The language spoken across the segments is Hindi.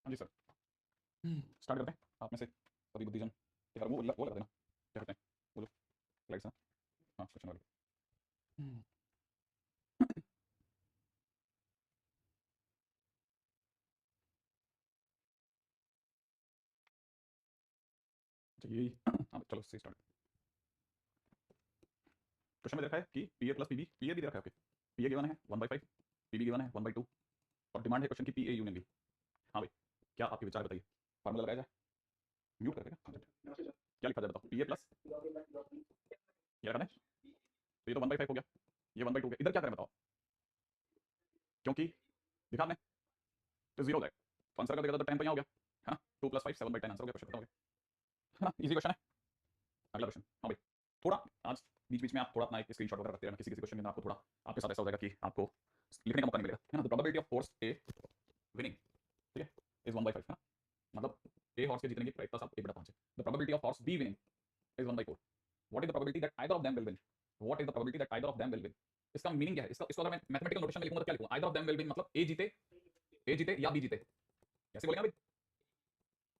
हाँ जी सर। स्टार्ट करते हैं। आप में से सभी बुद्धिजन यार वो लगा देना, क्या कहते हैं वो जो स्लाइड्स हैं, हाँ क्वेश्चन वाली। अच्छा यही हाँ चलो से स्टार्ट। क्वेश्चन में देखा है कि P A plus P B भी दे रखा है, ओके पी ए गिवन है 1/5, पी बी गिवन है 1/2 और डिमांड है क्वेश्चन की पी ए यूनियन बी। हाँ भाई क्या आपके विचार बताइए, फार्मूला लगाया जाए, म्यूट करके क्या लिखा जाए बताओ, पी ए प्लस क्या करना है, तो ये तो 1/5 हो गया, ये 1/2 हो गया, इधर क्या करें बताओ, क्योंकि दिखा आपने तो जीरो हो जाएगा, तो आंसर का देखा तो 10 हो गया, है ना, 2 + 5 7/10 आंसर हो गया, क्वेश्न खत्म हो गया, है ना, इजी क्वेश्चन है। अगला क्वेश्चन, हाँ भाई थोड़ा आज बीच बीच में आप थोड़ा अपना एक स्क्रीनशॉट वगैरह रखते रहना, किसी किसी क्वेश्चन में आपको थोड़ा आपके साथ ऐसा हो जाएगा कि आपको लिखने का मौका नहीं मिलेगा, है ना। The probability of horse A winning, ठीक है, इज 1/5, है ना, मतलब ए हॉर्स के जीतने की प्रायिकता आप 1/5 है। The probability of horse be winning is 1/4। What is the probability that either of them will win, what is the probability that either of them will win. इसका मीनिंग क्या है, इसको अगर मैं मैथमेटिकल नोटेशन में लिखूंगा तो क्या लिखूंगा, either of them will win मतलब ए जीते या बी जीते, कैसे बोलेंगे भाई,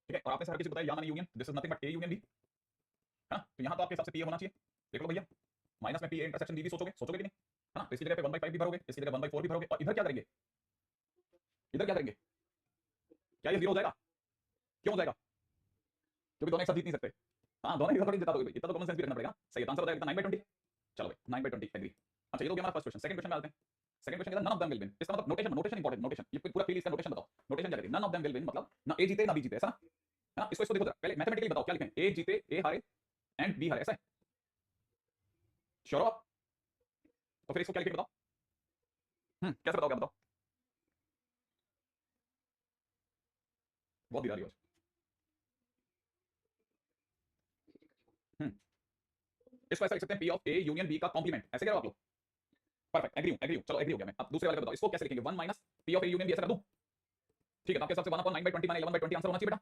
ठीक है। और आपने हर किसी को बताया या मैंने union, this is nothing but A union B, है ना, तो यहाँ तो आपके हिसाब से पी ए होना चाहिए, देख लो भैया, माइनस में पी ए इंटरसेक्शन बी भी सोचोगे कि नहीं, है ना, तो इसकी जगह पे 1/5 भी भरोगे, इसकी जगह 1/4 भी भरोगे, और इधर क्या करेंगे, इधर क्या करेंगे, क्या ये जीरो हो जाएगा, क्यों हो जाएगा, क्योंकि दोनों एक साथ जीत नहीं सकते, हाँ दोनों एक साथ थोड़ी जिता दोगे, इतना तो कॉमन सेंस भी रखना पड़ेगा, सही है, तो आंसर हो जाएगा 9/20, चलो भाई 9/20 एग्री। अच्छा ये तो गया हमारा फर्स्ट क्वेश्चन, सेकंड क्वेश्चन में आते हैं। Second question none of them will win, इसका मतलब नोटेशन इंपॉर्टेंट, नोटेशन ये पूरा फील इसका नोटेशन बताओ, नोटेशन क्या करेगी, none of them will win मतलब ना ए जीते ना बी जीते, ऐसा है ना, इसको देखो जरा पहले मैथमेटिकली बताओ क्या लिखें, ए जीते ए हारे एंड बी हारे, ऐसा है, श्योर हो आप, तो फिर इसको क्या लिखेंगे बताओ, कैसे बताओ, क्या बताओ, बहुत दिला रही हो। इसको ऐसा लिख सकते हैं P of A union B का कॉम्प्लीमेंट, ऐसे कह रहे हो आप लोग, परफेक्ट, एग्री हूं, चलो एग्री हो गया मैं। अब दूसरे वाले का बताओ, इसको कैसे लिखेंगे, 1 minus P of A union B, ऐसा कर दूं, ठीक है, तो आपके हिसाब से 1/9/20 माने 11/20 आंसर होना चाहिए बेटा,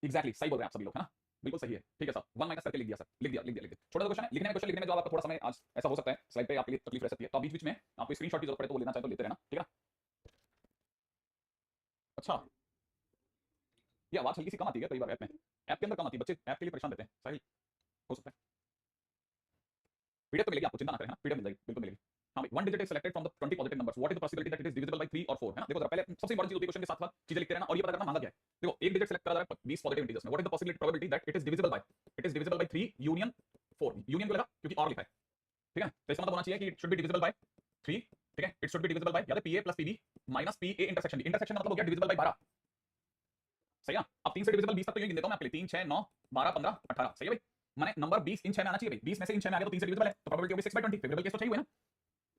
एग्जैक्टली सही बोल रहे हैं आप सभी लोग, है ना, बिल्कुल सही है, ठीक है सर, 1 माइनस करके लिख दिया सर, लिख दिया। छोटा सा क्वेश्चन है, लिखने में क्वेश्चन लिखने में जो आपका थोड़ा समय आज ऐसा हो सकता है, स्लाइड पे आपके लिए तकलीफ रह सकती है, तो बीच बीच में आपको स्क्रीनशॉट की जरूरत पड़े तो वो लेना चाहे तो लेते रहना, ठीक है। अच्छा ये आवाज हल्की सी कम आती है कई बार ऐप में, ऐप के अंदर कम आती है, बच्चे ऐप के लिए परेशान रहते हैं, साहिल हो सकता है, पीडीएफ तो मिलेगी आपको, चिंता ना करें, पीडीएफ मिल जाएगी, बिल्कुल मिलेगी। हाँ भाई, one digit is selected from the 20 positive numbers, what is the possibility that it is divisible by 3 और 4, है ना, देखो जरा पहले सबसे इंपॉर्टेंट चीज होती है क्वेश्चन के साथ साथ चीजें लिखते रहना, और ये पता करना मांगा क्या है, देखो एक डिजिट सिलेक्ट करा जा रहा है 20 पॉजिटिव इंटीजर्स में, what is the possibility probability that it is divisible by, it is divisible by 3 union 4, union क्यों लगा, क्योंकि और लिखा है, ठीक है, तो इसका मतलब होना चाहिए कि it should be divisible by 3, ठीक है, it should be divisible by, याद है पीए प्लस पीबी माइनस पीए इंटरसेक्शन बी, इंटरसेक्शन मतलब हो गया डिविजिबल बाय 12, सही है। अब 3 से डिविजिबल 20 तक तो यही गिन देता हूं मैं आपके लिए, 3 6 9 12 15 18, सही है भाई, माने नंबर 20 इन 6 में आना चाहिए भाई, 20 में से इन 6 में आ गया तो 3 से डिविजिबल है, तो प्रोबेबिलिटी होगी 6/20, फेवरेबल केस तो चाहिए हुआ ना।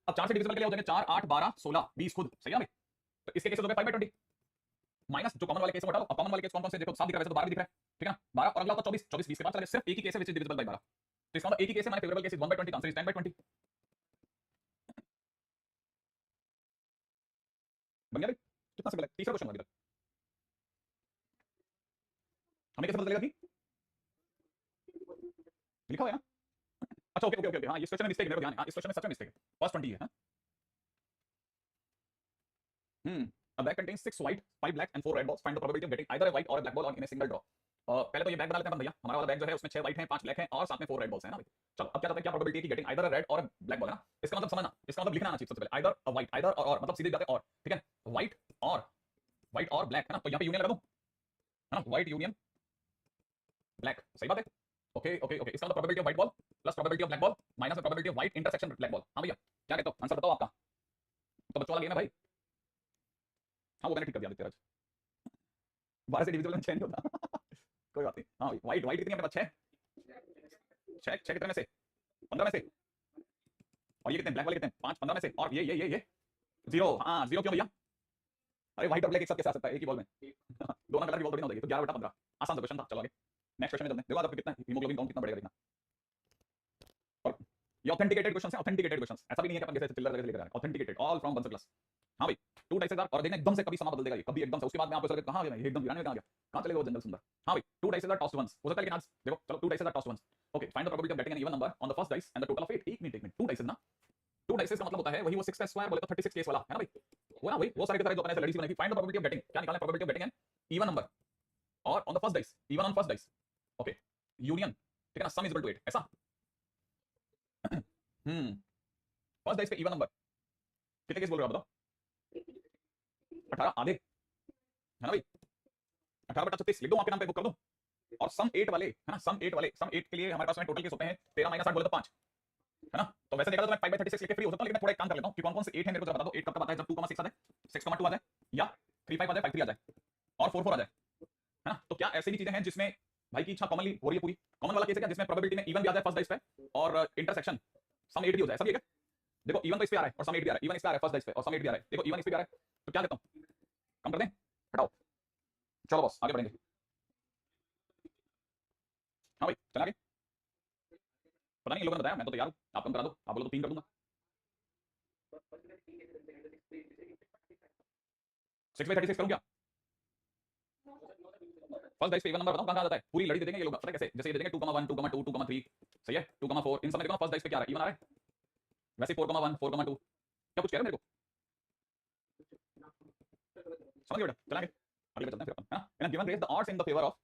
अब 4 से डिविजिबल के लिए हो जाएंगे 4 8 12 16 20 खुद, सही है भाई, तो इसके केसेस हो गए 5/20 माइनस जो कॉमन वाले केस हटा लो, अब कॉमन वाले केस कौन कौन से देखो, 7 दिख रहा है वैसे तो 12 भी दिख रहा है, ठीक है ना, 12 और अगला होगा 24 24 20 के बाद चला गया, सिर्फ एक ही केस है विच इज डिविजिबल बाय 12, तो इसका मतलब एक ही केस है, माने favourable case is 1/20, answer is 10/20, बन गया भाई, कितना सिंपल है, तीसरा क्वेश्चन अभी तक हमें कैसे पता चलेगा कि लिखा हुआ है ना, अच्छा ओके ओके ओके हाँ, इस क्वेश्चन में मिस्टेक है, ध्यान है, हाँ इस क्वेश्चन में सच में मिस्टेक है, फर्स्ट 20 है, हाँ a bag contains 6 white 5 black and 4 red balls, find the probability of getting either a white or a black ball on in a single draw। पहले तो ये बैग बना लेते हैं अपन भैया, हमारा वाला बैग जो है उसमें 6 व्हाइट हैं 5 ब्लैक हैं और साथ में 4 रेड बॉल्स हैं ना भाई, चलो अब क्या होता है, क्या प्रोबेबिलिटी है कि गेटिंग आइदर अ रेड और अ ब्लैक बॉल, है ना, इसका मतलब समझना, इसका मतलब लिखना आना चाहिए सबसे पहले, आइदर अ व्हाइट, आइदर और मतलब सीधी बात है, और ठीक है, व्हाइट और ब्लैक, है ना, तो यहाँ पे यूनियन लगा दूं, है ना, व्हाइट यूनियन ब्लैक, सही बात है, ओके ओके ओके, इसका मतलब probability of white ball plus probability of black ball minus probability of white intersection black ball, हाँ भैया क्या कहते हो, आंसर बताओ आपका, तो बच्चों वाला गेम है भाई, हाँ वो मैंने ठीक कर दिया आदित्य राज, 12 से डिविजिबल में 6 नहीं होता कोई बात नहीं, हाँ व्हाइट व्हाइट कितनी अपने पास 6 6 6 कितने में से 15 में से, और ये कितने ब्लैक वाले कितने 5 15 में से, और ये 0, हाँ 0 क्यों भैया, अरे व्हाइट और ब्लैक एक साथ कैसे आ सकता है एक ही बॉल में दोनों कलर की बॉल थोड़ी ना हो जाएगी, तो 11/15 आसान सा क्वेश्चन था, चलो आगे नेक्स्ट क्वेश्चन में चलते हैं, देखो आपको कितना हीमोग्लोबिन काउंट कितना बढ़ेगा देखना, और ये ऑथेंटिकेटेड क्वेश्चंस है, ऑथेंटिकेटेड क्वेश्चंस, ऐसा भी नहीं है कि अपन जैसे चिल्लर लेकर आ रहे हैं, ऑथेंटिकेटेड ऑल फ्रॉम बंसर क्लास, हाँ भाई 2 डाइसेस आर, और देखना एकदम से कभी समा बदल देगा ये, कभी एकदम से, उसके बाद में आप सोचोगे कहां गया ये एकदम वीरान में कहां गया, कहां चले गए वो जनरल सुंदर, हाँ भाई 2 डाइसेस आर टॉस्ड वंस, हो सकता है लेकिन आज देखो चलो 2 dices are tossed once, okay find the probability of getting an even number on the first dice and the total of 8, एक मिनट 2 डाइसेस ना, 2 डाइसेस का मतलब होता है वही वो 6 का स्क्वायर बोले तो 36 केस वाला, है ना भाई, वो ना वही वो सारे के सारे जो अपने लड़ी सी बनाई थी, find the probability of getting, क्या निकालना है probability of getting an even number और on the first dice, even on first dice, okay union, ठीक है ना, सम इज इक्वल टू 8 ऐसा। फर्स्ट डाइस पे इवन नंबर कितने केस बोल रहे हो आप बताओ? 18 आधे है ना भाई, 18/36 लिख दो आपके नाम पे, बुक कर दो। और सम 8 वाले है ना, सम 8 वाले, सम 8 के लिए हमारे पास में टोटल केस होते हैं 13 - 8 बोले तो 5 है ना। तो वैसे देखा तो मैं 5/36 लेके फ्री हो सकता हूं, लेकिन मैं थोड़ा एक काम कर लेता हूं कि कौन कौन से 8 है मेरे को जरा बता दो। 8 कब आता है? जब 2,6 आ जाए, 6,2 आ जाए, या 3,5 आ जाए, 5,3 आ जाए, और 4,4 आ जाए, है ना। तो क्या ऐसी भी चीजें हैं जिसमें भाई की इच्छा कॉमनली हो रही है पूरी? कॉमन वाला केस है क्या जिसमें प्रोबेबिलिटी में इवन भी आ जाए फर्स्ट डाइस पे और इंटरसेक्शन सम 8 भी हो जाए? सब ठीक है। देखो इवन तो इस पे आ रहा है और सम 8 भी आ रहा है, इवन इस पे आ रहा है फर्स्ट डाइस पे और सम 8 भी आ रहा है, देखो इवन इस पे भी आ रहा है, तो क्या देता हूं, कम कर दें, हटाओ, चलो बॉस आगे बढ़ेंगे। हाँ भाई चला आगे, पता नहीं इन लोगों ने बताया, मैं तो तैयार हूं, आप कम करा दो, आप बोलो तो 3 कर दूंगा। 6/36 करूं क्या? फर्स्ट डाइस पे इवन नंबर बताऊं कहां कहां आता है, पूरी लड़ी दे देंगे ये लोग, पता है कैसे? जैसे ये दे देंगे 2,1 2,2 2,3, सही है, 2,4, इन सब में देखो फर्स्ट डाइस पे क्या आ रहा है, इवन आ रहा है, वैसे 4,1 4,2, क्या कुछ कह रहे हो मेरे को? समझ गए बेटा, चलेंगे आगे चलते हैं फिर अपन, है ना। In given race the odds in the favour of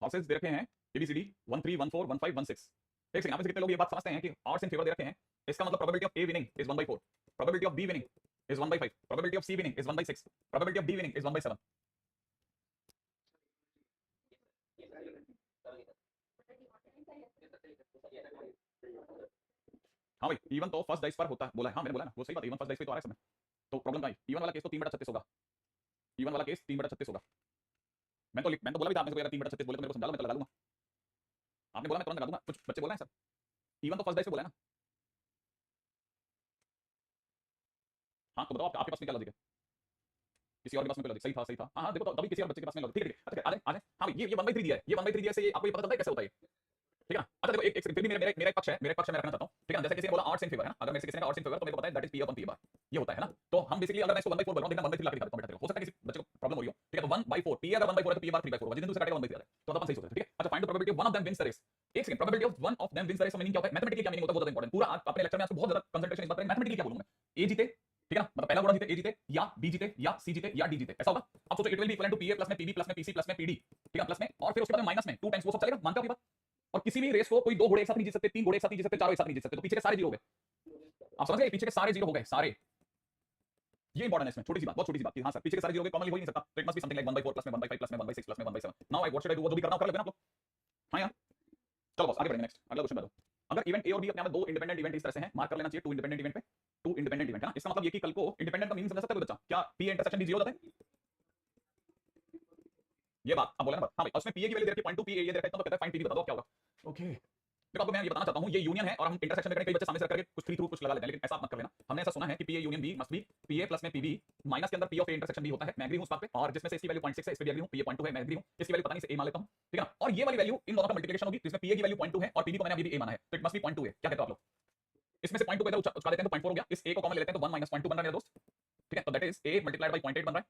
horses दे रखे हैं ABCD 1 3 1 4 1 5 1 6। एक सेकंड, यहाँ पे कितने लोग ये बात समझते हैं कि ऑड्स इन फेवर दे रखे हैं, इसका मतलब probability of A winning is 1/4, probability of B winning is 1/5, probability of C winning is 1/6, probability of D winning is 1/7। हाँ भाई इवन तो फर्स्ट डाइस पर होता है, बोला है, हाँ मैंने बोला ना, वो सही बात है, इवन फर्स्ट डाइस पे तो आ रहा है समय। तो प्रॉब्लम क्या है? इवन वाला केस तो 3/36 होगा, इवन वाला केस 3/36 होगा। मैं तो बोला भी था आपने से, अगर 3/36 बोले तो मेरे को समझा लो, मैं तो लगा दूंगा। आपने बोला मैं तुरंत लगा दूंगा, कुछ बच्चे बोल रहे हैं सर इवन तो फर्स्ट डाइस पे बोला है ना। हाँ तो बताओ आपके पास में क्या लॉजिक है? किसी और के पास में कोई लॉजिक सही था, सही था, हाँ हाँ देखो तो तभी किसी और बच्चे के पास में लॉजिक, ठीक है ठीक है, अच्छा आ जाए हाँ भाई ये 1/3 दिया है, ये 1/3 दिया से आपको ये पता चलता है कैसे होता है, ठीक है ना। अच्छा देखो एक फिर भी मेरा एक पक्ष है, मेरा एक पक्ष मैं रखना चाहता हूं, ठीक है ना। जैसे किसी ने बोला ऑड्स इन फेवर है ना, अगर मेरे से किसी ने ऑड्स इन फेवर तो मेरे को पता है that is P upon P बार, ये होता है ना। तो हम बेसिकली अगर मैं इसको 1/4 बोल रहा हूं, देखना 1/3 लाके दिखा देता हूं बेटा, हो सकता है किसी बच्चे को प्रॉब्लम हो रही हो, ठीक है। तो 1/4 P अगर 1/4 है तो P बार 3/4 होगा, जितने दूसरे काटेगा 1/3 आ जाए, तो अपन सही सोच रहे हैं, ठीक है। अच्छा find the probability of one of them wins the race. एक second, probability of one of them wins the race meaning क्या होता है? मैथमेटिकली क्या मीनिंग होता है वो ज्यादा इंपॉर्टेंट, पूरा अपने लेक्चर में आपको बहुत ज्यादा कंसंट्रेशन इस बात पर, मैथमेटिकली क्या बोलूंगा मैं, A जीते, ठीक है ना, मतलब पहला घोड़ा जीते, A जीते या B जीते या C जीते या D जीते, ऐसा होगा। अब सोचो it will be equivalent to PA plus में PB प्लस में PC प्लस में PD, ठीक है, प्लस में और फिर उसके बाद में माइनस में 2 टाइम्स, वो सब चलेगा, मानते हो आपकी बात। और किसी भी रेस को कोई 2 घोड़े एक साथ नहीं जीत सकते, 3 घोड़े एक साथ नहीं जीत सकते, चारों एक साथ नहीं जीत सकते, तो पीछे के सारे जीरो हो गए। आप समझ गए, पीछे के सारे जीरो हो गए सारे, ये इंपॉर्टेंट है इसमें, छोटी सी बात, बहुत छोटी सी बात, हाँ सर पीछे के सारे जीरो कॉमनली हो ही नहीं सकता, तो it must be something like 1/4 plus में 1/5 प्लस में 1/6 प्लस में 1/7। Now I what should I do, वो जो भी करना हो कर लेते हैं आप लोग, हाँ यार चलो बस आगे बढ़ेंगे। नेक्स्ट अगला क्वेश्चन बताओ, अगर इवेंट ए और बी अपने आप में 2 इंडिपेंडेंट इवेंट इस तरह से हैं, मार्क कर लेना चाहिए 2 इंडिपेंडेंट इवेंट पे, 2 इंडिपेंडेंट इवेंट है ना, इसका मतलब ये कि कल को इंडिपेंडेंट का मीनिंग समझ सकते हो बच्चा, क्या P इंटरसेक्शन भी 0 होता है? ये बात अब बोला ना, हाँ भाई उसमें PA की वैल्यू दे रखी है 0.2 PA ये दे रखा है, तो कहता है फाइंड PB, बता दो क्या होगा। ओके देखो आपको मैं ये बताना चाहता हूं, ये यूनियन है और हम इंटरसेक्शन में कई बच्चे सामने से करके कुछ 3 थ्रू कुछ लगा लेते हैं, लेकिन ऐसा मत कर लेना। हमने ऐसा सुना है कि PA union B must be PA plus में PB माइनस के अंदर P ऑफ A इंटरसेक्शन भी होता है, मैं एग्री हूं इस बात पे, और जिसमें से इसकी वैल्यू 0.6 है, इस पे भी एग्री हूं, PA 0.2 है, मैं एग्री हूं, इसकी वैल्यू पता नहीं से A मान लेता हूं, ठीक है ना। और ये वाली वैल्यू इन दोनों का मल्टीप्लिकेशन होगी, जिसमें PA की वैल्यू 0.2 है और PB को मैंने अभी भी A माना है, तो इट मस्ट बी 0.2 है, क्या कहते हो आप लोग? इसमें से 0.2 को इधर उठा देते हैं तो 0.4 हो गया, इस A को कॉमन ले लेते हैं तो 1 - 0.2 बन रहा है मेरा दोस्त, ठीक है। तो that is A multiplied by 0.8 बन रहा है,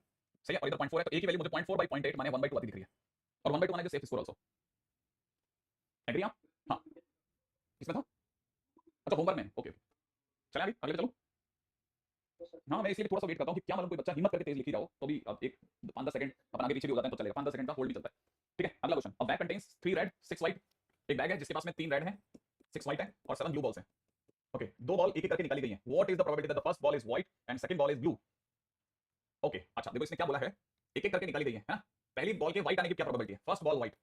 सही है, और इधर 0.4 है, तो A की वैल्यू मुझे 0.4 बाय 0.8 माने 1/2 आती दिख रही है, और 1/2 माने जो सेफ स्कोर आल्सो, एग्री आप? हां इसमें था, अच्छा होमवर्क में, ओके चलें आगे, अगले पे चलो। हाँ मैं इसलिए थोड़ा सा वेट करता हूँ कि क्या मालूम कोई बच्चा हिम्मत करके तेज लिख ही जाओ, तो भी अब एक 5-10 सेकंड अपन आगे पीछे भी हो जाते हैं तो चलेगा, 5-10 सेकंड का होल्ड भी चलता है, ठीक है। अगला क्वेश्चन, अ बैग कंटेन्स 3 रेड 6 व्हाइट, एक बैग है जिसके पास में 3 रेड है 6 व्हाइट है और 7 ब्लू बॉल्स हैं, ओके। 2 बॉल एक एक करके निकाली गई हैं, what is the probability that the first ball is white and second ball is blue, okay. अच्छा देखो इसने क्या बोला है, एक एक करके निकाली गई है ना, पहली बॉल के व्हाइट आने की क्या प्रोबेबिलिटी है, first ball white,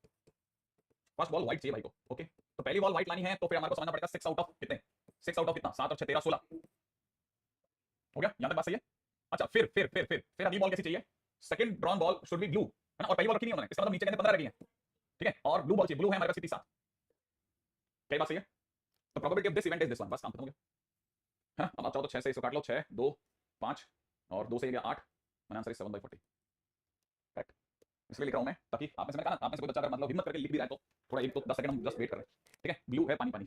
first ball white चाहिए भाई को, ओके। तो पहली बॉल व्हाइट लानी है तो फिर हमारे को समझना पड़ेगा 6 आउट ऑफ कितने, 6 आउट ऑफ कितना, 7 और 6 13 16 हो गया, यहां तक बात सही है। अच्छा फिर अगली बॉल कैसी चाहिए, second drawn ball should be blue, है ना, और पहली बॉल रखी नहीं उन्होंने, इसका मतलब नीचे कहते 15 रखी है, ठीक है, और ब्लू बॉल चाहिए, ब्लू है हमारे पास 7, क्या बात सही है। तो probability of this event is this one, बस काम खत्म हो गया, है ना। अब आप चाहो तो 6 से इसको काट लो, 6 2 5 और 2 से ये गया 8, मैंने आंसर इज 7/40, करेक्ट। इसलिए लिख रहा हूं मैं ताकि आप में से मैंने कहा ना, आप में से कोई बच्चा अगर मतलब हिम्मत करके लिख भी रहा है तो थोड़ा एक तो 10 सेकंड हम जस्ट वेट कर रहे हैं, ठीक है। ब्लू है पानी पानी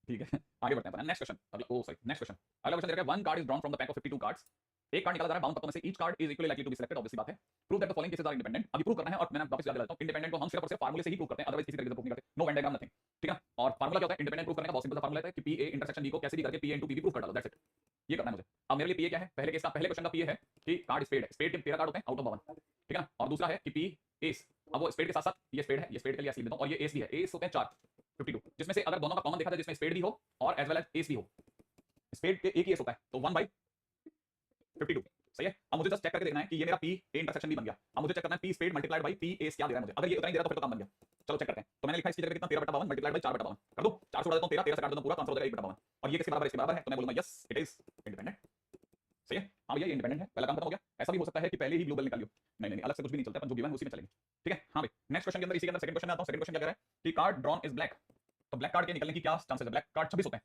ठीक है आगे बढ़ते हैं, नेक्स्ट क्वेश्चन, अगला ओ सॉरी नेक्स्ट क्वेश्चन, अगला क्वेश्चन देखिए, one card is drawn from the pack of 52 cards, एक कार्ड निकाला जा रहा है 52 पत्तों में से, each card is equally likely to be selected, obviously बात है। Prove that the following cases are independent, अभी प्रूव करना है, और मैंने वापस याद दिलाता हूं इंडिपेंडेंट को हम सिर्फ और सिर्फ फार्मूले से ही प्रूव करते हैं, अदरवाइज किसी तरीके से प्रूव नहीं करते, नो वेन डायग्राम नथिंग, ठीक है। और फार्मूला क्या होता है इंडिपेंडेंट प्रूव करने का, बहुत सिंपल सा फार्मूला है कि PA इंटरसेक्शन B को कैसे भी करके PA into PB प्रूव कर डालो, दैट्स इट, ये करना है मुझे। अब मेरे लिए पीए क्या है, पहले केस का पहले क्वेश्चन का पीए है कि कार्ड स्पेड है, स्पेड के 13 कार्ड होते हैं आउट ऑफ 52, ठीक है ना। और दूसरा है कि पी एस, अब वो स्पेड के साथ साथ ये स्पेड है, ये स्पेड के लिए ऐसे लिख देता हूं, और ये एस भी है, एस होते हैं 4 52, जिसमें से अगर दोनों का कॉमन देखा जाए, जिसमें स्पेड भी हो और एज वेल एज एस भी हो, स्पेड के एक ही एस होता है, तो 1/52 सही है। अब मुझे जस्ट चेक करके देखना है कि ये मेरा पी ए इंटरसेक्शन भी बन गया। अब मुझे चेक करना है P spade multiplied by P S क्या दे रहा है मुझे, अगर ये उतना ही दे रहा तो फिर तो काम बन गया। चलो चेक करते हैं। तो मैंने लिखा इसकी जगह कितना 13/52 मल्टीप्लाइड बाई 4/52 कर दो, 4 से उड़ा देता हूं 13, 13 से काट देता हूं पूरा, तो आंसर हो जाएगा 1/52, और ये किसके बराबर है, इसके बराबर है, तो मैं बोलूंगा यस इट इज इंडिपेंडेंट। सही है, हाँ भैया ये इंडिपेंडेंट है, पहला काम खत्म हो गया। ऐसा भी हो सकता है कि पहले ही ब्लू बेल निकाल लियो, नहीं नहीं अलग से कुछ भी नहीं चलता, अपन जो गिवन है उसी में चलेंगे, ठीक है। हाँ भाई नेक्स्ट क्वेश्चन के अंदर, इसी के अंदर सेकंड क्वेश्चन में आता हूं। सेकंड क्वेश्चन क्या कह रहा है कि कार्ड ड्रॉन इज ब्लैक, तो ब्लैक कार्ड के निकलने की क्या चांसेस है, ब्लैक कार्ड 26 होते हैं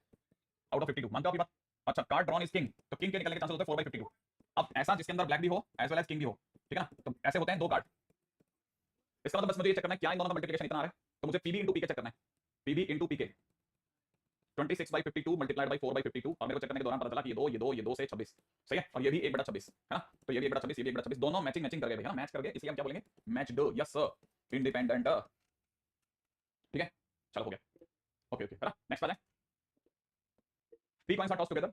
आउट ऑफ 52, मानते हो आपकी बात। अच्छा कार्ड ड्रॉन इज किंग, तो किंग के निकलने के चांसेस होते हैं 4/52। अब ऐसा जिसके अंदर ब्लैक भी हो एज वेल एज किंग भी हो, ठीक है ना, तो ऐसे होते हैं दो कार्ड। इसका मतलब बस मुझे ये चेक करना है क्या इन दोनों का मल्टीप्लिकेशन इतना आ रहा है, तो मुझे पीबी इंटू पीके चेक करना है, PB into PK 26/52 multiplied by 4/52, और मेरे को चेक करने के दौरान पता चला कि ये 2 से 26 सही है, और ये भी 1/26 है ना, तो ये भी 1/26 ये भी 1/26, दोनों मैचिंग मैचिंग कर गए भैया, मैच कर गए, इसलिए हम क्या बोलेंगे मैच्ड, यस सर इंडिपेंडेंट, ठीक है। चलो हो गया, ओके ओके है ना। नेक्स्ट आ जाए, 3 कॉइंस आर टॉस्ड टुगेदर,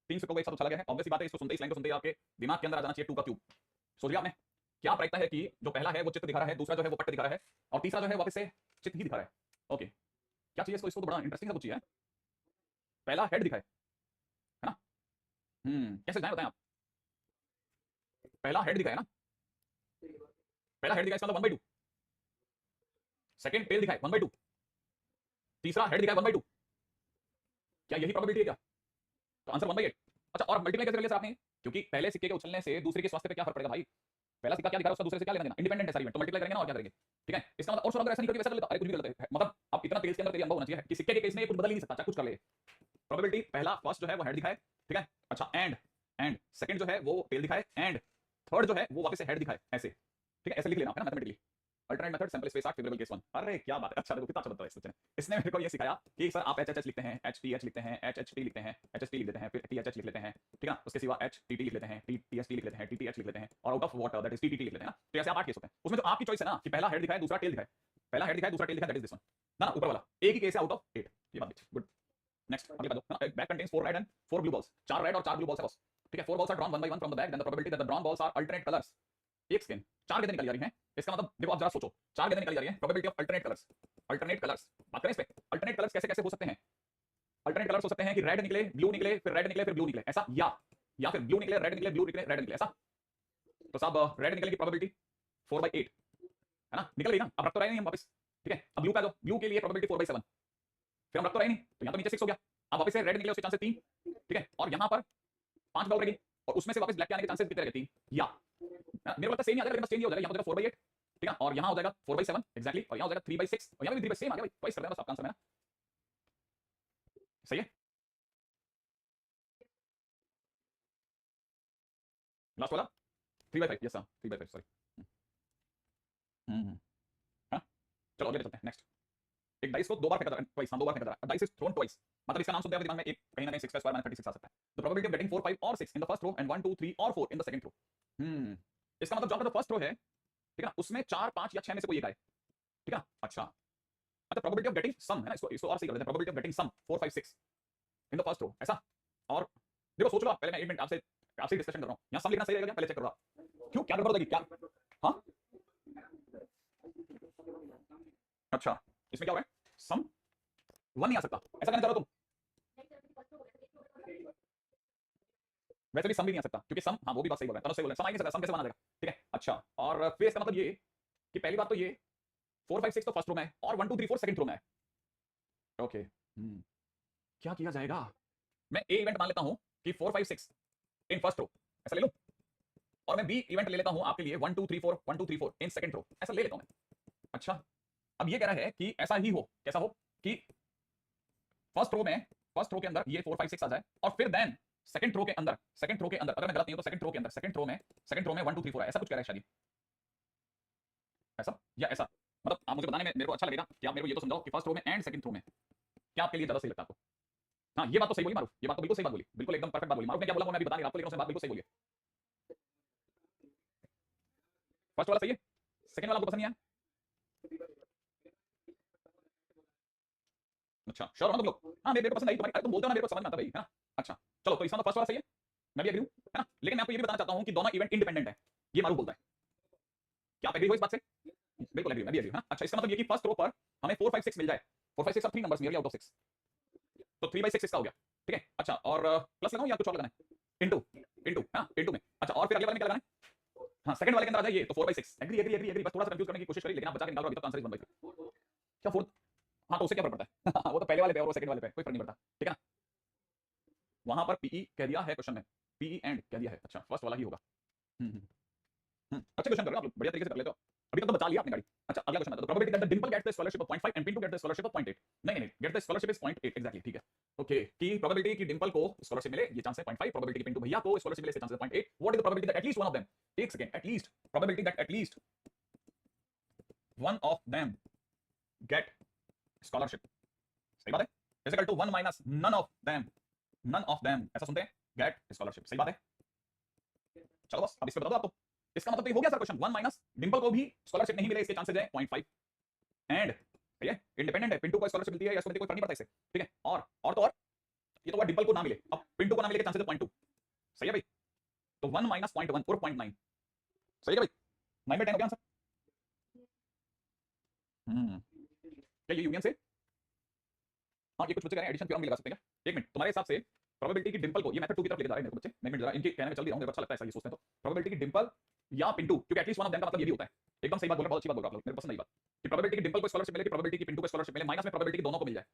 3 सिक्कों को एक साथ उछाला गया है। ऑब्वियस बात है, इसको सुनते ही इस लाइन को सुनते ही आपके दिमाग के अंदर आ जाना चाहिए 2 का क्यूब। सोच लिया आपने, क्या प्रायिकता है कि जो पहला है वो चित्र दिखा रहा है, दूसरा जो है वो पट्ट दिखा रहा है, और तीसरा जो है वापस से चित्र ही दिखा रहा है। ओके क्या चाहिए इसको, इसको तो बड़ा इंटरेस्टिंग सा कुछ चाहिए है। पहला हेड दिखाए है ना, कैसे जाए बताएं आप। पहला हेड दिखाए ना, पहला हेड दिखाए इसका मतलब 1/2, सेकंड टेल दिखाए 1/2, तीसरा हेड दिखाए 1/2, क्या यही प्रोबेबिलिटी है क्या, तो आंसर 1/8। अच्छा और मल्टीप्लाई कैसे कर लिया सर आपने, क्योंकि पहले सिक्के के उछलने से दूसरे के स्वास्थ्य पे क्या फर्क पड़ेगा भाई, पहला सिक्का क्या दिखा रहा है उसका दूसरे से क्या लेना देना, इंडिपेंडेंट है सारी में, तो मल्टीप्लाई करेंगे ना और क्या करेंगे, ठीक है। इसका मतलब और सुनो, अगर ऐसा नहीं करके वैसा कर लेता, अरे कुछ भी गलत है, मतलब अब इतना तेज के अंदर तेरी अनुभव होना चाहिए कि सिक्के के केस में कुछ बदल ही नहीं सकता, चाहे कुछ कर ले। प्रोबेबिलिटी पहला फर्स्ट जो है वो हेड दिखाए, ठीक है। अच्छा एंड सेकंड जो है वो टेल दिखाए, एंड थर्ड जो है वो वापस से हेड दिखाए, ऐसे ठीक है, ऐसे लिख लेना है ना mathematically. Alternate method sample space art favourable case 1, अरे क्या बात है, अच्छा देखो कितना अच्छा बताया इसने। इसने मेरे को ये सिखाया कि सर आप एच लिखते हैं, एच लिखते हैं, एच लिखते हैं, एच लिख देते हैं, फिर टी लिख लेते हैं, ठीक है ना, उसके सिवा एच टी लिख लेते हैं, टी लिख लेते हैं, टी लिख लेते हैं, और out of water that is T लिख लेते हैं ना। तो ऐसे आप 8 केस होते हैं, उसमें जो आपकी चॉइस है ना कि पहला हेड दिखाए दूसरा टेल दिखाए, पहला हेड दिखाए दूसरा टेल दिखाए, दैट इज दिस वन ना, ऊपर वाला एक ही केस है आउट ऑफ 8, ये बात भी गुड। नेक्स्ट अगले बात दो, bag contains 4 red and 4 blue balls, 4 red और 4 ब्लू बॉल्स है बस, ठीक है। 4 balls are drawn one by one from the bag, then the probability that the drawn balls are alternate colours, एक स्किन 4 गेंदें निकल जा रही हैं, इसका मतलब देखो आप जरा सोचो, 4 गेंदें निकल जा रही हैं, probability of alternate colours, alternate colours बात करें इस पे, अल्टरनेट कलर्स कैसे कैसे हो सकते हैं, अल्टरनेट कलर्स हो सकते हैं कि रेड निकले ब्लू निकले, फिर रेड निकले फिर ब्लू निकले, ऐसा, या फिर ब्लू निकले रेड निकले ब्लू निकले रेड निकले, ऐसा। तो साहब रेड निकलने की प्रोबेबिलिटी 4/8 है ना, निकल गई ना, अब रख तो रहे नहीं हम वापस, ठीक है। अब ब्लू का जो ब्लू के लिए प्रोबेबिलिटी 4/7, फिर हम रख तो रहे नहीं, तो यहाँ तो नीचे 6 हो गया, अब वापस से रेड निकले उसके चांसेस 3, ठीक है, और यहाँ पर 5 बॉल रहेगी, और उसमें से वापस ब्लैक के आने के चांसेस कितने रहेंगे 3, या मेरे को लगता है सेम ही आ जाएगा, लेकिन बस चेंज हो जाएगा, यहाँ हो जाएगा 4/8, ठीक है, और यहाँ हो जाएगा 4/7 एक्जैक्टली, और यहाँ हो जाएगा 3/6, और यहाँ भी 3/6 सेम आ गया भाई, ट्वाइस कर देना बस आपका आंसर है ना, सही है। लास्ट वाला 3/5, यस सर 3/5 सॉरी। हाँ चलो अगले चलते हैं नेक्स्ट। एक डाइस को 2 बार फेंका जा रहा है, ट्वाइस, हाँ 2 बार फेंका जा रहा है, डाइस इज थ्रोन ट्वाइस, मतलब इसका नाम सुनते हैं दिमाग में एक कहीं ना कहीं 6 स्क्वायर माइनस 36 आ सकता है। द प्रोबेबिलिटी ऑफ गेटिंग 4 5 और 6 in the first row and 1 2 3 और 4 इन द सेकंड रो, इसका मतलब जो आपका फर्स्ट रो है, ठीक है ना, उसमें 4 5 या 6 में से कोई एक आए, ठीक है। अच्छा मतलब प्रोबेबिलिटी ऑफ गेटिंग सम है ना, इसको और सही कर देते हैं, probability of getting sum 4 5 6 in the first row, ऐसा। और देखो सोच लो आप, पहले मैं 1 मिनट आपसे डिस्कशन कर रहा हूं, यहां सम लिखना सही रहेगा, पहले चेक करो आप, क्यों क्या गड़बड़ होगी क्या, हां अच्छा इसमें क्या हो रहा है, सम 1 नहीं आ सकता, ऐसा करना चाह रहे हो तुम, वैसे भी सम भी नहीं आ सकता क्योंकि सम, हाँ वो भी बात सही बोल रहा है, तनु सही बोल रहा है, सम आ ही नहीं सकता, सम कैसे बना देगा, ठीक है। अच्छा और फिर इसका मतलब ये कि पहली बात तो ये 4 5 6 तो फर्स्ट रो में है, और 1 2 3 4 सेकंड रो में है, ओके क्या किया जाएगा, मैं ए इवेंट मान लेता हूं कि 4 5 6 इन फर्स्ट रो, ऐसा ले लूं, और मैं बी इवेंट ले लेता हूं आपके लिए 1 2 3 4 1 2 3 4 इन सेकंड रो, ऐसा ले लेता हूं मैं। अच्छा अब ये कह रहा है कि ऐसा ही हो, कैसा हो कि फर्स्ट रो के अंदर ये 4 5 6 आ जाए, और फिर देन सेकंड रो के अंदर अगर मैं गलत नहीं हूं तो सेकंड रो के अंदर सेकंड रो में 1 2 3 4 है, ऐसा कुछ कह रहा है शायद, ऐसा या ऐसा, मतलब आप मुझे बताने में मेरे को अच्छा लगेगा कि आप मेरे को ये तो समझाओ कि फर्स्ट रो में एंड सेकंड रो में क्या आपके लिए ज्यादा सही लगता है आपको। हाँ ये बात तो सही बोली मारूफ, ये बात तो बिल्कुल सही बात बोली, बिल्कुल एकदम परफेक्ट बात बोली मारूफ ने, क्या बोला वो मैं अभी बता नहीं रहा आपको, लेकिन उसने बात बिल्कुल सही बोली है। फर्स्ट वाला सही है, सेकंड वाला आपको पसंद नहीं आया, अच्छा श्योर हो ना तुम लोग, हाँ मेरे को पसंद आई तुम्हारी, तुम बोलते हो ना मेरे को समझ में आता भाई, है ना। अच्छा चलो तो इसका तो फर्स्ट वाला सही है, मैं भी एग्री हूं, है ना, लेकिन मैं आपको ये भी बताना चाहता हूं कि दोनों इवेंट इंडिपेंडेंट है, ये मारू बोलता है। क्या आप एग्री हो इस बात से? बिल्कुल एग्री, मैं भी एग्री हूं। अच्छा, इसका मतलब ये कि फर्स्ट रो पर हमें 4 5 6 मिल जाए, 4 5 6 और 3 नंबर्स नियरली आउट ऑफ 6, तो 3/6 इसका हो गया, ठीक है। अच्छा, और प्लस लगाऊं या कुछ और लगाना है? इनटू, इनटू, हां इनटू में। अच्छा, और फिर अगले वाले में क्या लगाना है? हाँ, सेकंड वाले के अंदर आ जाइए, तो 4/6। एग्री एग्री एग्री एग्री, बस थोड़ा सा कंफ्यूज करने की कोशिश करी, लेकिन आप बचा के निकाल रहे हो, अभी तक आंसर इज 1/3। क्या 4? हाँ, तो उससे क्या फर्क पड़ता है? वो तो पहले वाले पे और वो सेकंड वाले पे कोई फर्क नहीं पड़ता, ठीक है ना। वहां पर पीई कह दिया है क्वेश्चन में, पीई एंड कह दिया है। अच्छा, फर्स्ट वाला ही होगा। हम्म अच्छा क्वेश्चन कर रहे हो आप लोग, बढ़िया तरीके से कर लेते हो, अभी तक तो बचा लिया आपने गाड़ी। अच्छा, अगला क्वेश्चन आता है, probability that the Dimple gets the scholarship of 0.5 and Pintu gets the scholarship of 0.8। नहीं नहीं, get the scholarship is 0.8 exactly, ठीक है। ओके, की प्रोबेबिलिटी की डिंपल को स्कॉलरशिप मिले ये चांस है 0.5, प्रोबेबिलिटी की पिंटू भैया को स्कॉलरशिप मिले चांस है 0.8। What is the probability that at least one of them, एक second, at least probability that at least one of them get scholarship, सही बात है, is equal to 1 minus none of them, none of them, ऐसा सुनते हैं, गेट स्कॉलरशिप, सही बात है। चलो बस अब इस पे बता दो आप, तो इसका मतलब तो ये हो गया सर क्वेश्चन, 1 माइनस डिंपल को भी स्कॉलरशिप नहीं मिले इसके चांसेस है 0.5 एंड ये इंडिपेंडेंट है, पिंटू को स्कॉलरशिप मिलती है या इसको कोई फर्क नहीं पड़ता इससे, ठीक है। और तो और ये तो हुआ डिंपल को ना मिले, अब पिंटू को ना मिले के चांसेस है 0.2, सही है भाई, तो 1 माइनस 0.1 और 0.9, सही है भाई, 9/10 हो गया आंसर। क्या ये यूनियन से, हाँ ये कुछ बच्चे कह रहे हैं एडिशन थ्योरम भी लगा सकते हैं क्या? एक मिनट, तुम्हारे हिसाब से प्रोबेबिलिटी की डिंपल को, ये मेथड 2 की तरफ लेके जा रहे हैं मेरे को बच्चे, मैं मिनट जरा इनके कहने में चल दिया हूं, मेरे को अच्छा लगता है ऐसा ये सोचते हैं, तो प्रोबेबिलिटी की डिंपल या पिंटू, क्योंकि एटलीस्ट वन ऑफ देम का मतलब ये भी होता है, एकदम सही बात बोल रहे, बहुत अच्छी बात बोल रहे आप लोग, मेरे को पसंद आई बात कि प्रोबेबिलिटी की डिंपल को स्कॉलरशिप मिले, प्रोबेबिलिटी की पिंटू को स्कॉलरशिप मिले, माइनस में प्रोबेबिलिटी की दोनों को मिल जाए,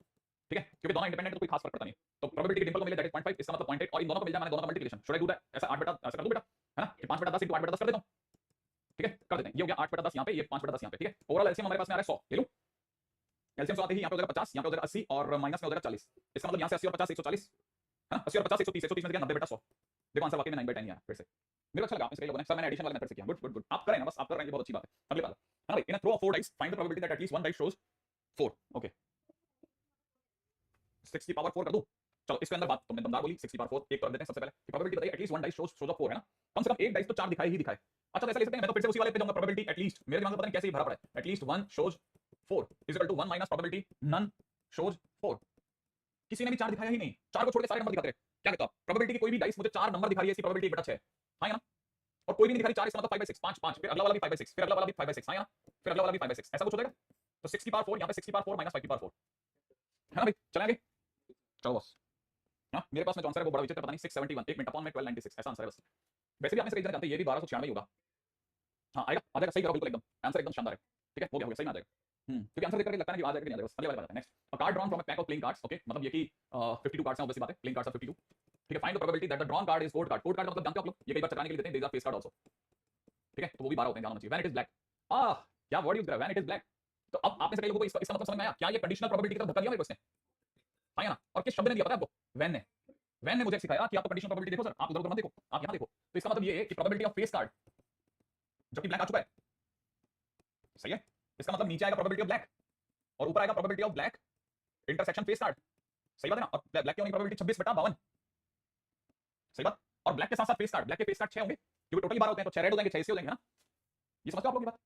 ठीक है, क्योंकि दोनों इंडिपेंडेंट है तो कोई खास फर्क पड़ता नहीं, तो प्रोबेबिलिटी की डिंपल को मिले दैट इज 0.5, इसका मतलब 0.8, और इन दोनों को मिल जाए मैंने दोनों का multiplication, should I do that, ऐसा 8 बटा ऐसा कर दूं बेटा, है ना, कि 5/10 * 8/10 कर देता हूं, ठीक है, कर देते हैं, ये हो गया 8/10 यहां पे, ये 5/10 यहां पे, ठीक है। ओवरऑल एलसीएम हमारे पास में आ रहा है 100, ले लूं, एलसीएम 100 आते ही यहां पे हो जाएगा 50, यहां पे हो जाएगा 80 और माइनस में हो जाएगा 40, इसका मतलब यहां से 80 और 50 140, हां 80 और 50 130, 130 में से गया 90 बटा 100, देखो आंसर वाकई में 9/10 ही आया फिर से, मेरे को अच्छा लगा आपने सही लोगों ने, सर मैंने एडिशन वाले मेथड से किया, गुड गुड गुड, आप करें ना, बस आप कर रहे हैं, ये बहुत अच्छी बात है। अगले वाला है ना भाई, in a throw of 4 dice find the probability that at least one dice shows 4, okay 6 की पावर 4 कर दूं, चलो इसके अंदर बात तुमने दमदार बोली, 6 की पावर 4 एक कर देते हैं सबसे पहले, कि प्रोबेबिलिटी बताइए एटलीस्ट वन डाइस शोज 4, है ना, कम से कम एक डाइस तो 4 दिखाई ही दिखाए। अच्छा तो ऐसा ले सकते हैं, मैं तो फिर से उसी वाले पे जाऊंगा, प्रोबेबिलिटी एटलीस्ट, मेरे दिमाग में पता नहीं कैसे ही भरा पड़ा है, at least one shows 4 is equal to 1 minus probability none shows 4, किसी ने भी 4 दिखाया ही नहीं, 4 को छोड़ के सारे नंबर दिखाते रहे, क्या कहते हो आप, प्रोबेबिलिटी की कोई भी डाइस मुझे 4 नंबर दिखा रही है, इसकी प्रोबेबिलिटी 1/6 है, हाँ या ना, और कोई भी नहीं दिखा रही 4, इसका मतलब 5/6, 5 5, फिर अगला वाला भी 5/6, फिर अगला वाला भी 5/6, हाँ या ना, फिर अगला वाला भी 5/6, ऐसा कुछ हो जाएगा, तो 6 की पावर 4 यहाँ पे 6 की पावर 4 माइनस 5 की पावर 4, है ना भाई, चलें आगे, चलो बस, हाँ मेरे पास में जो आंसर है वो बड़ा विचित्र, पता नहीं 671, एक मिनट अपॉन में 1296, ऐसा आंसर है बस, वैसे भी आप में से कई जन जानते हैं ये भी 1296 होगा, हाँ आएगा, आ जाएगा, सही करो बिल्कुल एकदम, आंसर एकदम शानदार है, ठीक है, हो गया सही में आ जाएगा, क्योंकि आंसर देख करके लगता है कि आ जाएगा नहीं आ जाएगा, बस अगले वाले बात है, next, a card drawn from a pack of playing cards, okay, मतलब ये कि 52 कार्ड्स हैं, ऑब्वियसली बात है, प्लेइंग कार्ड्स आर 52, ठीक है, find the probability that the drawn card is code card, code card मतलब जानते हो आप लोग, ये कई बार चटाने के लिए देते हैं, these are face card also, ठीक है, तो वो भी 12 होते हैं, ध्यान होना चाहिए, व्हेन इट इज ब्लैक, क्या वर्ड यूज कर रहा है, व्हेन इट इज ब्लैक, तो अब आप में से कई लोगों को इसका मतलब समझ में आया, क्या ये कंडीशनल प्रोबेबिलिटी की तरफ धक्का दिया मेरे को इसने, हाँ या ना, और किस शब्द ने दिया पता है आपको, वैन ने मुझे सिखाया कि आपको कंडीशनल प्रोबेबिलिटी देखो सर, आप उधर मत देखो, आप यहां देखो, तो इसका मतलब ये है कि प्रोबेबिलिटी ऑफ फेस कार्ड जबकि ब्लैक आ चुका है, सही है, इसका मतलब नीचे आएगा प्रोबेबिलिटी ऑफ ब्लैक और ऊपर आएगा probability of black intersection face card, सही बात है ना, और ब्लैक की होगी प्रोबेबिलिटी 26/52, सही बात, और ब्लैक के साथ साथ फेस कार्ड, ब्लैक के फेस कार्ड 6 होंगे क्योंकि टोटली 12 होते हैं, तो 6 रेड हो जाएंगे 6 इसके हो जाएंगे, है ना, ये समझते हो आप लोग की बात,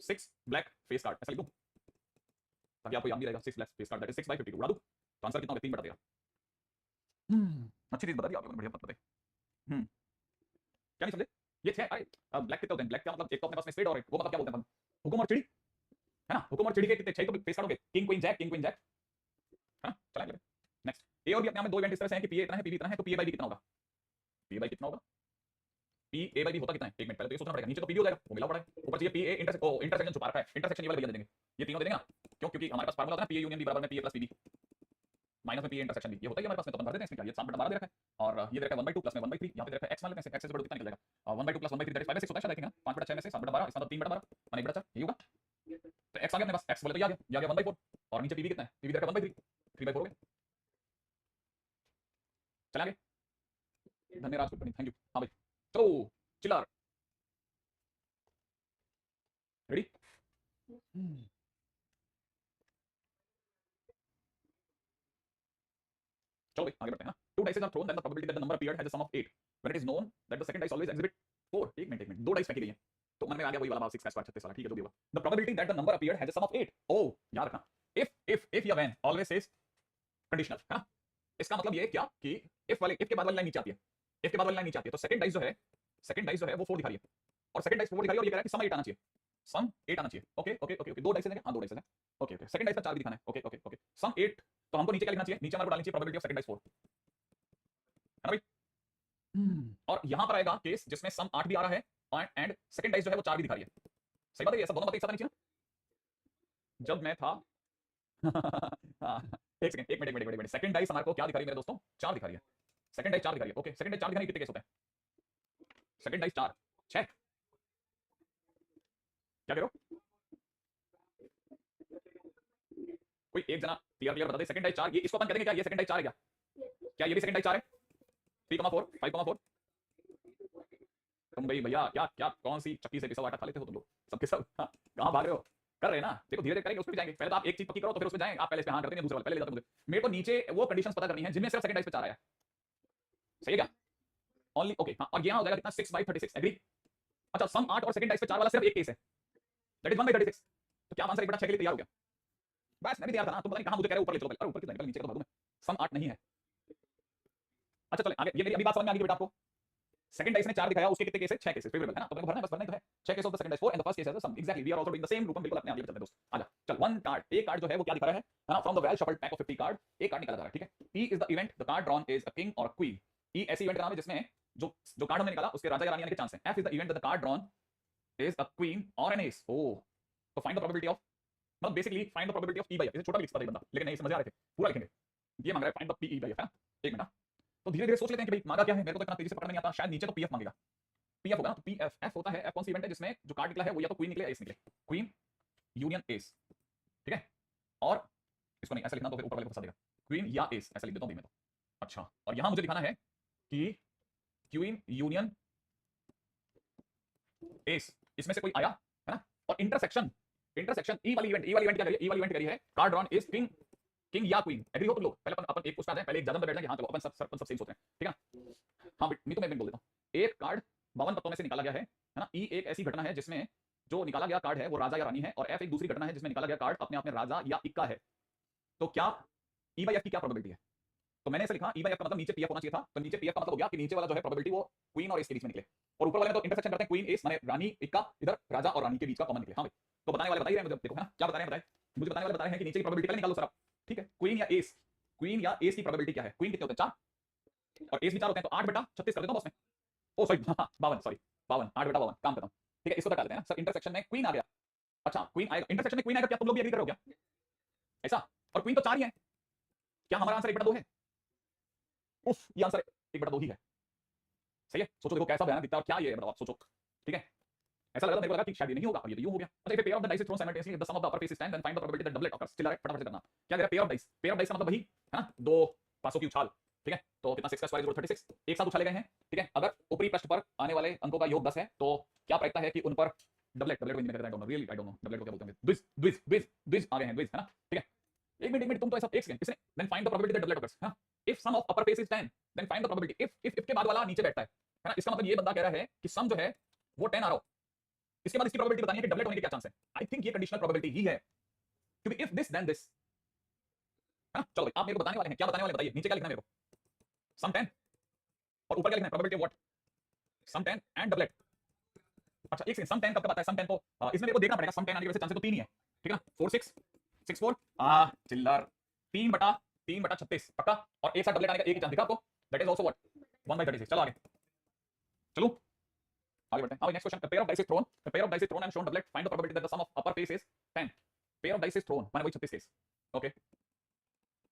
6 ब्लैक फेस कार्ड ऐसा लिख दूं ताकि आपको याद भी रहेगा, 6 black face card that is 6/52 उड़ा दूं, तो आंसर कितना होगा 3/13, अच्छी चीज बता दी आप लोगों ने, बढ़िया बात बताई, क्या नहीं समझे, ये 6 अरे ब्लैक कितने होते हैं, ब्लैक का मतलब एक तो अपने पास में स्पेड और एक वो मतलब क्या बोलते हैं हुकुम और चिड़ी, है ना, हुकुम और चिड़ी के कितने 6 तो फेस कार्ड हो गए, किंग क्वीन जैक, है ना, चलेंगे नेक्स्ट, ए और बी अपने आप में दो इवेंट इस तरह से हैं कि पीए इतना है पीबी इतना है, तो पीए बाई बी कितना होगा, पीए बाई कितना होगा, पी ए बाई बी होता कितना है, एक मिनट पहले तो ये सोचना पड़ेगा, नीचे तो पीबी हो जाएगा वो मिला पड़ा है, ऊपर चाहिए पी ए इंटरसेक्शन छुपा रखा है, इंटरसेक्शन ये वाले भैया दे देंगे, ये तीनों दे देंगे ना, क्यों, क्योंकि हमारे पास फार्मूला होता है पी ए यूनियन बी बराबर में P A plus PB minus में पी ए इंटरसेक्शन भी, ये होता है हमारे पास में, तो अपन भर देते हैं इसमें, क्या ये 7/12 दे रखा है, और ये दे रखा है 1/2 प्लस में 1/3, यहाँ पे दे रखा है x मान लेते हैं, x से बड़ा कितना निकल जाएगा, 1/2 प्लस 1/3 दैट इज 5/6 होता है शायद, देखेंगे ना, 5/6 में से 7/12 इसका मतलब 3/12 माने 1/4 यही होगा, तो x आ गया अपने पास, x बोले तो ये आ गया 1/4 और नीचे पीबी कितना है, पीबी दे रखा है 1/3, 3/4 हो गया, चला आगे, धन्यवाद गुड मॉर्निंग, थैंक यू, हाँ भाई चलो चिल्लार रेडी, चलो भाई आगे बढ़ते हैं ना, two dice are thrown then the probability that the number appeared has a sum of 8 when it is known that the second dice always exhibit 4, एक मिनट दो डाइस फेंकी गई हैं, तो मन में आ गया वही वाला बात 6 का स्क्वायर 36 वाला, ठीक है जो भी होगा, the probability that the number appeared has a sum of 8, oh याद रखना, if या when always says conditional, है ना, इसका मतलब ये क्या कि if के बाद वाली लाइन नीचे आती है, F के बाद वाली लाइन नीचे आती है, तो सेकंड डाइस जो है वो 4 दिखा रही है, और सेकंड डाइस 4 दिखा रही है, और ये कह रहा है कि सम 8 आना चाहिए, सम 8 आना चाहिए। ओके ओके ओके ओके, दो डाइस देंगे, हां दो डाइस देंगे। ओके ओके, सेकंड डाइस का 4 भी दिखाना है। ओके ओके ओके, सम 8, तो हमको नीचे क्या लिखना चाहिए, नीचे हमारे को डालनी चाहिए प्रोबेबिलिटी ऑफ सेकंड डाइस 4, है ना भाई। और यहां पर आएगा केस जिसमें सम 8 भी आ रहा है एंड सेकंड डाइस जो है वो 4 भी दिखा रही है। सही बात है, ये सब दोनों बातें एक साथ आनी चाहिए ना। जब मैं था हाँ, एक सेकंड, एक मिनट, सेकंड डाइस हमारे को क्या दिखा रही है मेरे दोस्तों, 4 दिखा रही है, सेकंड डाइस 4 दिखा रही है। ओके, सेकंड डाइस 4 दिखाने के कितने केस होते हैं, सेकंड डाइस 4 6, क्या कह रहे हो, कोई एक जना क्लियर बता दे, सेकंड डाइस 4, ये इसको अपन कह देंगे क्या, ये सेकंड डाइस 4 है क्या, क्या ये भी सेकंड डाइस 4 है, 3,4 5,4। तुम भाई भैया क्या क्या कौन सी चक्की से पिसा हुआ आटा खा लेते हो तुम लोग सबके सब, हाँ, कहाँ भाग रहे हो, कर रहे हैं ना, देखो धीरे धीरे करेंगे, उस पर भी जाएंगे, पहले तो आप एक चीज पक्की करो तो फिर उस पर जाएंगे, आप पहले इस पे हाँ करते हैं, दूसरे वाले पहले ले जाते हैं मुझे, मेरे को नीचे वो कंडीशंस पता करनी है जिनमें सिर्फ सेकंड डाइस पे 4 आया है, सही है क्या, ओनली ओके, हाँ, और यहाँ हो जाएगा कितना 6/36, एग्री। अच्छा, सम 8 और सेकंड डाइस पे 4 वाला सिर्फ एक केस है, दैट इज 1/36, तो क्या आंसर 1/6 के लिए तैयार हो गया, बस मैं भी तैयार था ना, तुम पता नहीं कहाँ मुझे कह रहे हो ऊपर ले चलो, पहले ऊपर कितना निकल, नीचे का तो भागू मैं, सम 8 नहीं है। अच्छा चले आगे, ये मेरी अभी बात समझ में आ गई बेटा आपको, सेकंड डाइस ने 4 दिखाया, उसके कितने केस है, 6 केसेस फेवरेबल है ना, तो मेरे को भरना है, बस भरना ही तो है, 6 case of the second dice 4 and the first case है the sum, exactly we are also doing the same रूपम, बिल्कुल अपने आप ये चलते हैं दोस्त, आजा चल, वन कार्ड, एक कार्ड जो है वो क्या दिखा रहा है ना, from the well shuffled pack of 50 card, एक कार्ड निकाला जा रहा है, ठीक है। P is the event, the card drawn is a king और अ क्वीन, E ऐसी इवेंट का नाम है जिसमें जो जो कार्ड हमने निकाला उसके राजा या रानी आने के चांस हैं। F is the event the card drawn is a queen और एन एस, ओ तो फाइंड द प्रोबेबिलिटी ऑफ, मतलब basically find the probability of P by F, इसे छोटा भी लिखता था ये बंदा, लेकिन नहीं समझ आ रहे थे, पूरा लिखेंगे, ये मांग रहा है find the P by F, है ना, एक मिनट, तो धीरे धीरे सोच लेते हैं कि भाई मांगा क्या है, मेरे को तो इतना तेजी से पकड़ नहीं आता, शायद नीचे तो PF मांगेगा, PF होगा ना, तो PF, F होता है, F कौन सी इवेंट है जिसमें जो कार्ड निकला है वो या तो क्वीन निकले या एस निकले, क्वीन यूनियन एस, ठीक है, और इसको नहीं ऐसा लिखना तो फिर ऊपर वाले को फंसा देगा, क्वीन या एस ऐसा लिख देता हूं मैं तो। अच्छा, और यहां मुझे दिखाना है कि क्वीन यूनियन एस, इसमें से कोई आया है ना, और इंटरसेक्शन, इंटरसेक्शन ई वाली इवेंट, ई वाली इवेंट क्या करिए, ई वाली इवेंट करिए है card drawn is king, king या क्वीन, एग्री हो तुम लोग, पहले अपन एक उसका आ जाए, पहले एक ज्यादा बैठ जाएंगे, हां चलो अपन सब सेम सोचते हैं, ठीक है। हां नहीं तो मैं बोल देता हूं, एक कार्ड 52 पत्तों में से निकाला गया है ना, ई एक ऐसी घटना है जिसमें जो निकाला गया कार्ड है वो राजा या रानी है, और एफ एक दूसरी घटना है जिसमें निकाला गया कार्ड अपने आप में राजा या इक्का है, तो क्या ई बाय एफ की क्या प्रोबेबिलिटी है, तो मैंने ऐसे लिखा ई बाय एफ का मतलब नीचे पीएफ होना चाहिए था, तो नीचे पीएफ का मतलब हो गया कि नीचे वाला जो है प्रोबेबिलिटी वो क्वीन और एस के बीच में निकले, और ऊपर वाले में तो इंटरसेक्शन करते हैं क्वीन एस माने रानी इक्का, इधर राजा और रानी के बीच का कॉमन निकले। हां भाई, तो बताने वाले बता ही रहे हैं मुझे, देखो है ना क्या बता रहे हैं, बताएं मुझे, बताने वाले बता रहे हैं कि नीचे की प्रोबेबिलिटी पहले निकालो सर आप, ठीक है, क्वीन या एस, क्वीन या एस की प्रोबेबिलिटी क्या है, क्वीन कितने होते हैं 4 और एस भी 4 होते हैं, तो 8/36 कर देता हूं बस में, ओ सॉरी 52, सॉरी 52, 8/52 काम करता हूं, ठीक है, इसको तक लेते हैं सर, इंटरसेक्शन में क्वीन आ गया, अच्छा क्वीन आएगा, इंटरसेक्शन में क्वीन आएगा, क्या तुम लोग भी एग्री करोगे क्या ऐसा, और क्वीन तो 4 ही है, क्या हमारा आंसर 1/2 है, उफ ये आंसर 1/2 ही है, सही है, सोचो देखो कैसा बयान दिखता है, और क्या ये है बताओ आप सोचो, ठीक है, ऐसा लगा मेरे को लगा कि शायद ये नहीं होगा, ये तो यूं हो गया। अच्छा, if pair of the dice is thrown simultaneously the sum of the upper face is 10 then find the probability that doublet occurs, चिल्ला फटाफट से करना, क्या कह रहा है pair of dice, pair of dice का मतलब वही है ना, दो पासों की उछाल, ठीक है, तो कितना 6 का स्क्वायर 36 एक साथ उछाले गए हैं, ठीक है, अगर ऊपरी पृष्ठ पर आने वाले अंकों का योग 10 है तो क्या प्रायिकता है कि उन पर डबलेट, डबलेट को हिंदी में कहते हैं, I don't know really, I don't know doublet को क्या बोलते हैं, द्विज द्विज द्विज द्विज आ गए हैं, द्विज है ना, ठीक है, एक मिनट तुम तो ऐसा एक सेकंड, इसने then find the probability that doublet occurs, हां if sum of upper face is 10 then find the probability, if के बाद वाला नीचे बैठता है ना, इसका मतलब ये बंदा कह रहा है कि सम जो है वो 10 आ रहा हो, इसके बाद इसकी प्रोबेबिलिटी बतानी है कि डबलेट होने के क्या चांस है, आई थिंक ये कंडीशनल प्रोबेबिलिटी ही है, क्योंकि इफ दिस देन दिस, हां चलो भाई आप मेरे को बताने वाले हैं, क्या बताने वाले बताइए, नीचे क्या लिखना है मेरे को, सम 10 और ऊपर क्या लिखना है, probability of what, sum 10 and doublet. अच्छा एक सेकंड, सम 10 कब कब आता है, सम 10 तो इसमें मेरे को देखना पड़ेगा, सम 10 आने के वैसे चांसेस तो 3 ही है, ठीक है ना, 4 6 6 4 चिल्लर 3/36 पक्का, और एक साथ डबलेट आने का एक ही चांस दिखा आपको, दैट इज आल्सो व्हाट 1/36, चलो आगे चलो आगे बढ़ते हैं। Next question, pair of dice is thrown, pair of dice is thrown and shown doublet, find the probability that the sum of upper face is 10, pair of dice is thrown माने वही 36 केस, ओके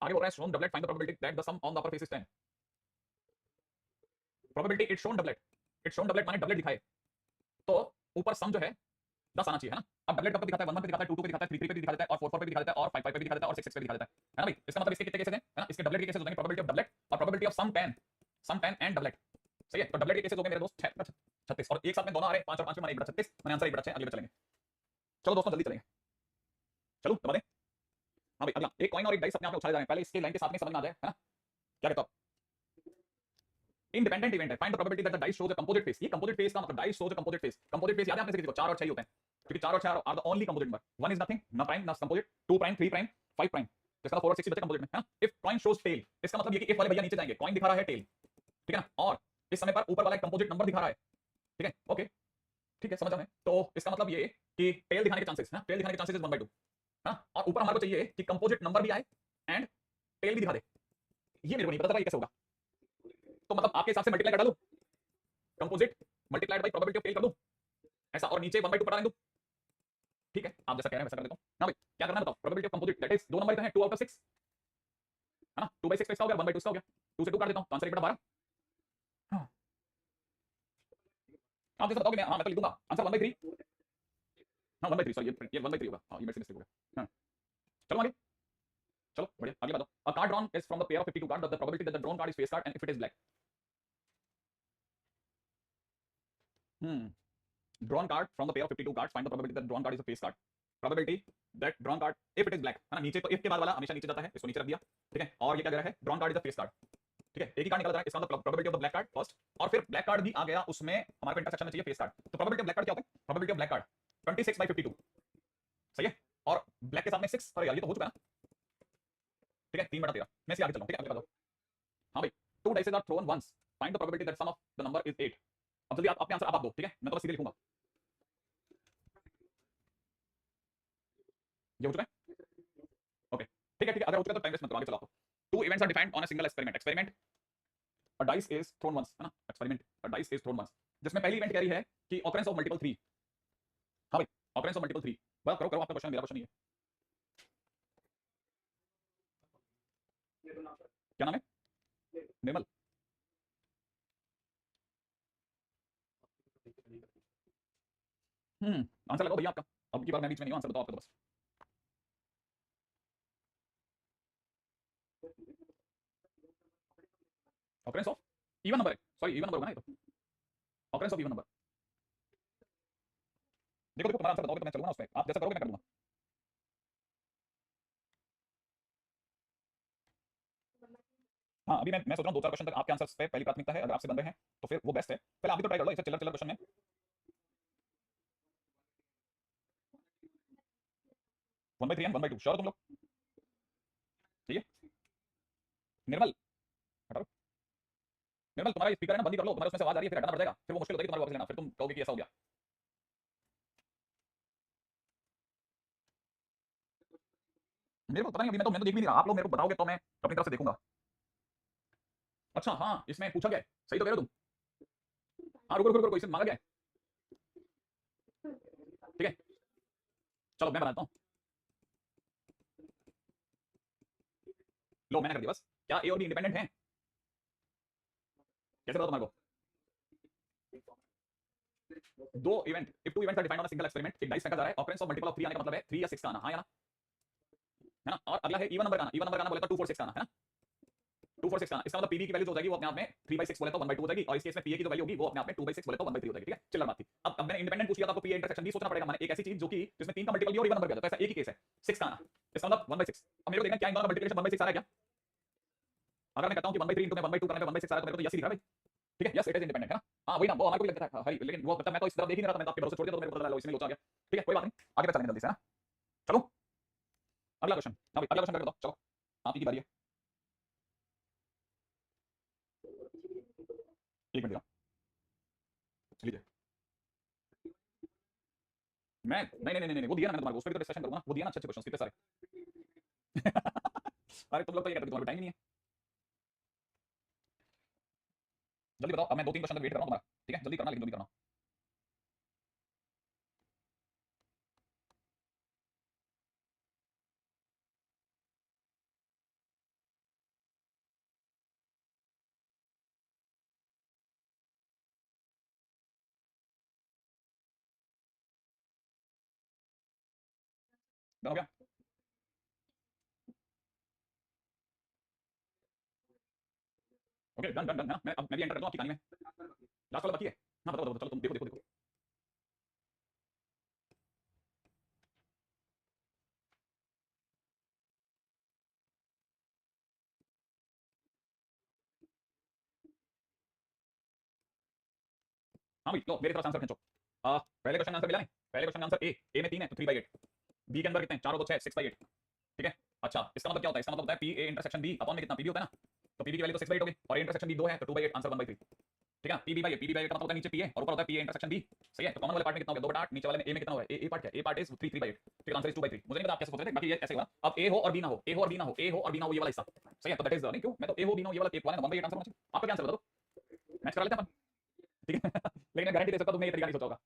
आगे बोल रहा है shown doublet, find the probability that the sum on the upper face is 10, probability it shown doublet माने डबलेट दिखाए, तो ऊपर सम जो है 10 आना चाहिए, है ना, अब डबलेट कब दिखाता है, 1 1 पे दिखाता है, 2 2 पे दिखाता है, 3 3 पे दिखा देता है, और 4 4 पे दिखा देता है, और 5 5 पे दिखा देता है, और 6 6 पे दिखा देता है ना भाई, इसका मतलब इसके कितने केसेस हैं, है ना, इसके डबलेट के केसेस हो जाएंगे, प्रोबेबिलिटी ऑफ डबलेट और probability of sum 10 and doublet, सही है, तो डबलेट के केसेस हो गए मेरे दोस्त 36, और एक साथ में दोनों आ रहे हैं 5 और 5 में माने 1/36, माने आंसर 1/6, अगले पे चलेंगे, चलो दोस्तों जल्दी चलेंगे, चलो दबा दें, हां भाई अगला एक कॉइन और एक डाइस अपने आप में उछाले जा रहे हैं, पहले इसके लाइन के साथ में समझ में आ जाए, है ना, क्या कहता हूं, इंडिपेंडेंट इवेंट है, find the probability that the dice shows a composite face, ये कंपोजिट फेस का मतलब dice shows a composite face याद है आपने से किसी को 4 और 6 होते हैं, क्योंकि 4 और 6 are the only composite number, 1 is nothing, ना प्राइम ना कंपोजिट, 2 प्राइम 3 प्राइम 5 प्राइम, इसका 4 और 6 बचे कंपोजिट में, है ना, इफ कॉइन शोज टेल, इसका मतलब ये कि इफ वाले भैया नीचे जाएंगे, कॉइन दिखा रहा है टेल, ठीक है ना, और इस समय पर ऊपर वाला एक कंपोजिट नंबर दिखा रहा है, ठीक है, ओके, ठीक है, समझ में। तो इसका मतलब ये कि टेल दिखाने के चांसेस है, टेल दिखाने के चांसेस इज 1/2 है, और ऊपर हमारे को चाहिए कि कंपोजिट नंबर भी आए एंड टेल भी दिखा दे। ये मेरे को नहीं पता था ये कैसे होगा। तो मतलब आपके हिसाब से मल्टीप्लाई कर डालूं, composite multiplied by probability of tail कर दूं ऐसा, और नीचे 1/2 पटा दूं, ठीक है, आप जैसा कह रहे हैं वैसा कर देता हूं। ना भाई क्या करना है बताओ, probability of composite that is दो नंबर हैं 2 आउट ऑफ 6 है ना, 2/6 इसका हो गया, 1/2 इसका हो गया, 2 से 2 काट देता हूं तो आंसर 1/12। हां आप जैसा बताओगे मैं, हां मैं तो लिख दूंगा आंसर 1/3। हां 1/3 सॉरी, ये 1/3 होगा, हां ये मेरे से मिस्टेक हो गया। हां चलो आगे, चलो बढ़िया, अगली बात। अ card drawn is from the pair of 52 card, the probability that the drawn card is face card and if it is black. drawn card from the pair of 52 cards, find the probability that drawn card is a face card, probability that drawn card if it is black, है ना, नीचे तो if के बाद वाला हमेशा नीचे जाता है, इसको नीचे रख दिया, ठीक है, और ये क्या दे रहा है, drawn card is a face card, ठीक है, एक ही कार्ड निकल रहा है, इसका मतलब probability of the black card first, और फिर black card भी आ गया, उसमें हमारे को इंटरसेक्शन में चाहिए face card, तो probability of black card क्या होता है, probability of black card 26/52, सही है, और black के साथ में 6, अरे यार ये तो हो चुका ना, ठीक है, 3/13, मैं इससे आगे चलूं, ठीक है, अगले बताओ। हाँ भाई, 2 dice are thrown once, find the probability that sum of the number is 8। अब जल्दी आप अपने आंसर आप दो, ठीक है, मैं तो बस सीधे लिखूंगा, ये हो चुका है, ओके ठीक है, ठीक है, अगर हो चुका है तो टाइम वेस्ट मत करो, आगे चलो आप। Two events are defined on a single experiment, experiment a dice is thrown once, है ना, experiment a dice is thrown once, जिसमें पहली इवेंट कह रही है कि ऑकरेंस ऑफ मल्टीपल 3। हाँ भाई, ऑकरेंस ऑफ मल्टीपल 3, बात करो करो, आपका क्वेश्चन मेरा क्वेश्चन नहीं है, क्या नाम है, निर्मल, आंसर लगाओ भैया आपका, अब की बार मैं बीच में नहीं हूं, आंसर बताओ आपका तो बस। ऑकरेंस ऑफ इवन नंबर है, सॉरी इवन नंबर होगा ना ये तो, ऑकरेंस ऑफ इवन नंबर, देखो देखो तुम्हारा आंसर बताओगे तो मैं चलूंगा ना उस पे, आप जैसा करोगे मैं कर दूंगा। हाँ अभी मैं सोच रहा हूँ 2-4 क्वेश्चन तक आपके आंसर्स पे पहली प्राथमिकता है, अगर आपसे बन रहे हैं तो फिर वो बेस्ट है, पहले आप भी तो ट्राई कर लो इसे चिल्लर चिल्लर क्वेश्चन में। 1/3 एंड 1/2 श्योर तुम लोग, ठीक है, निर्मल हटाओ, निर्मल तुम्हारा स्पीकर है ना, बंद ही कर लो, तुम्हारे उसमें से आवाज आ रही है, फिर हटाना पड़ जाएगा, फिर वो मुश्किल हो जाएगी तुम्हारे वापस लेना, फिर तुम कहोगे कि ऐसा हो गया। मेरे को पता नहीं, अभी मैं तो देख भी नहीं रहा, आप लोग मेरे को बताओगे तो मैं अपनी तरफ से देखूंगा। अच्छा हाँ इसमें पूछा गया है, सही तो कह रहे हो तुम, हाँ रुको रुको रुको, इसमें मांगा गया है, ठीक है, चलो मैं बनाता हूँ, लो मैंने कर दिया बस, क्या ए और बी इंडिपेंडेंट हैं, कैसे बताओ तुम्हारे को, दो event, if two events are defined on a single experiment, एक डाइस फेंका जा रहा है, ऑकरेंस ऑफ मल्टीपल ऑफ 3 आने का मतलब है 3 या 6 का आना, हाँ या ना, है ना, और अगला है इवन नंबर का आना, इवन नंबर का आना बोले तो 2 4 6 का आना, है ना, 2 4 6 का आना, इसका मतलब पीबी की वैल्यू जो हो जाएगी वो अपने आप में 3/6 बोले तो 1/2 हो जाएगी, और इस केस में पीए की जो वैल्यू होगी वो अपने आप में 2/6 बोले तो 1/3 हो जाएगी, ठीक है, चिल्लर बात थी। अब मैंने इंडिपेंडेंट पूछ लिया तो आपको पीए इंटरसेक्शन भी सोचना पड़ेगा, मैंने एक ऐसी चीज जो कि जिसमें 3 का मल्टीपल भी और इवन नंबर भी आता है, तो ऐसा एक ही केस है 6 का आना, इसका मतलब 1/6। अब मेरे को देखना क्या इन दोनों का मल्टीप्लिकेशन 1/6 आ रहा है क्या, अगर मैं कहता हूं कि 1/3 इनटू में 1/2 करने पे 1/6 आ रहा है तो मेरे को तो यस ही दिख रहा है भाई, ठीक है, यस इट इज इंडिपेंडेंट, है ना, हां वही ना, वो हमारे को भी लगता था भाई, लेकिन वो मतलब मैं तो इस तरफ देख ही नहीं रहा था, मैं तो आपके भरोसे छोड़ दिया, तो मेरे को पता लगा इसमें लोचा आ गया, ठीक है कोई बात नहीं, आगे पे चलेंगे जल्दी से, है ना, चलो अगला क्वेश्चन, हां भाई अगला क्वेश्चन करके बताओ, चलो आप ही की बारी है, 1 मिनट दिया लीजिए, मैं नहीं वो दिया ना, मैं तुम्हारे को उस पे भी तो डिस्कशन करूंगा, वो दिया ना अच्छे अच्छे क्वेश्चन कितने सारे अरे तुम लोग तो ये कहते हो तुम्हारे टाइम ही नहीं है, जल्दी बताओ, अब मैं 2-3 क्वेश्चन तक वेट कर रहा हूं तुम्हारा, ठीक है जल्दी करना, लेकिन जल्दी करना, डन हो गया, ओके डन डन डन, है ना, मैं भी एंटर कर दूं आपकी कहानी में, लास्ट वाला बाकी है, हां बताओ बताओ, चलो तुम देखो देखो देखो, हाँ भाई लो मेरी तरफ से आंसर खींचो, पहले क्वेश्चन आंसर मिला नहीं, पहले क्वेश्चन आंसर ए में 3 है तो 3/8, बी के अंदर कितने 4 और 2 6 6/8, ठीक है, अच्छा इसका मतलब क्या होता है, इसका मतलब होता है P A intersection B upon में कितना पीबी होता है ना, तो पीबी की वैल्यू तो 6/8 होगी, और ए इंटरसेक्शन बी 2 है तो 2/8, आंसर 1/3, ठीक है, पी बाई ए का मतलब होता है नीचे पी है और ऊपर होता है पी ए इंटरसेक्शन बी। सही है, तो कॉमन वाले पार्ट में कितना हो गया 2 बटा 8, नीचे वाले में ए में कितना होगा ए पार्ट क्या है, ए पार्ट इज 3 3/8, ठीक आंसर इज 2/3। मुझे नहीं पता आप कैसे सोच रहे थे, बाकी ये ऐसे हुआ। अब ए हो और बी ना हो, ए हो और बी ना हो, ए हो और बी ना हो ये वाला हिस्सा। सही है, तो दैट इज नहीं क्यों मैं तो ए हो बी ना हो ये वाला एक वाला 1/8 आंसर होना चाहिए। आपका क्या आंसर बता दो, मैच करा लेते हैं अपन, ठीक है। लेकिन मैं गारंटी दे सकता हूं तुमने ये तरीका नहीं सोचा होगा।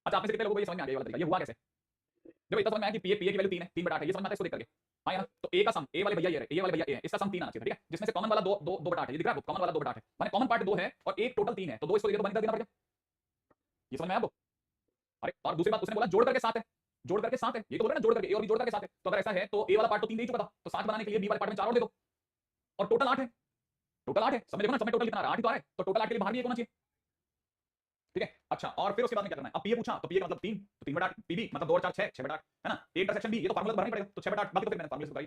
अच्छा, आप में से कितने लोगों को ये समझ में आ गया ये वाला तरीका, ये हुआ कैसे? देखो इतना समझ में आया कि पी की वैल्यू 3 है, 3 बटा 8 है, ये समझ में आता है इसको देख करके। हाँ या ना, तो ए का सम, ए वाले भैया ये है, ए वाले भैया ए है, इसका सम 3 आना चाहिए, ठीक है, जिसमें से कॉमन वाला 2 2 2 बटा 8 है, ये दिख रहा है आपको, कॉमन वाला 2 बटा 8 है, माने कॉमन पार्ट 2 है और एक टोटल 3 है, तो 2 इसको तो बंद कर देना पड़ेगा। ये समझ में आया आपको? अरे और दूसरी बात उसने बोला जोड़ करके 7 है, जोड़ करके 7 है, ये तो बोल रहे ना जोड़ करके, ए और बी जोड़ करके 7 है, तो अगर ऐसा है तो ए वाला पार्ट तो 3 दे ही चुका था, तो 7 बनाने के लिए बी वाले पार्ट में 4 और दे दो, और टोटल 8 है, टोटल 8 है, समझ देखो ना, समय टोटल कितना आ रहा है, 8 ही तो आ रहा है, तो टोटल 8 के लिए बाहर भी 1 होना चाहिए, ठीक है। अच्छा, और फिर उसके बाद में क्या करना है, अब पी पूछा तो पी का मतलब 3, तो 3 बटा 8, पी बी मतलब 2 और 4 6, 6 बटा 8 है ना, ए इंटरसेक्शन बी, ये तो फार्मूला तो भरना ही पड़ेगा, तो 6 बटा 8, बाकी तो फिर मैंने फार्मूला से बताई,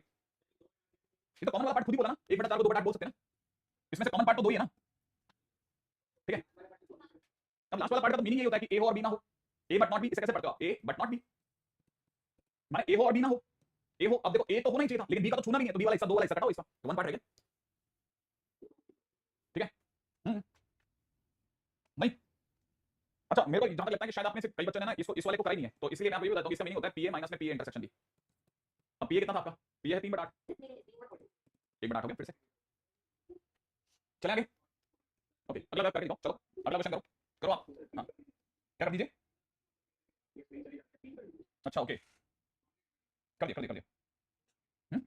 ये तो कॉमन वाला पार्ट खुद ही बोला ना, 1 बटा 4 को 2 बटा 8 बोल सकते हैं ना, इसमें से कॉमन पार्ट तो 2 ही है ना, ठीक है। अब लास्ट वाला पार्ट का तो मीनिंग ये होता है कि ए हो और बी ना हो, ए बट नॉट बी, इसे कैसे पढ़ते हो आप, ए बट नॉट बी, माने ए हो और बी ना हो, ए हो, अब देखो ए तो होना ही चाहिए था, लेकिन बी का तो छूना नहीं है, तो बी वाला हिस्सा 2 वाला हिस्सा कटाओ, इसका तो 1 पार्ट रह गया, ठीक है। नहीं, अच्छा मेरे को जहां तक लगता है कि शायद आपने से कई बच्चों ने ना इसको इस वाले को करा ही नहीं है, तो इसलिए मैं आपको ये बताता हूं, इसका मीनिंग होता है पीए माइनस में पीए इंटरसेक्शन दी। अब पीए कितना था आपका, पीए है 3 बटा 8, 1 बटा 8 हो गया, फिर से चले आगे। ओके, अगला करके दिखाओ, चलो अगला क्वेश्चन करो, करो आप, हाँ क्या कर दीजिए, अच्छा ओके, कर दिया कर दिया कर दिया। हम्म,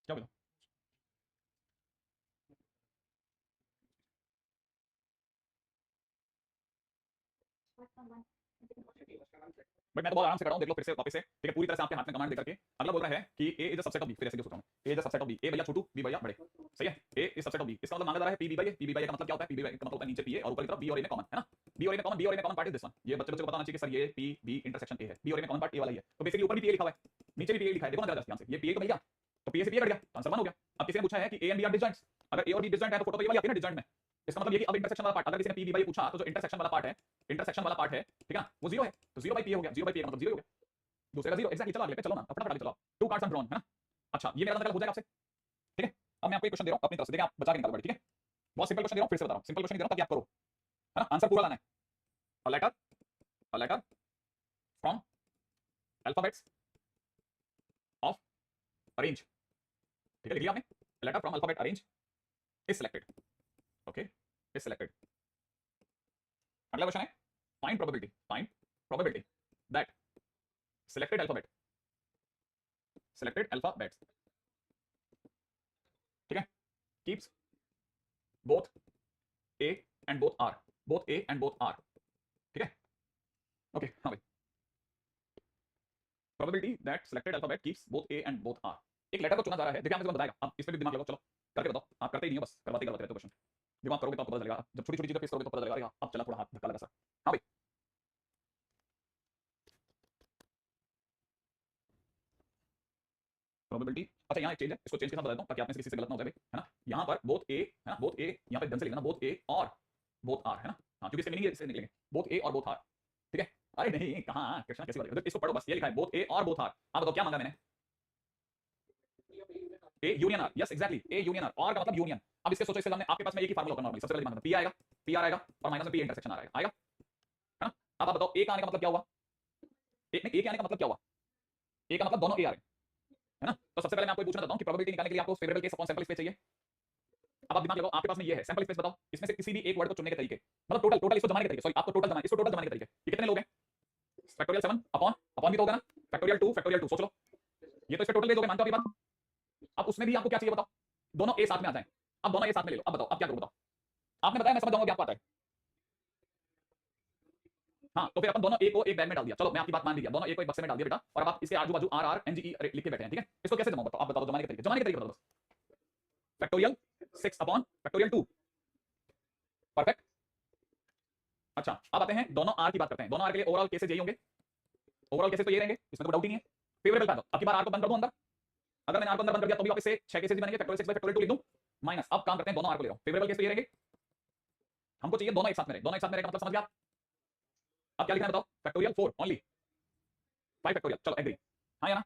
क्या बोलो बट मैं तो बहुत आराम से कर रहा हूं, देख लो फिर से वापस से, ठीक है, पूरी तरह से आपके हाथ में कमांड देकर के। अगला बोल रहा है कि A is a subset of B, फिर ऐसे क्यों सोच रहा हूं, A is a subset of B, A भैया छोटू बी भैया बड़े, सही है, A is subset of B, इसका मतलब मांगा जा रहा है P B by A, P B by A का मतलब क्या होता है, पी बी बाई का मतलब होता है नीचे पी ए और ऊपर की तरफ बी और ए में कॉमन है ना, बी और ए में कॉमन, बी और ए में common part is this one, ये बच्चे को पता होना चाहिए कि सर ये पी बी इंटरसेक्शन ए है, बी और ए में कॉमन पार्ट ए वाला ही है, तो बेसिकली ऊपर भी पी ए लिखा हुआ है, नीचे भी पी ए लिखा है, देखो ना जरा ध्यान से, ये पी ए तो मिल गया, तो पी ए से पी ए कट गया, आंसर 1 हो गया। अब किसी ने पूछा है कि ए एंड बी आर डिसजॉइंट्स, अगर ए और बी डिसजॉइंट है तो फोटो तो ये वाली आती है ना डिसजॉइंट में, इसका मतलब ये कि अब इंटरसेक्शन वाला पार्ट, अगर किसी ने पी बी बाई पूछा तो जो इंटरसेक्शन वाला पार्ट है, इंटरसेक्शन वाला पार्ट है, ठीक है, वो 0 है, तो 0 बाई पी हो गया, 0 बाई पी का मतलब 0 हो गया, दूसरे का 0 एक्जेक्टली। चलो आगे चलो ना, अपना फटाफट चलो, 2 कार्ड्स ड्रॉन है ना। अच्छा ये मेरा हो जाएगा आपसे, ठीक है। अब मैं आपको एक क्वेश्चन दे रहा हूं अपनी तरफ से, देखिए आप बचा के निकालो, ठीक है, बहुत सिंपल क्वेश्चन दे रहा हूं, फिर से बता रहा हूं, सिंपल क्वेश्चन दे रहा हूं ताकि आप करो, है ना, आंसर पूरा लाना है। A letter from alphabets of orange, ठीक है, लिख लिया आपने, letter from alphabet orange is selected, okay is selected. अगला क्वेश्चन है find probability that selected alphabets, ठीक है, keeps both A and both R, ठीक है, ओके हाँ भाई, probability that selected alphabet keeps both A and both R, एक लेटर को चुना जा रहा है, देखिए आपको बताएगा, आप इस पे भी दिमाग लगाओ, चलो करके बताओ, आप करते ही नहीं हो, बस करवाते रहते हो क्वेश्चन, दिमाग करोगे तो आपको पता चलेगा, जब छोटी छोटी चीजें फेस करोगे तो पता चलेगा, अब चला थोड़ा हाथ धक्का लगा सर, हाँ भाई प्रोबेबिलिटी, अच्छा यहाँ एक चेंज है, इसको चेंज के साथ बता देता हूँ ताकि आप में से किसी से गलत ना हो जाए, है ना, यहाँ पर बोथ ए है ना, बोथ ए यहाँ पे ढंग से लिखना, बोथ ए और बोथ आर, है ना, हाँ क्योंकि इससे मीनिंग इससे निकलेंगे, बोथ ए और बोथ आर, ठीक है। अरे नहीं कहाँ कृष्णा कैसी बात है, इसको पढ़ो बस, ये लिखा है बोथ ए और बोथ आर, आप बताओ क्या मांगा मैंने, A union R, yes exactly, A union R, और का मतलब यूनियन। अब इसके सोचो, इसके सामने आपके पास में एक ही फार्मूला होगा नॉर्मली, सबसे पहले दिमाग में पी आएगा, पी आर आएगा और माइनस में पी इंटरसेक्शन आएगा, आएगा, है ना। अब आप बताओ ए का आने का मतलब क्या हुआ, ए के आने का मतलब क्या हुआ, ए का मतलब दोनों ए आ रहे हैं, है ना, तो सबसे पहले मैं आपको पूछना चाहता हूं कि प्रोबेबिलिटी निकालने के लिए आपको favourable case upon sample space चाहिए। अब आप दिमाग लगाओ, आपके पास में ये है सैंपल स्पेस, बताओ इसमें से किसी भी एक वर्ड को चुनने के तरीके, मतलब टोटल टोटल इसको जमाने के तरीके, सॉरी आपको टोटल जमाने, इसको टोटल जमाने के तरीके, ये कितने लोग हैं, फैक्टोरियल 7 अपॉन अपॉन भी तो होगा ना, फैक्टोरियल 2 सोच लो, ये तो इसका टोटल ले दोगे, मानते हो आपकी बात। अब उसमें भी आपको क्या चाहिए बताओ, दोनों ए साथ में आ जाएं, अब दोनों ए साथ में ले लो, अब बताओ अब क्या करूं, बताओ आपने बताया, मैं समझ जाऊंगा कि आपको आता है, हाँ तो फिर अपन दोनों ए को एक बैग में डाल दिया, चलो मैं आपकी बात मान लिया, दोनों ए को एक बक्से में डाल दिया बेटा, और अब आप इसके आजू बाजू आर आर एन जी ई लिख के बैठे हैं, ठीक है, इसको कैसे जमाओ बताओ, आप बताओ जमाने के तरीके, जमाने के तरीके बताओ बस, फैक्टोरियल 6 अपॉन फैक्टोरियल 2, परफेक्ट। अच्छा अब आते हैं दोनों आर की बात करते हैं, दोनों आर के लिए ओवरऑल केसेस यही होंगे, ओवरऑल केसेस तो ये रहेंगे, इसमें तो डाउट ही नहीं है, फेवरेबल पैटर्न, अब की बार आर को बंद कर दो अंदर, अगर मैंने आर को अंदर बंद कर दिया तो भी वापस से 6 केसेस बनेंगे, फैक्टोरियल 6 बाय फैक्टोरियल 2 लिख दूं माइनस। अब काम करते हैं, दोनों आर को ले रहा हूं, फेवरेबल केस तो ये रहेंगे, हमको चाहिए दोनों एक साथ में रहे, दोनों एक साथ में रहेगा मतलब समझ गया। अब क्या लिखना है बताओ, फैक्टोरियल 4 ओनली 5 फैक्टोरियल, चलो एग्री, हां या ना।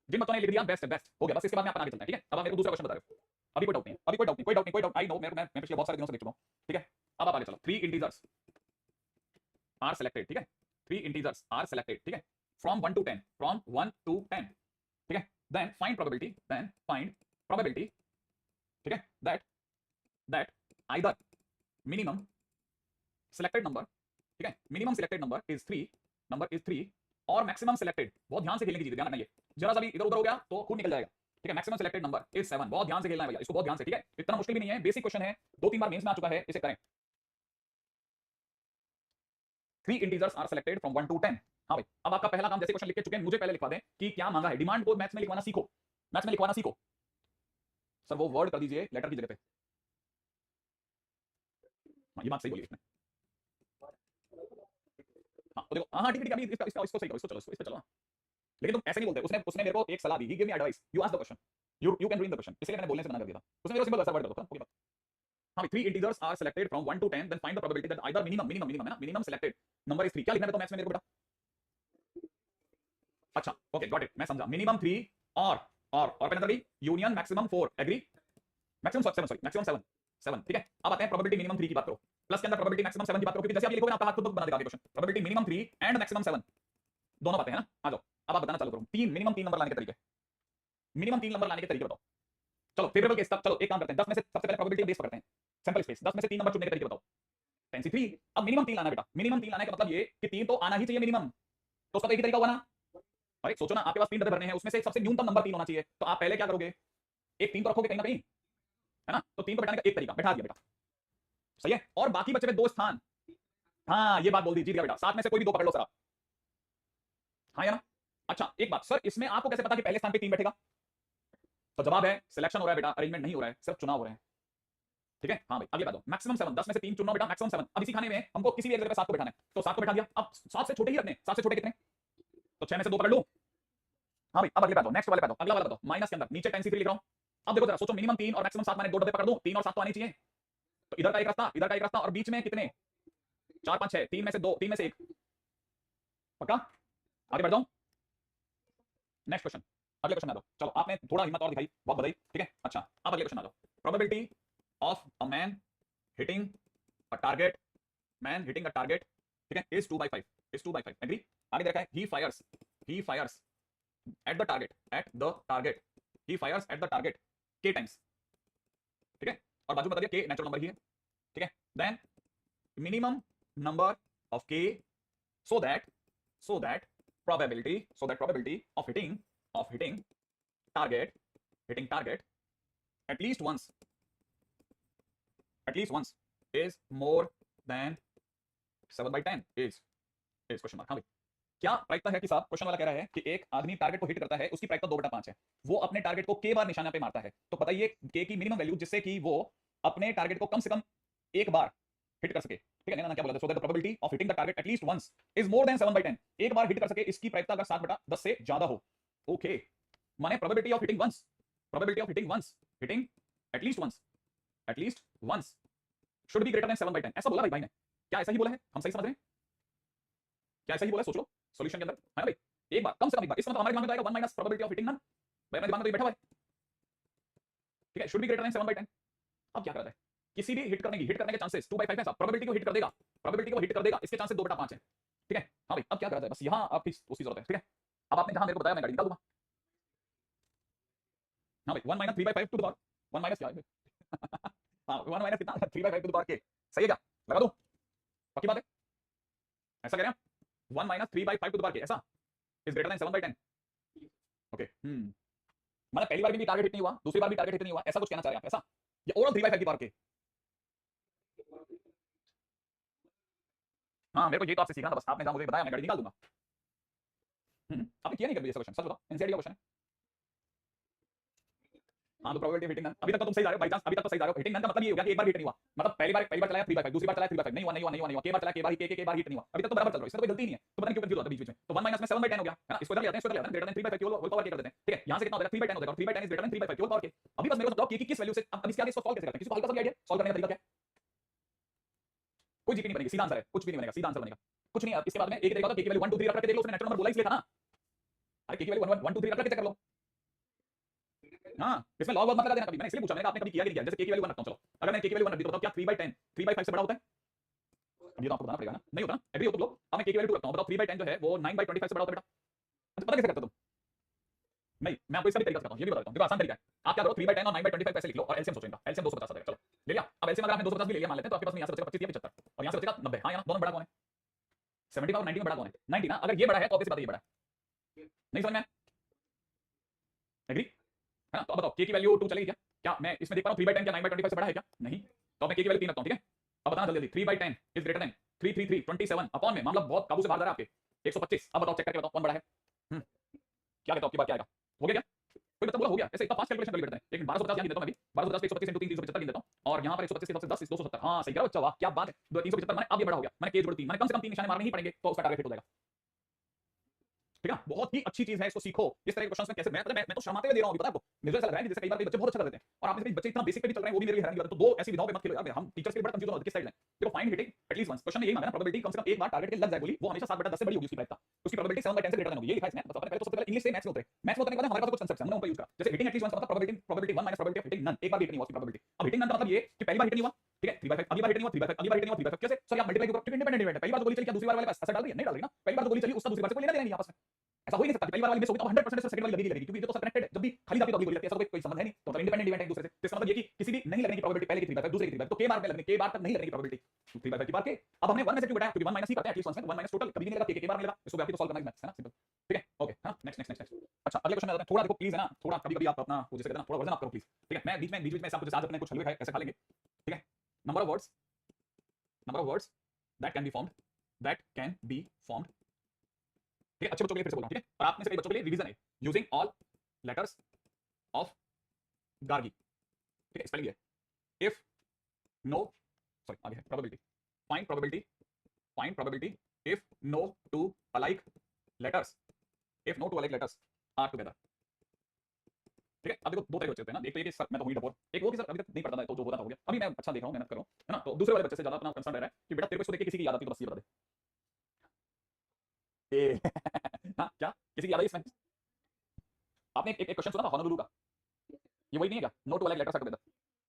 जिन बच्चों ने लिख दिया बेस्ट है, बेस्ट हो गया, बस इसके बाद में अपन आगे चलते हैं, ठीक है। अब आप मेरे को दूसरा क्वेश्चन बता रहे हो, अभी कोई डाउट नहीं है, अभी कोई डाउट नहीं, कोई डाउट नहीं, कोई डाउट, आई नो, मैं पिछले बहुत सारे दिनों से देख चुका हूं, ठीक है। अब आप आगे चलो, 3 इंटीजर्स आर सेलेक्टेड, ठीक है, 3 इंटीजर्स आर सेलेक्टेड, ठीक है, फ्रॉम 1 to 10, फ्रॉम 1 to 10, ठीक है, देन फाइंड प्रोबेबिलिटी, ठीक है, that either minimum selected number, ठीक है, मिनिमम सिलेक्टेड नंबर इज 3 और मैक्सिमम सिलेक्टेड, बहुत ध्यान से खेलने की चीज है, ध्यान रखना, ये जरा सा भी इधर उधर हो गया तो खून निकल जाएगा, ठीक है। मैक्सिमम सिलेक्टेड नंबर इज 7, बहुत ध्यान से खेलना है भैया, इसको बहुत ध्यान से, ठीक है, इतना मुश्किल भी नहीं है, बेसिक क्वेश्चन है, 2-3 बार मेंस में आ चुका है, इसे करें। 3 integers are selected from 1 to 10, हाँ भाई। अब आपका पहला काम, जैसे क्वेश्चन लिख के चुके हैं, मुझे पहले लिखवा दें कि क्या मांगा है, डिमांड को मैथ्स में लिखवाना सीखो, मैथ्स में लिखवाना सीखो। सर वो वर्ड कर दीजिए लेटर की जगह पे, हाँ ये बात सही बोली इसने, हाँ तो देखो, हाँ ठीक है, अभी इसको सही करो, इसको चलो, इस पे चलो, लेकिन तुम ऐसे नहीं बोलते, उसने मेरे को एक सलाह दी, he give me advice, you ask the question, you can read the question, इसलिए मैंने बोलने से मना कर दिया था, उसने मेरे को सिंपल वैसा वर्ड कर दो, ओके। हाँ 3 integers are selected from 1 to 10, then find the probability that either minimum है ना, मिनिमम सिलेक्टेड नंबर इज 3, क्या लिखना है तो मैथ्स में मेरे को बेटा, अच्छा ओके गॉट इट, मैं समझा, मिनिमम 3 और पेन गई union maximum 4, agree, maximum 7, sorry maximum 7, ठीक है। अब आते हैं प्रोबेबिलिटी मिनिमम 3 की बात करो, प्लस के अंदर प्रोबेबिलिटी मैक्सिमम 7 की बात करो, क्योंकि जैसे आप लिखोगे ना आपका हाथ खुद बना देगा question, probability minimum 3 and maximum 7 दोनों बातें हैं ना। आ जाओ अब आप बताना चालू करो, मिनिमम 3 नंबर लाने के तरीके, मिनिमम 3 नंबर लाने के तरीके बताओ। चलो फेवरेबल केस तक, चलो एक काम करते हैं, 10 में से सबसे पहले प्रोबेबिलिटी बेस पकड़ते हैं, सैंपल स्पेस, 10 में से 3 नंबर चुनने के तरीके बताओ, 10C3। अब मिनिमम 3 लाना बेटा, मिनिमम 3 लाने का मतलब ये कि 3 तो आना ही चाहिए मिनिमम, तो उसका तो एक ही तरीका होगा ना। अरे सोचो ना, आपके पास 3 डब्बे भरने हैं, उसमें से सबसे न्यूनतम नंबर 3 होना चाहिए, तो आप पहले क्या करोगे, एक 3 तो रखोगे कहीं ना कहीं, है ना, तो 3 को बैठाने का एक तरीका बैठा दिया बेटा, सही है, और बाकी बचे हुए 2 स्थान, हाँ ये बात बोल दी, जीत गया बेटा, 7 में से कोई भी 2 पकड़ लो सर आप, हाँ या ना। अच्छा एक बात सर, इसमें आपको कैसे पता कि पहले स्थान पे 3 बैठेगा, तो जवाब है सिलेक्शन हो रहा है बेटा, अरेंजमेंट नहीं हो रहा है, सिर्फ चुनाव हो रहे हैं, ठीक है। हाँ भाई अगले बात दो, मैक्सिमम 7, 10 में से 3 चुनो बेटा, मैक्सिमम 7, अब इसी खाने में हमको किसी भी एक जगह पे 7 को बैठाना है, तो 7 को बैठा दिया, अब 7 से छोटे ही रखने, 7 से छोटे कितने, तो 6 में से 2 पकड़ लो, हाँ भाई। अब अगले बात दो, नेक्स्ट वाले बात दो, अगला वाला बताओ, माइनस के अंदर नीचे 10C3 लिख रहा हूं, अब देखो जरा सोचो, मिनिमम 3 और मैक्सिमम 7 माने 2 डब्बे पकड़ दूं, 3 और 7 तो आने चाहिए, तो इधर का एक रास्ता, इधर का एक रास्ता, और बीच में कितने, 4 5 6, 3 में से 2, 3 में से 1, पक्का। आगे बढ़ जाऊं, नेक्स्ट क्वेश्चन, अगले क्वेश्चन आ जाओ, चलो आपने थोड़ा हिम्मत और दिखाई, बहुत बधाई, ठीक है। अच्छा अब अगले क्वेश्चन आ जाओ, probability of a man hitting a target, man hitting a target, ठीक है, इज 2/5, इज 2/5, एग्री। आगे देखा है, he fires at the target, he fires at the target k times, ठीक है, और बाजू बता दिया k नेचुरल नंबर ही है, ठीक है। Then minimum number of k so that probability of hitting target at least once is more than 7/10 is question mark. हाँ भाई, क्या प्रायिकता है कि साहब, क्वेश्चन वाला कह रहा है कि एक आदमी टारगेट को हिट करता है, उसकी प्रायिकता 2/5 है, वो अपने टारगेट को k बार निशाना पे मारता है, तो बताइए k की मिनिमम वैल्यू जिससे कि वो अपने टारगेट को कम से कम एक बार हिट कर सके, ठीक है ना, क्या बोला था, so that the probability of hitting the target at least once is more than 7/10, एक बार हिट कर सके, इसकी प्रायिकता अगर 7/10 से ज्यादा हो, ओके, माने probability of hitting once hitting at least once should be greater than 7/10, ऐसा बोला भाई ने, क्या ऐसा ही बोला है, हम सही समझ रहे हैं, क्या ऐसा ही बोला है, सोच लो सॉल्यूशन के अंदर, है ना भाई, एक बार कम से कम एक बार, इसका मतलब हमारे दिमाग में तो आएगा 1 minus probability of hitting none, भाई अपने दिमाग में तो ये बैठा हुआ है, ठीक है, शुड बी ग्रेटर देन 7/10। अब क्या करता है, किसी भी हिट करने के चांसेस 2/5 है साहब, प्रोबेबिलिटी को हिट कर देगा, इसके चांसेस 2/5 है, ठीक है। हाँ भाई अब क्या करा जाए, बस यहां आपकी उसकी जरूरत है, ठीक है। अब आपने जहां मेरे को बताया मैं गाड़ी निकाल दूंगा, हाँ भाई 1 - 3/5 टू द पावर 1 माइनस क्या है हाँ 1 माइनस कितना 3/5 टू द पावर के, सही है क्या, लगा दूं, पक्की बात है, ऐसा कह रहे हैं 1 - 3/5 टू द पावर के, ऐसा इज ग्रेटर देन 7/10, ओके। मतलब पहली बार भी टारगेट हिट नहीं हुआ, दूसरी बार भी टारगेट हिट नहीं हुआ, ऐसा कुछ कहना चाह रहे हैं आप, ऐसा, या ओवरऑल 3/5 की पावर के, हाँ मेरे को ये तो आपसे सीखना था, बस आपने जहां मुझे बताया मैं गाड़ी निकाल दूंगा। आपने किया नहीं कभी ऐसा क्वेश्चन, सच बताओ, एनसीईआरटी का क्वेश्चन है, हाँ तो प्रोबेबिलिटी ऑफ हिटिंग नन, अभी तक तो तुम सही जा रहे हो बाय चांस, अभी तक तो सही जा रहे हो। हिटिंग नन का मतलब ये हो गया कि एक बार हिट नहीं हुआ, मतलब पहली बार चलाया 3/5, दूसरी बार चलाया 3/5, नहीं हुआ, के बार चलाया के बार हिट नहीं हुआ, अभी तक तो बराबर चल रहा है, इसमें तो कोई गलती नहीं है। तो पता नहीं क्यों कंफ्यूज होता है बीच में। तो 1 माइनस में 7/10 हो गया है ना, इसको इधर ले आते हैं, इसको इधर ले आते हैं, ग्रेटर देन 3/5 की होल पावर के कर देते हैं, ठीक है। यहां से कितना हो जाएगा 3/10 हो जाएगा, और 3/10 इज ग्रेटर देन 3/5 की होल पावर के। अभी बस मेरे को बताओ कि किस वैल्यू से अब इसके आगे इसको सॉल्व कैसे करते हैं, किसी को हल्का सा भी आइडिया सॉल्व करने का तरीका क्या है? कोई जीके नहीं बनेगी, सीधा आंसर है, कुछ भी नहीं बनेगा, सीधा आंसर बनेगा कुछ नहीं है। इसके बाद में एक ही तरीका होता है, के की वैल्यू 1 2 3 रख के देख लो, उसने नेचुरल नंबर बोला इसलिए था ना। अरे के की वैल्यू 1 1 2 3 रख के चेक कर लो। हाँ इसमें लॉग मत लगा देना कभी, मैंने इसलिए पूछा, मैंने कहा आपने कभी किया कि नहीं किया। जैसे के की वैल्यू 1 रखता हूं, चलो अगर मैं के की वैल्यू 1 रख दी तो बताओ क्या 3/10 3/5 से बड़ा होता है? अब ये तो आपको बताना पड़ेगा ना, नहीं होता ना, एग्री हो तो लोग। अब मैं के की वैल्यू 2 रखता हूं, बताओ 3/10 जो है वो 9/25 से बड़ा होता है बेटा? अच्छा पता कैसे करते हो तुम? नहीं मैं आपको इसका भी तरीका बताता हूं, ये भी बताता हूं, देखो आसान तरीका है। आप क्या करो 3/10 और 9/25 पैसे लिख लो और एलसीएम सोचो इनका, एलसीएम 250 आ जाएगा। चलो ले लिया। अब एलसीएम अगर आपने 250 भी ले लिया मान लेते हैं, तो आपके पास में यहां से बचेगा 25 या 75 और यहां से बचेगा 90। हां या ना, दोनों में बड़ा कौन है? 75 और 90 में बड़ा कौन है? 90 ना, अगर ये बड़ा है तो ऑब्वियस बात है ये बड़ा है। नहीं समझ में? एग्री है ना? तो अब बताओ के की वैल्यू 2 चलेगी क्या? क्या मैं इसमें देख पा रहा हूं 3/10 क्या 9/25 से बड़ा है क्या? नहीं। तो अब मैं के की वैल्यू 3 रखता हूं, ठीक है। अब बताना जल्दी जल्दी, 3/10 इज ग्रेटर देन 333 27 अपॉन में, मतलब बहुत काबू से बाहर जा रहा है आपके 125। अब बताओ चेक करके बताओ कौन बड़ा है? क्या कहता हो, आपकी बात क्या आएगा? हो गया क्या? कोई मतलब बोला हो गया? ऐसे इतना फास्ट कैलकुलेशन कर लेते हैं, लेकिन 1250 गिन देता हूं मैं भी, 1250 पे 125 3 375 गिन देता हूं, और यहां पर 125 के हिसाब से 10 270। हां सही कह रहे हो, अच्छा वाह क्या बात है। 375 मैंने अब ये बड़ा हो गया, मैंने के जोड़ 3, मैंने कम से कम 3 निशाने मारने ही पड़ेंगे तो उसका टारगेट हिट हो जाएगा। ठीक है ना, बहुत ही अच्छी चीज है, इसको सीखो। इस तरह के क्वेश्चंस में कैसे मैं तो शर्माते हुए दे रहा हूं अभी, पता है आपको। मुझे ऐसा लग रहा है कि जैसे कई बार बच्चे बहुत अच्छा कर देते हैं और आप में से बच्चे इतना बेसिक पे भी चल रहे हैं, वो भी मेरे लिए हैरानी की बात है। तो दो ऐसी विधाओं पे मत खेलो यार, हम टीचर्स के लिए बड़ा कंफ्यूजन होता है किस साइड लें। देखो find hitting at least once, question में यही मांगा ना, प्रोबेबिलिटी कम से कम एक बार टारगेट के लग जाए गोली, वो हमेशा 7/10 से बड़ी होगी उसकी प्रायिकता, उसकी प्रोबेबिलिटी 7/10 से ग्रेटर देन होगी। ये लिखा है इसमें, बताओ पहले तो सबसे पहले इंग्लिश से मैथ्स में उतरे। मैथ्स में उतरने के बाद हमारे पास कुछ कांसेप्ट्स हैं, हमने उनको यूज करा। जैसे हिटिंग एटलीस्ट वंस मतलब probability 1 minus probability of hitting none, एक बार भी हिट नहीं हुआ उसकी प्रोबेबिलिटी। अब हिटिंग नन का मतलब ये कि पहली बार हिट नहीं हुआ, ठीक है, 3/5 अगली बार हिट नहीं हुआ, 3/5 अगली बार हिट नहीं हुआ, 3/5 कैसे? सर आप मल्टीप्लाई करो, इंडिपेंडेंट इवेंट है। पहली बार तो गोली चली, क्या दूसरी बार वाले पास असर डाल रही है? नहीं डाल रही ना। पहली बार तो गोली चली, उसका दूसरी बार से कोई लेना देना नहीं आपस में, ऐसा हो ही नहीं सकता। पहली बार वाली मिस हो गई तो 100% से सेकंड वाली लगेगी, क्योंकि ये तो सब कनेक्टेड है। जब भी खाली जाती है तो अगली गोली लगती है, ऐसा कोई संबंध है नहीं। तो मतलब इंडिपेंडेंट इवेंट है एक दूसरे से। तो इसका मतलब ये कि किसी भी नहीं लगने की प्रोबेबिलिटी पहले की 3/5 दूसरे की 3/5, तो के बार में लगने, के बार तक नहीं लगने की प्रोबेबिलिटी 3/5 की बार के। अब हमने 1 में से क्यों घटाया? क्योंकि 1 माइनस ही करते हैं एटलीस्ट वंस में, 1 माइनस टोटल कभी नहीं लगा, के बार मिलेगा। इसको भी आपको सॉल्व करना है मैथ्स, है ना, सिंपल। ठीक है ओके। हां नेक्स्ट नेक्स्ट नेक्स्ट नेक्स्ट। अच्छा अगले क्वेश्चन में आते हैं। थोड़ा देखो प्लीज, है ना, थोड़ा कभी-कभी आप अपना वो जैसे कहते हैं ना, थोड़ा वजन आप करो प्लीज। ठीक है, मैं बीच में ऐसा कुछ आज अपने कुछ हलवे खाए ऐसे खा लेंगे। ठीक है, number of words that can be formed, ठीक है, अच्छे बच्चों के लिए फिर से बोल रहा हूं, ठीक है, और आप में से कई बच्चों के लिए रिवीजन है। Using all letters of Gargi, ठीक है, स्पेलिंग है इफ नो, सॉरी आगे है probability, find probability if no two alike letters are together. ठीक है, अब देखो दो तरह के बच्चे होते हैं ना, एक तो ये कि सर मैं तो हुई डपोर, एक वो कि सर अभी तक नहीं पढ़ता था तो जो होता था हो गया। अभी मैं अच्छा देख रहा हूं, मेहनत कर रहा हूं, है ना। तो दूसरे वाले बच्चे से ज्यादा अपना कंसर्न रह रहा है कि बेटा तेरे को इसको देख के किसी की याद आती है तो बस ये बता दे। हाँ क्या किसी की याद आई इसमें? आपने एक क्वेश्चन सुना था हॉनोलुलु का, ये वही नहीं है क्या? No two alike letters are together.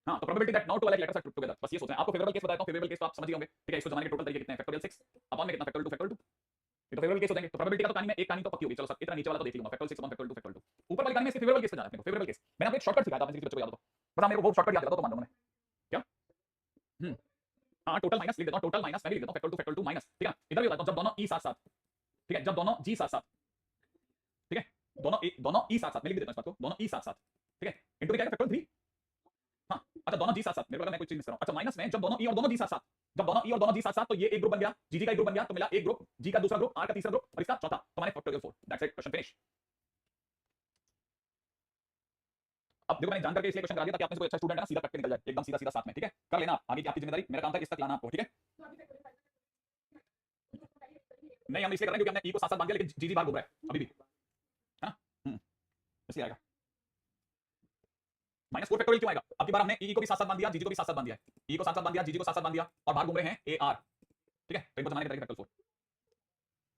हाँ तो probability that not two alike letters are together, बस ये सोचना है। आपको फेवरेबल केस बताता हूं, फेवरेबल केस तो आप समझ ही होंगे, ठीक है। इसको जमाने के टोटल तरीके कितने हैं? फैक्टोरियल 6 अपॉन में कितना? फैक्टोरियल 2 ये तो फेवरेबल केस हो जाएंगे। तो प्रोबेबिलिटी का तो कहानी में एक कहानी तो पक्की होगी, चलो सर इतना नीचे वाला तो देख लूंगा, फैक्टोरियल 6 अपॉन फैक्टोरियल 2। ऊपर वाली कहानी में इसके फेवरेबल केस पे जाना है अपने को, फेवरेबल केस। मैंने आपको एक शॉर्टकट सिखाया था, अपने किसी बच्चे को याद हो तो बस आप मेरे को वो शॉर्टकट याद दिला दो तो मान लो मैंने क्या। हम्म हाँ टोटल माइनस लिख देता हूं, टोटल माइनस मैं भी लिख देता हूं फैक्टोरियल 2 माइनस, ठीक है। इधर भी बताता हूं जब दोनों ई साथ साथ, ठीक है, जब दोनों जी साथ साथ, ठीक है, दोनों ई साथ साथ, मैं लिख देता हूं इस बात को, दोनों ई साथ साथ, ठीक है, इनटू क्या है फैक्टोरियल 3। हाँ अच्छा दोनों जी साथ साथ, मेरे को लगा मैं कोई चीज मिस कर रहा हूं। अच्छा माइनस में जब दोनों ई और दोनों जी साथ साथ, जब दोनों ई और दोनों जी साथ साथ, तो ये एक ग्रुप बन गया, जी का एक ग्रुप बन गया, तो मिला एक ग्रुप, जी का दूसरा ग्रुप, आर का तीसरा ग्रुप और इसका चौथा, तो हमारे factorial 4। That's it, question finish. अब देखो मैंने जानकर के इसलिए क्वेश्चन करा दिया ताकि आप में से कोई अच्छा स्टूडेंट है ना सीधा कट के निकल जाए, एकदम सीधा सीधा साथ में, ठीक है। कर लेना आगे की आपकी जिम्मेदारी, मेरा काम था इस तक लाना आपको, ठीक है। नहीं हम इसलिए कर रहे हैं क्योंकि हमने ई को साथ साथ बांध दिया, लेकिन जी बार घूम रहा है अभी भी, है ना। इसलिए आएगा -4 फैक्टोरियल क्यों आएगा? अब की बार हमने ई को भी साथ साथ बांध दिया, जी को भी साथ साथ बांध दिया है, ई को साथ साथ बांध दिया, जी को साथ साथ बांध दिया, और बाहर घूम रहे हैं ए आर, ठीक है। तो इनको जमाने के तरीके फैक्टोरियल 4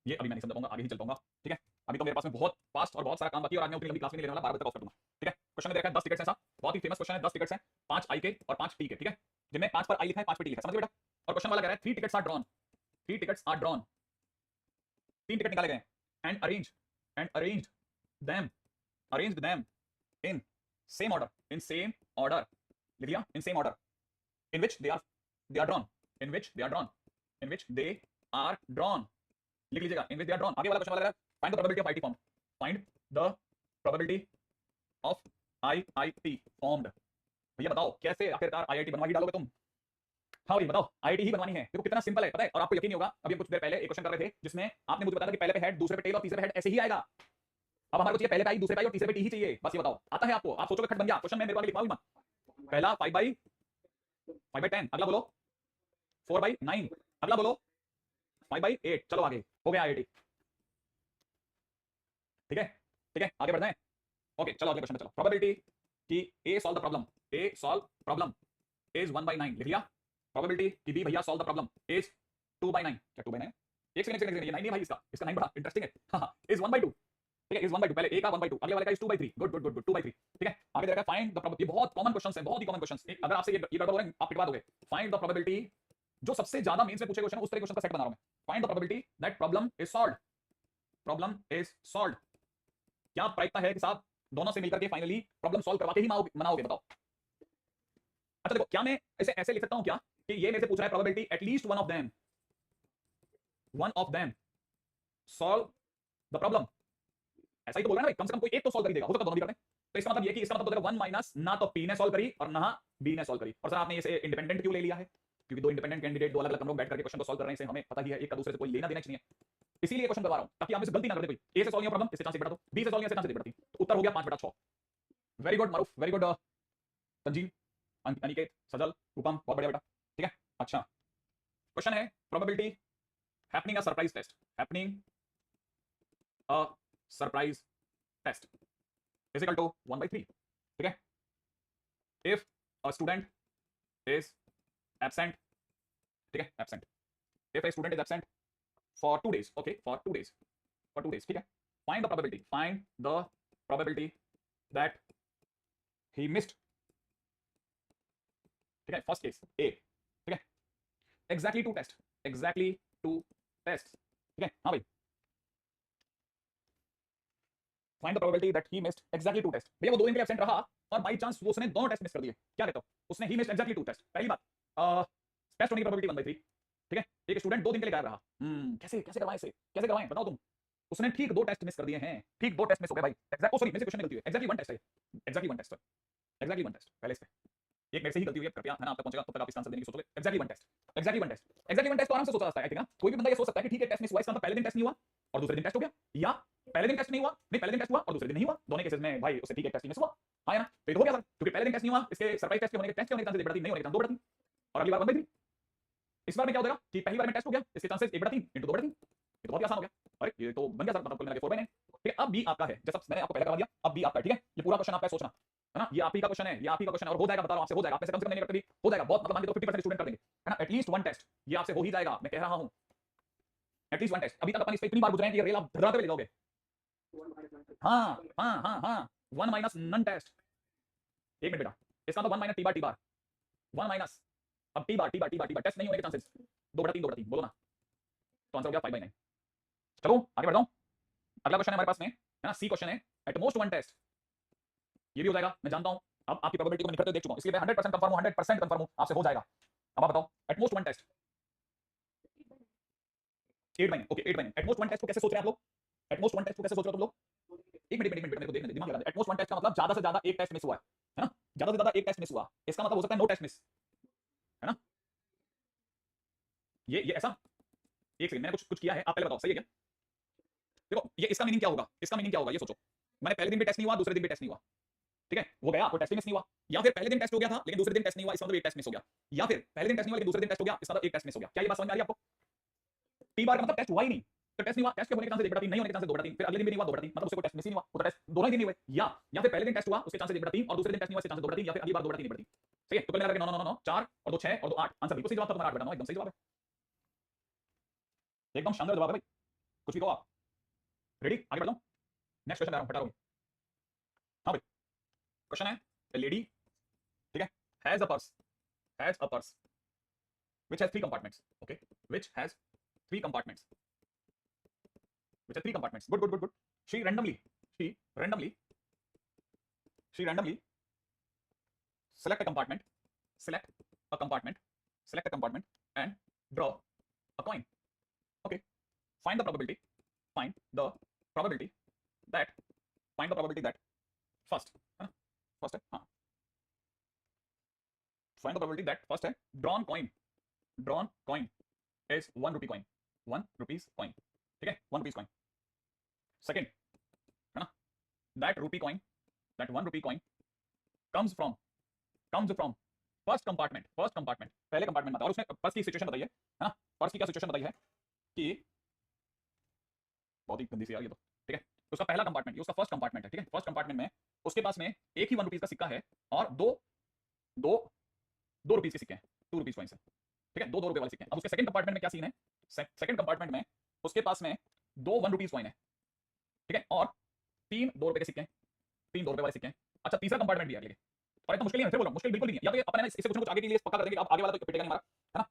ये अभी मैं नहीं समझा पाऊंगा, आगे ही चल पाऊंगा, ठीक है। अभी तो मेरे पास में बहुत फास्ट और बहुत सारा काम बाकी है, और आज मैं उतनी लंबी क्लास में नहीं लेने वाला, 12 बजे तक ऑफ कर दूंगा, ठीक है। क्वेश्चन में देखा है 10 टिकट्स ऐसा, बहुत ही फेमस क्वेश्चन है। 10 टिकट्स हैं, 5 आई के और 5 टी के, ठीक है, जिनमें 5 पर आई लिखा है 5 पर टी लिखा है, समझ बेटा। और क्वेश्चन वाला कह रहा है 3 tickets are drawn, 3 tickets are drawn, 3 ticket निकाले गए and arranged them in same order, लिख दिया, in same order in which they are drawn, लिख लीजिएगा, इन विच दे आर ड्रॉन। आगे वाला क्वेश्चन वाला है find the probability of IT formed, find the probability of IIT formed. भैया बताओ कैसे आखिरकार आईआईटी बनवा ही डालोगे तुम? हाँ भाई बताओ, आईआईटी ही बनवानी है। देखो कितना सिंपल है पता है, और आपको यकीन नहीं होगा, अभी कुछ देर पहले एक क्वेश्चन कर रहे थे जिसमें आपने मुझे बताया था कि पहले पे हेड, दूसरे पे टेल और तीसरे पे हेड ऐसे ही आएगा। अब हमारे को चाहिए पहले पे आई, दूसरे पे आई और तीसरे पे टी ही चाहिए। बस ये बताओ आता है आपको? आप सोचोगे खट बन गया क्वेश्चन में, मेरे को आगे लिखवाओ मत। पहला 5/10, अगला बोलो 4/9, अगला बोलो 5/8। चलो आगे हो गया 80। ठीक है ठीक है, आगे बढ़ते हैं। ओके चलो अगले क्वेश्चन पे चलो। प्रोबेबिलिटी कि A solve the problem, A solve problem is 1/9 लिख लिया। प्रोबेबिलिटी कि बी भैया सॉल्व द प्रॉब्लम इज 2/9। क्या 2/9? एक सेकंड, ये 9 नहीं भाई, इसका 9 बड़ा इंटरेस्टिंग है। हाँ इज 1/2। ठीक है, इज 1/2। पहले ए का 1/2, अगले वाले का is 2/3। Good good good good, 2/3। ठीक है, आगे देखा फाइंड द प्रोबेबिलिटी। ये बहुत कॉमन क्वेश्चंस हैं, बहुत ही कॉमन क्वेश्चंस। अगर आपसे ये गड़बड़ हो रहा है आप पिटवा दोगे। फाइंड द प्रोबेबिलिटी, जो सबसे ज्यादा मेंस में पूछे क्वेश्चन उस तरह क्वेश्चन का सेट बना रहा हूं मैं। Find the probability that problem is solved, problem is solved. क्या प्रायिकता है कि साहब दोनों से मिलकर के फाइनली प्रॉब्लम सॉल्व करवा के ही मनाओगे? बताओ। अच्छा देखो, क्या मैं इसे ऐसे लिख सकता हूं क्या कि ये मेरे से पूछ रहा है probability at least one of them solve the problem. ऐसा ही तो बोल रहा है ना, कम से कम कोई एक तो सॉल्व कर देगा, हो सकता है दोनों भी करते हैं। तो इसका मतलब ये कि इसका मतलब तो देखो 1 माइनस ना तो पी ने सॉल्व करी और ना बी ने सॉल्व करी। और सर आपने इसे इंडिपेंडेंट क्यों ले लिया है? क्योंकि दो इंडिपेंडेंट कैंडिडेट, दो अलग अलग लोग बैठ करके क्वेश्चन को सॉल्व कर रहे हैं, इसे हमें पता ही है एक का दूसरे से कोई लेना देना चाहिए। इसीलिए क्वेश्चन करवा रहा हूं ताकि आप इसे गलती ना कर दे कोई। ए से सॉल्व किया प्रॉब्लम, इससे चांस बढ़ा दो, बी से सॉल्व किया इससे चांस बढ़ती। तो उत्तर हो गया 5/6। Very good Maroof, very good Tanzeem, Aniket, Sajal, Rupam, बहुत बढ़िया बेटा। ठीक है, अच्छा क्वेश्चन है probability happening a surprise test, happening a surprise test is equal to 1/3। ठीक है, if a student is absent, ठीक है एब्सेंट, इफ a student is absent for 2 days, okay for 2 days, for 2 days, ठीक है, find the probability that he missed, ठीक है, फर्स्ट केस ए। ठीक है, exactly 2 टेस्ट, exactly 2 टेस्ट। ठीक है, हाँ भाई, find the probability that he missed exactly 2 test. भैया वो 2 दिन के लिए एब्सेंट रहा और बाई चांस वो उसने दोनों टेस्ट मिस कर दिए, क्या कहते हो? उसने ही मिस्ड exactly 2 टेस्ट। पहली बात टेस्ट होने की प्रोबेबिलिटी 1/3। ठीक है, एक स्टूडेंट 2 दिन के लिए गायब रहा। कैसे कैसे करवाएं इसे, कैसे करवाएं बताओ तुम। उसने ठीक 2 टेस्ट मिस कर दिए हैं, ठीक 2 टेस्ट मिस हो गए भाई। एग्जैक्ट, सॉरी मेरे से क्वेश्चन में गलती हुई, एक्जेक्टली 1 टेस्ट है, एक्जेक्टली 1 टेस्ट, एक्जेक्टली 1 टेस्ट। पहले इस पे एक मेरे से ही गलती हुई है, कृपया है ना, आप तक पहुंचेगा तब तक आप इसका आंसर देने की सोचोगे। Exactly 1 test, exactly 1 test, exactly 1 test तो आराम से सोचा जाता है। आई थिंक कोई भी बंदा ये सोच सकता है कि ठीक है टेस्ट मिस हुआ, इसका मतलब पहले दिन टेस्ट नहीं हुआ और दूसरे दिन टेस्ट हो गया, या पहले दिन टेस्ट नहीं हुआ, नहीं पहले दिन टेस्ट हुआ और दूसरे दिन नहीं हुआ। दोनों केसेस में भाई उससे ठीक है टेस्ट मिस हुआ, हाँ ना, तो हो गया सर, क्योंकि पहले दिन टेस्ट नहीं हुआ, इसके सरप्राइज टेस्ट के होने के टेस्ट के होने के चांसेस 1/3, नहीं होने के चांस 2/3। और अगली बार 1/3। इस बार में क्या हो जाएगा कि पहली बार में टेस्ट हो गया, इसके चांसेस 1/3 × 2/3। ये तो बहुत आसान हो गया। अरे ये तो बन गया सर, मतलब कुल मिला के 4/9। ठीक है, अब बी आपका है, जैसा मैंने आपको पहले करवा दिया, अब बी आपका है। ठीक है, ये पूरा क्वेश्चन आपका सोचना है ना, ये आप ही का क्वेश्चन है, ये आप ही का क्वेश्चन है और हो जाएगा, बता रहा हूं आपसे हो जाएगा। आप में से कम से कम नहीं करते भी हो जाएगा, बहुत मतलब मान के तो 50% स्टूडेंट कर देंगे, है ना। एटलीस्ट 1 टेस्ट ये आपसे हो ही जाएगा, मैं कह रहा हूं एटलीस्ट 1 टेस्ट। अभी तक अपन इस पे इतनी बार गुजरे हैं कि ये रेल आप धराते हुए ले जाओगे। हाँ हाँ हाँ हाँ, 1 माइनस नन टेस्ट। एक मिनट बेटा, इसका तो 1 minus T bar T bar, 1 minus अब T bar T bar T bar T bar, test नहीं होने के चांसेस 2/3 बोलो ना, तो आंसर हो गया 5/9। चलो आगे बढ़ता हूं, अगला क्वेश्चन है हमारे पास में, है ना, सी क्वेश्चन है एट मोस्ट 1 टेस्ट। ये भी हो जाएगा मैं जानता हूं, अब आपकी प्रोबेबिलिटी को मैं निखरते हुए देख चुका हूं, इसलिए मैं 100% कंफर्म हूं, 100% कंफर्म हूं आपसे हो जाएगा। अब आप बताओ at most 1 test 8/9, okay 8/9। At most 1 test को कैसे सोच रहे हैं आप लोग? एट मोस्ट 1 टेस्ट को कैसे सोच रहे हो तुम लोग? एक मिनट मेरे को देखने दे, दिमाग लगा दे। एट मोस्ट 1 टेस्ट का मतलब ज्यादा से ज्यादा एक टेस्ट मिस हुआ है ना, ज्यादा से ज्यादा एक टेस्ट मिस हुआ, इसका मतलब हो सकता है नो टेस्ट मिस, है ना। ये ऐसा, एक सेकंड मैंने कुछ कुछ किया है, आप पहले बताओ सही है क्या? देखो ये इसका मीनिंग क्या होगा, इसका मीनिंग क्या होगा ये सोचो। मैंने पहले दिन भी टेस्ट नहीं हुआ, दूसरे दिन भी टेस्ट नहीं हुआ, ठीक है, वो गया, कोई टेस्ट मिस नहीं हुआ। या फिर पहले दिन टेस्ट हो गया था लेकिन दूसरे दिन टेस्ट नहीं हुआ, इसका मतलब एक टेस्ट मिस हो गया। या फिर पहले दिन टेस्ट नहीं हुआ लेकिन दूसरे दिन टेस्ट हो गया, इसका मतलब एक टेस्ट मिस हो गया। क्या ये बात समझ में आ रही है आपको? टी बार का मतलब टेस्ट हुआ ही नहीं, तो टेस्ट नहीं हुआ, टेस्ट के होने के चांसेस 1/3, नहीं होने के चांसेस 2/3, फिर अगले दिन भी नहीं हुआ 2/3, मतलब उससे कोई टेस्ट मिस ही नहीं हुआ, वो तो टेस्ट दोनों ही दिन नहीं हुए। या फिर पहले दिन टेस्ट हुआ उसके चांसेस 1/3 और दूसरे दिन टेस्ट नहीं हुआ उसके चांसेस 2/3, या फिर अगली बार 2/3 1/3। सही है, तो कुल मिलाकर 9 9 9 4 और 2 6 और 2 8, आंसर बिल्कुल सही जवाब था तुम्हारा 8/9, एकदम सही जवाब है, एकदम शानदार जवाब है भाई, कुछ भी कहो आप। रेडी, आगे बढ़ जाऊं, नेक्स्ट क्वेश्चन आ रहा हूं, हटा रहा हूं। हां भाई, क्वेश्चन है ए लेडी, ठीक है, has a purse which has 3 compartments, okay, which has 3 compartments, good. she randomly she randomly she randomly select a compartment select select a compartment and draw a coin, okay, find the probability find the probability that first है ना, first है हाँ, find the probability that first है drawn coin is 1 rupee coin, 1 rupees coin, ठीक है, 1 rupees coin। सेकंड है ना, दैट रूपी coin, that 1 rupee coin comes from first compartment, पहले कंपार्टमेंट में, और उसने पर्स की सिचुएशन बताई है ना, पर्स की क्या सिचुएशन बताई है कि बहुत ही गंदी सी यार ये तो, ठीक है। तो उसका पहला कंपार्टमेंट, ये उसका फर्स्ट कंपार्टमेंट है, ठीक है। फर्स्ट कंपार्टमेंट में उसके पास में एक ही 1 रुपीज का सिक्का है और दो दो 2 रुपीज के सिक्के हैं, 2 रुपीज कॉइंस है, ठीक है, 2 रुपए वाले सिक्के हैं। अब उसके सेकंड कंपार्टमेंट में क्या सीन है, सेकंड कंपार्टमेंट में उसके पास में 2 1 रुपीज कॉइन है, ठीक है, और 3 2 रुपए के सिक्के हैं, 3 2 रुपए वाले सिक्के हैं। अच्छा तीसरा कंपार्टमेंट भी है, लेकिन और इतना मुश्किल नहीं है, फिर बोलो मुश्किल बिल्कुल नहीं है, या तो अपन है ना इससे कुछ ना कुछ आगे के लिए पक्का कर देंगे, अब आगे वाला तो पिटेगा नहीं हमारा, है ना।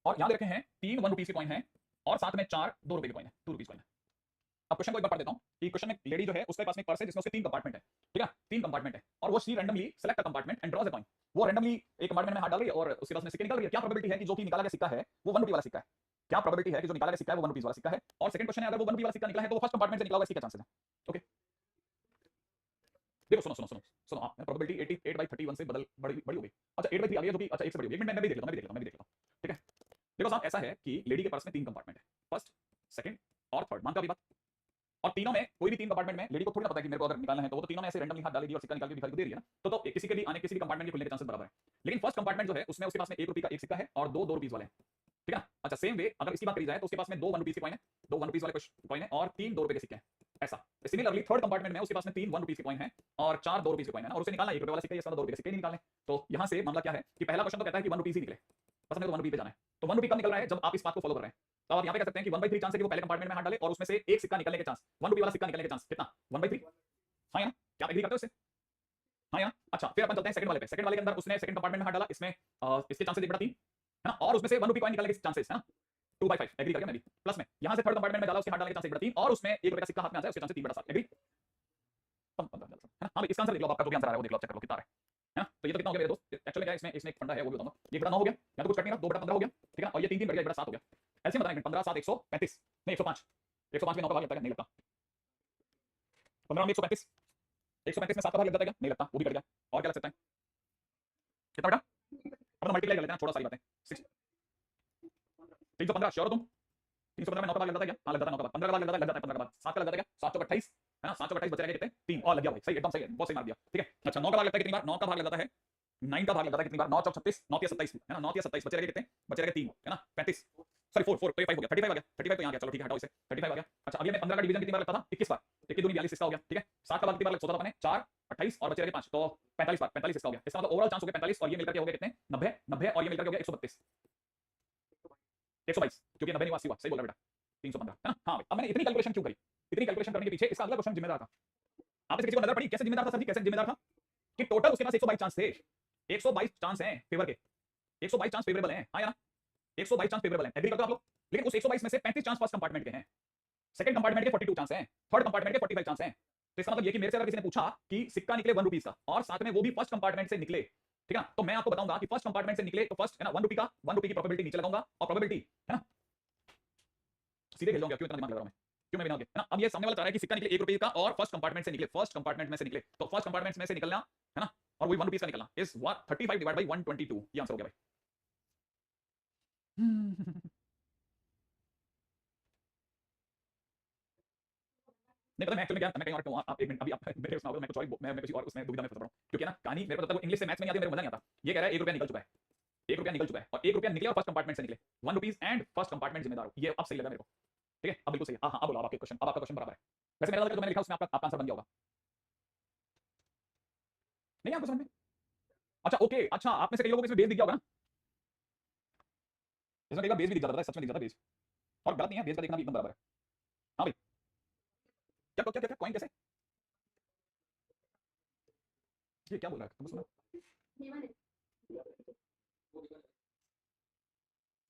और यहां दे रखे हैं 3 1 रुपीज के कॉइन है और साथ में 4 2 रुपए के कॉइन है, 2 रुपीज कॉइन है। अब क्वेश्चन को एक बार पढ़ देता हूं कि क्वेश्चन में लेडी जो है उसके पास में पर्स है जिसमें उसके 3 कंपार्टमेंट है, ठीक है, 3 कंपार्टमेंट है, और वो she randomly select a compartment and draws a coin. वो रैंडमली एक कंपार्टमेंट में हाथ डाल रही है और उसके पास में सिक्के निकल रही है। क्या प्रोबेबिलिटी है कि जो कि निकाला गया सिक्का है वो 1 रुपए वाला सिक्का है? क्या प्रोबेबिलिटी है कि जो निकाला गया सिक्का है वो 1 रुपीस वाला सिक्का है? और सेकंड क्वेश्चन है अगर वो 1 रुपए वाला सिक्का निकला है तो वो फर्स्ट कंपार्टमेंट से निकला होगा, इसके क्या चांसेस है? ओके देखो सुनो सुनो सुनो सुनो, प्रोबेबिलिटी 88/31 से बड़ी बड़ी हो गई। अच्छा 8/3 आ गई है जो कि अच्छा 1 से बड़ी हो गई। एक मिनट मैं भी देख लेता हूं, ठीक है। देखो साहब ऐसा है कि लेडी के पर्स में 3 कंपार्टमेंट है, फर्स्ट सेकंड और थर्ड, मानता भी बात। और तीनों में कोई भी 3 कंपार्टमेंट में लेडी को थोड़ी ना पता है कि मेरे को अगर निकालना है, तो वो तो तीनों में ऐसे रैंडमली हाथ डालेगी और सिक्का निकाल के भिखारी को दे रही है ना, तो किसी के भी आने किसी भी कंपार्टमेंट के खुलने के चांसेस बराबर है। लेकिन फर्स्ट कंपार्टमेंट जो है उसमें उसके पास में 1 रुपए का एक सिक्का है और 2 2 रुपीस वाले हैं, ठीक है। अच्छा सेम वे अगर इसकी बात करी जाए तो उसके पास में 2 1 रुपीस के कॉइन है, 2 1 रुपीस वाले कॉइन है और 3 2 रुपए के सिक्के हैं, ऐसा। सिमिलरली थर्ड कंपार्टमेंट में उसके पास में 3 1 रुपीस के कॉइन है और 4 2 रुपीस के कॉइन है, और उसे निकालना 1 रुपए वाला सिक्का, ये सारा 2 रुपए के सिक्के नहीं निकालने। तो यहां से मामला क्या है कि पहला क्वेश्चन तो कहता है कि 1 रुपीस ही निकले, बस हमें तो 1 रुपी पे जाना है। तो 1 रुपी कब निकल रहा है? जब आप इस बात को फॉलो कर रहे हैं। तो आप यहां पे कह सकते हैं कि 1/3 चांस है कि वो पहले कंपार्टमेंट में हाथ डाले और उसमें से एक सिक्का निकलने के चांस, 1 रुपी वाला सिक्का निकलने के चांस कितना? 1/3। हाँ या ना? क्या आप एग्री करते हो इससे? हाँ या ना? अच्छा फिर अपन चलते हैं सेकंड वाले पे। सेकंड वाले के अंदर उसने सेकंड कंपार्टमेंट में हाथ डाला, इसमें इसके चांसेस 1/3 है ना, और उसमें से 1 रुपी कॉइन निकलने के चांसेस है ना 2/5, एग्री करके मैं भी। प्लस में यहां से थर्ड कंपार्टमेंट में डाला, उसके हाथ डालने के चांस 1/3 और उसमें 1 रुपए का सिक्का हाथ में आ जाए, उसके चांसेस 3/7, एग्री है ना। हाँ इसका आंसर देख लो, आपका जो भी आंसर आ रहा है वो देख लो, चेक कर लो कितना आ रहा है ना। तो ये तो कितना हो गया मेरे दोस्त? एक्चुअली क्या है इसमें एक फंडा है वो भी बताऊंगा। ये 1/9 हो गया, या तो कुछ कट नहीं रहा, 2/15 हो गया, ठीक है ना, और ये 3 3 बढ़ गया 1/7 हो गया। एलसीएम बताएं 15 7 135 नहीं 105, 105 में 9 का भाग लगता है? नहीं लगता। 15 में 135, 135 में 7 का भाग लग जाता है क्या? नहीं लगता, वो भी कट गया। और क्या लग सकता है? कितना बेटा? अपन मल्टीप्लाई कर लेते हैं, छोड़ा सारी बातें। 315 श्योर हो तुम? 315 में 9 का भाग लग जाता है क्या? हाँ लग जाता है, 9 का भाग 15 का भाग लग जाता है 15 का भाग 7 का लग जाता है क्या? 7 चौक 28 है ना, 7 चौक 28 बचे रह गए कितने? 3 और लग गया भाई, सही एकदम सही है, बहुत सही मार दिया, ठीक है। अच्छा 9 का भाग लगता है कितनी बार? 9 का भाग लग जाता है 9 का भाग लग जाता है कितनी बार? 9 चौक 36, 9 3 27 है ना, 9 3 27 बचे रह गए कितने? बचे रह गए 3 है ना, 35 सॉरी 4 4 तो ये 5 हो गया, 35 आ गया, 35 तो यहां आ गया, चलो ठीक है हटाओ इसे, 35 आ गया। अच्छा अभी मैं 15 का डिवीजन कितनी बार लगता था? 21 बार, 21 दूनी 42 इसका हो गया, ठीक है। 7 का भाग कितनी बार सोचा था मैंने? 4 28 और बचे रह गए 5, तो 45 बार, 45 इसका हो गया। इसका मतलब ओवरऑल चांस हो गया 45 और ये मिलकर के हो गया कितने? 90 90 और ये मिलकर के हो गया 132 122, क्योंकि 90 नहीं हुआ, सही बोला बेटा, 315 है ना। हाँ अब मैंने इतनी कैलकुलेशन क्यों करी? इतनी कैलकुलेशन करने के पीछे इसका अगला क्वेश्चन जिम्मेदार था। आपने किसी को नजर पड़ी कैसे जिम्मेदार था सर जी? कैसे जिम्मेदार था कि टोटल उसके पास 122 चांस थे, 122 चांस हैं फेवर के, 122 चांस फेवरेबल हैं, हाँ या ना, 122 चांस फेवरेबल हैं, एग्री करते हो आप लोग? लेकिन उस 122 में से 35 चांस फर्स्ट कंपार्टमेंट के हैं, सेकंड कंपार्टमेंट के 42 चांस हैं, थर्ड कंपार्टमेंट के 45 चांस हैं। तो इसका मतलब ये कि मेरे से अगर किसी ने पूछा कि सिक्का निकले 1 रुपीस का और साथ में वो भी फर्स्ट कंपार्टमेंट से निकले, ठीक है, तो मैं आपको बताऊंगा कि फर्स्ट कंपार्टमेंट से निकले तो फर्स्ट है ना 1 रुपी का 1 रुपी की प्रोबेबिलिटी नीचे लगाऊंगा और प्रोबेबिलिटी है ना सीधे भेज दूंगा। क्यों इतना दिमाग लगा रहा हूं मैं? क्यों मैं बिना है ना। अब ये सामने वाला चाह रहा है कि सिक्का निकले 1 रुपए का और फर्स्ट कंपार्टमेंट से निकले, फर्स्ट कंपार्टमेंट में से निकले, तो फर्स्ट कंपार्टमेंट में से निकलना है ना और वही 1 रुपीस का निकलना इज व्हाट 35 डिवाइड बाय 122, ये आंसर हो गया भाई। नहीं पता मैं एक्चुअली क्या मैं कहीं और हूं, आप एक मिनट अभी आप मेरे उसमें आओगे, मैं कुछ और मैं किसी और उसमें दुविधा में फंस रहा हूं, क्योंकि ना कहानी मेरे को तब तक इंग्लिश से मैथ्स में नहीं आती, मेरे को मजा नहीं आता। ये कह रहा है 1 रुपया निकल चुका है, 1 रुपया निकल चुका है और 1 रुपया निकले और फर्स्ट कंपार्टमेंट से निकले, 1 रुपीस एंड फर्स्ट कंपार्टमेंट जिम्मेदार हो। ये अब सही लगा मेरे को, ठीक है अब बिल्कुल सही है। हाँ अब बोलो आपके क्वेश्चन, अब आपका क्वेश्चन बराबर है। वैसे मेरा जो मैंने लिखा उसमें आपका आंसर बन गया होगा, नहीं आपको समझ में? अच्छा ओके, अच्छा आप में से कई लोगों को इसमें बेस दिख गया होगा ना, इसमें कई बार बेस भी दिख जाता है, सच में दिख जाता है बेस, और गलत नहीं है, बेस का देखना भी एकदम बराबर है। हाँ भाई क्या क्या क्या कॉइन कैसे? ये क्या बोल रहा है तुम सुनो?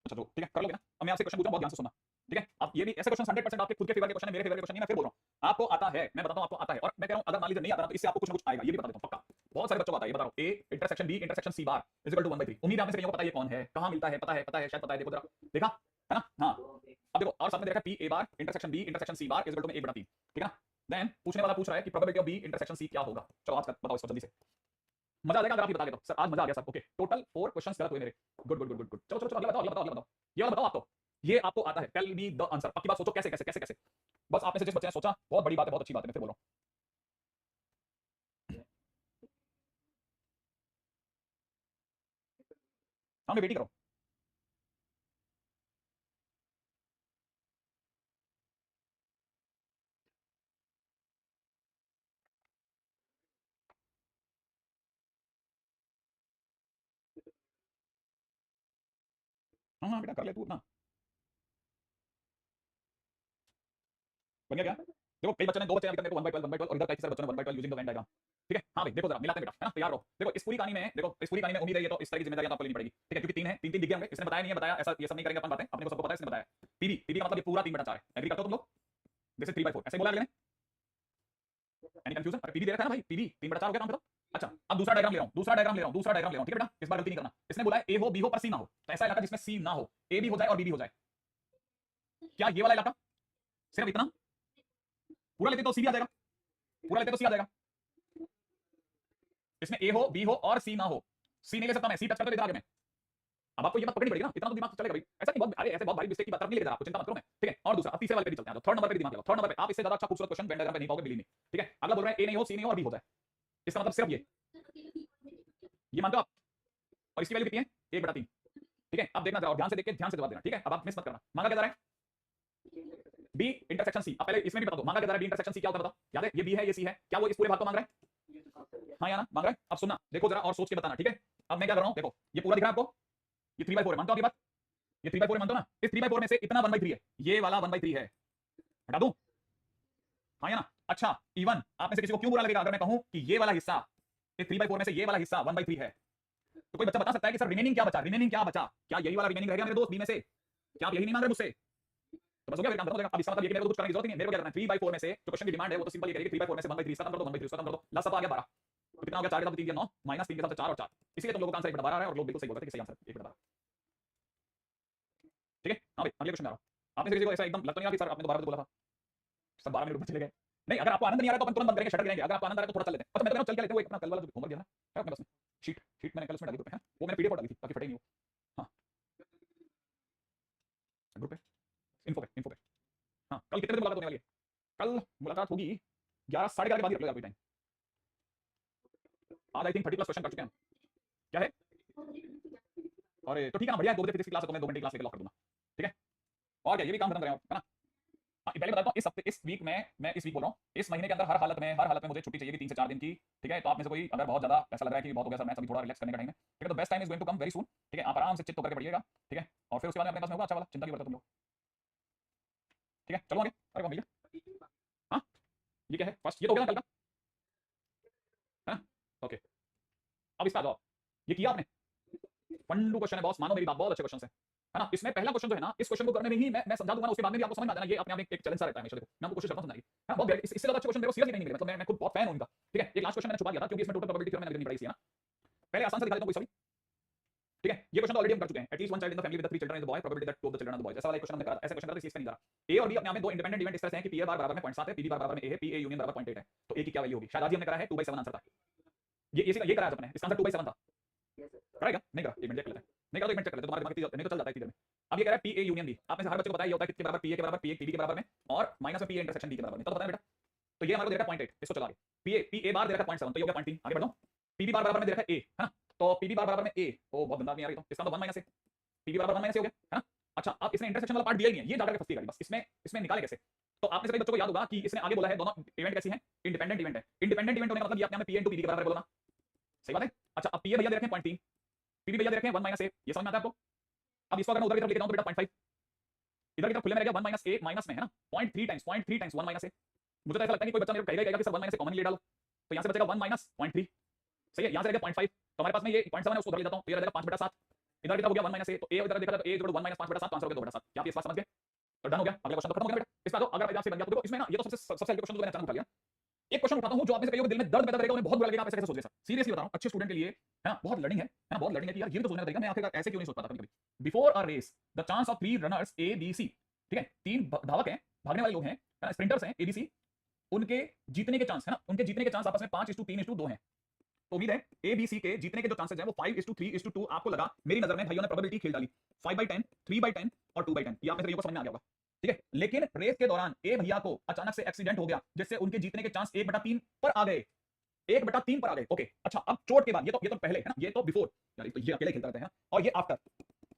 अच्छा तो ठीक है कर लोगे ना। अब मैं आपसे क्वेश्चन पूछा, बहुत ध्यान से सुनना, ठीक है। अब ये भी ऐसे क्वेश्चन 100% आपके खुद के फेवर के क्वेश्चन है, मेरे फेवर के क्वेश्चन नहीं, मैं फिर बोल रहा हूं आपको आता है, मैं बताता हूं आपको आता है, और मैं कह रहा हूं अगर मान लीजिए नहीं आता ना तो इससे आपको कुछ ना कुछ आएगा, ये भी बता देता हूं पक्का। बहुत सारे बच्चों को आता है, ये बता रहा हूं A intersection B intersection C bar is equal to 1/3। उम्मीद है आप में से कईयों को पता है ये कौन है, कहां मिलता है, पता है शायद पता है, देखो जरा देखा है ना। हां अब देखो और साथ में देखा P A bar intersection B intersection C bar is equal to 1/3, ठीक है ना। देन पूछने वाला पूछ रहा है कि probability of B intersection C क्या होगा। चलो आज बताओ इसको जल्दी से, मजा आ जाएगा अगर आप ये बता दे तो। सर आज मजा आ गया सर, ओके टोटल 4 क्वेश्चंस गलत हुए मेरे, good good good good good. चलो चलो चलो अगला बताओ, अगला बताओ, अगला बताओ, ये वाला बताओ आपको, ये आपको आता है, टेल मी द आंसर। पक्की बात सोचो कैसे कैसे कैसे कैसे, बस आप में से जिस बच्चे ने सोचा बहुत बड़ी बात है, बहुत अच्छी बात है, मैं फिर बोल रहा हूं हाँ मैं वेट ही करो। हाँ हाँ बेटा कर ले तू अपना। बन गया क्या? देखो कई बच्चों ने, 2 बच्चे अभी तक मेरे को 1/12 और इधर कई सारे बच्चों ने 1/12 यूजिंग द वेन डायग्राम। ठीक है हाँ भाई देखो जरा मिलाते हैं बेटा, है ना, तैयार रहो। देखो इस पूरी कहानी में, देखो इस पूरी कहानी में उम्मीद है ये तो इस तरह की जिम्मेदारियां तो आपको लेनी पड़ेगी। ठीक है क्योंकि 3 है, 3 दिख गए होंगे, इसने बताया नहीं है, बताया ऐसा ये सब नहीं करेंगे अपन बातें, अपने को सबको पता है, इसने बताया पीबी का मतलब ये पूरा 3/4 है। एग्री करते हो तुम लोग? दिस इज 3/4 ऐसे बोला अगले ने? Any confusion? अरे पीबी दे रखा है ना भाई, पीबी 3/4 हो गया काम खत्म। अच्छा अब दूसरा डायग्राम ले रहा हूं, दूसरा डायग्राम ले रहा हूं, दूसरा डायग्राम ले रहा हूं। ठीक है बेटा इस बार गलती नहीं करना। इसने बोला है ए हो बी हो पर सी ना हो, तो ऐसा इलाका जिसमें सी ना हो, ए भी हो जाए और बी भी हो जाए। क्या ये वाला इलाका? सिर्फ इतना पूरा लेते तो सी भी आ जाएगा, पूरा लेते तो सी आ जाएगा। इसमें ए हो बी हो और सी ना हो, सी नहीं ले सकता मैं, सी टच करते इधर आगे मैं। अब आपको ये बात पकड़नी पड़ेगी ना, इतना तो दिमाग चलेगा भाई, ऐसा नहीं बहुत, अरे ऐसे बहुत भारी मिस्टेक की बात नहीं लेकर आपको, चिंता मत करो मैं। ठीक है और दूसरा, अब तीसरे वाले पे भी चलते हैं, तो थर्ड नंबर पे दिमाग लगाओ। थर्ड नंबर पे आप इससे ज्यादा अच्छा खूबसूरत क्वेश्चन वेन डायग्राम पे नहीं पाओगे, बिलीव मी। ठीक है अगला बोल रहा है ए नहीं हो, सी नहीं हो और बी हो जाए, इसका मतलब सिर्फ ये मानते हो आप? और इसकी वैल्यू कितनी है? 1/3। ठीक है अब देखना जरा और ध्यान से देख के ध्यान से जवाब देना। ठीक है अब आप मिस मत करना। मांगा क्या जा रहा है? B intersection C. अब पहले इसमें भी बता दो मांगा क्या जा रहा है, बी इंटरसेक्शन सी क्या होता है बताओ? याद है ये बी है ये सी है, क्या वो इस पूरे भाग को मांग रहा है? हाँ या ना मांग रहा है? अब सुनना देखो जरा और सोच के बताना। ठीक है अब मैं क्या कर रहा हूँ, देखो ये पूरा दिख रहा है आपको, ये 3/4 है, मानते हो आपकी बात? ये 3/4 है मानते हो ना? इस 3/4 में से इतना 1/3 है, ये वाला 1/3 है, हटा दूं? हाँ या ना? अच्छा इवन आप में से किसी को क्यों बुरा लगेगा अगर मैं कहूं कि ये वाला हिस्सा, इस 3/4 में से ये वाला हिस्सा 1/3 है, तो कोई बच्चा बता सकता है कि सर रिमेनिंग क्या बचा, रिमेनिंग क्या बचा, क्या यही वाला रिमेनिंग रह गया मेरे दोस्त बी में से? क्या आप यही नहीं मांग रहे मुझसे? तो बस हो गया, काम खत्म हो जाएगा। अब इसका मतलब ये कि मेरे को कुछ करने की जरूरत नहीं है, मेरे को क्या करना है 3/4 में से जो क्वेश्चन की डिमांड है वो तो सिंपल ये करेगी 3/4 में से 1/3 इसका कम कर दो, 1/3 उसका कम कर दो, लास्ट सब आ गया 12। तो कितना हो गया 4 के साथ 3 9 माइनस 3 के साथ 4 और 4, इसलिए तुम लोगों का आंसर 1/12 आ रहा है और लोग बिल्कुल सही बोल रहे थे कि सही आंसर 1/12। ठीक है हाँ भाई अगले क्वेश्चन में आ रहा हूं। आपने किसी को ऐसा एकदम लग तो नहीं रहा कि सर आपने तो 12 बजे बोला था, सब 12 मिनट चले गए? नहीं अगर आपको आनंद नहीं आ रहा तो अपन तुरंत बंद करेंगे, शटर करेंगे। अगर आपको आनंद आ रहा है तो थोड़ा चल लेते हैं। अच्छा मैं तो चल के लेते हैं, वो अपना कल वाला जो होमवर्क दिया ना है अपने पास में, शीट मैंने कल उसमें डाली ग्रुप पे, है वो मैंने पीडीएफ डाली थी ताकि फटे नहीं हो। हाँ ग्रुप पे इन्फो पे। हाँ कल कितने बजे मुलाकात होने वाली है? कल मुलाकात होगी 11 साढ़े 11 के बाद ही रख लो यार कोई टाइम। आज आई थिंक 30+ क्वेश्चन कर चुके हैं हम। क्या है? अरे तो ठीक है ना बढ़िया है, 2 बजे फिजिक्स की क्लास है तो मैं 2 घंटे की क्लास लेकर लॉक कर दूंगा। ठीक है और क्या ये भी काम खत्म करें है ना? हाँ पहले बताता हूँ इस हफ्ते, इस वीक में, मैं इस वीक बोल रहा हूँ, इस महीने के अंदर हर हालत में मुझे छुट्टी चाहिए 3 से 4 दिन की। ठीक है तो आप में से कोई अगर बहुत ज्यादा ऐसा लग रहा है कि बहुत हो गया सर मैं अभी थोड़ा रिलैक्स करने का टाइम है, ठीक है तो best time is going to come very soon. ठीक है आप आराम से चित्त होकर पढ़िएगा। ठीक है और फिर उसके बाद अपने पास में होगा अच्छा वाला, चिंता क्यों करते हो तुम लोग? ठीक है चलो आगे। अरे वाह भैया हाँ ये क्या है फर्स्ट, ये तो हो गया ना कल का, है ना? ओके अब इसका जवाब ये किया आपने, फंडू क्वेश्चन है बॉस, मानो मेरी बात, बहुत अच्छे क्वेश्चन है ना? इसमें पहला क्वेश्चन जो है ना, इस क्वेश्चन को करने में ही मैं समझा दूंगा ना, उसके बाद में भी आपको समझ में आ जाना, ये अपने आप एक चैलेंज सा रहता है हमेशा। देखो मैं आपको कोशिश करता हूं समझाने की, हां बहुत इससे ज्यादा अच्छे क्वेश्चन देखो सीरियसली नहीं मिले, मतलब मैं खुद बहुत फैन हूं इनका। ठीक है एक लास्ट क्वेश्चन मैंने छुपा दिया था क्योंकि इसमें टोटल प्रोबेबिलिटी थ्योरम मैंने नहीं पढ़ाई थी ना, पहले आसान सा दिखा देता हूं कोई सा भी। ठीक है ये क्वेश्चन तो ऑलरेडी हम कर चुके हैं, at least one child in the family with 3 children is the boy, probability that 2 of the children are the boys, ऐसा वाला एक क्वेश्चन हमने करा था। ऐसा क्वेश्चन करा था इसका नहीं जा रहा। ए और बी अपने आप में दो इंडिपेंडेंट इवेंट इस तरह से हैं कि पी ए बार बराबर में 0.7 है, पी बी बार बराबर में ए है, पी ए यूनियन बराबर 0.8 है, तो ए की क्या वैल्यू होगी? शायद आज ही हमने करा है 2/7 आंसर था। ये कराया था अपने, इसका आंसर 2/7 था। कराएगा नहीं करा, एक मिनट चेक कर लेते हैं, नहीं करा तो एक मिनट चेक कर लेते, तुम्हारे दिमाग में नहीं तो चल जाता है इतनी देर में। अब ये कह रहा है पी ए यूनियन बी, आप में से हर बच्चे को पता है ये होता है किसके बराबर? पी ए के बराबर, पी ए पी बी के बराबर में और माइनस में पी ए इंटरसेक्शन बी के बराबर में, तो पता है बेटा। तो ये हमारे को दे रखा है 0.8, इसको चला के पी ए बार दे रखा है 0.7, तो ये हो गया 0.3। आगे बढ़ो, पी बी बार बराबर में दे रखा है ए, है ना? तो पी बी बार बराबर में ए, ओ बहुत गंदा नहीं आ रही, तो इसका तो 1 माइनस ए, पी बी बराबर 1 माइनस ए हो गया, है ना? अच्छा अब इसने इंटरसेक्शन वाला पार्ट दिया ही नहीं है, ये जाकर के फंसती है बस, इसमें निकाले कैसे? तो आप में से कई बच्चों को याद होगा कि इसने आगे बोला है दोनों इवेंट कैसी हैं, इंडिपेंडेंट इवेंट है। इंडिपेंडेंट इवेंट होने का मतलब ये अपने आप में पी इनटू पी के बराबर बोला ना, सही बात है। अच्छा अब पी ए भैया दे रखे हैं 0.3, पी बी भैया दे रखे हैं 1 माइनस ए, ये समझ में आता है आपको? अब इसको अगर मैं उधर की तरफ लेके जाऊं तो बेटा 0.5, इधर की तरफ खुले में रह गया 1 माइनस ए माइनस में, है ना? 0.3 टाइम्स 1 माइनस ए। मुझे तो ऐसा लगता है कि कोई बच्चा मेरे को कहेगा कि सर 1 माइनस ए कॉमन ले डालो, तो यहां से बचेगा 1 माइनस 0.3, सही है। यहां से रह गया 0.5, तो हमारे पास में ये 0.7 है, उसको उधर ले जाता हूं तो ये रह जाएगा 5/7। इधर की तरफ हो गया 1 माइनस ए, तो ए उधर देखा जाए तो ए 1 माइनस 5/7, तो आंसर हो गया 2/7। क्या आप इस बात समझ गए? तो डन हो गया, अगला क्वेश्चन तो खत्म हो गया बेटा। इसका तो अगर आपसे बन गया तो देखो इसमें ना, ये तो सबसे हल्के क्वेश्चन जो मैंने अचानक उठा लिया। एक क्वेश्चन उठाता हूं जो आप में से कईयों के दिल में दर्द पैदा करेगा, उन्हें बहुत बुरा लगेगा, आप ऐसे कैसे सोच रहे हैं सर? सीरियसली बता रहा हूं, अच्छे स्टूडेंट के लिए है ना, बहुत लर्निंग है ना, बहुत लर्निंग है कि यार ये भी तो सोचने का तरीका, मैं आखिरकार ऐसे क्यों नहीं सोच पाता कभी-कभी। Before a race the chance of 3 runners A B C, ठीक है 3 धावक हैं, भागने वाले लोग हैं, है ना, स्प्रिंटर्स हैं ए बी सी, उनके जीतने के चांस, है ना, उनके जीतने के चांस आपस में 5:3:2 हैं। तो उम्मीद है ए बी सी के जीतने के जो चांसेस हैं वो 5:3:2 आपको लगा। मेरी नजर में भाइयों ने प्रोबेबिलिटी खेल डाली 5/10, 3/10 और 2/10, ये आप में से को समझ में आ गया होगा। ठीक है लेकिन रेस के दौरान ए भैया को अचानक से एक्सीडेंट हो गया जिससे उनके जीतने के चांस 1/3 पर आ गए। 1/3 पर आ गए। ओके अच्छा, अब चोट के बाद ये तो पहले है ना, ये तो बिफोर यार, तो ये अकेले खेलता रहता है और ये आफ्टर।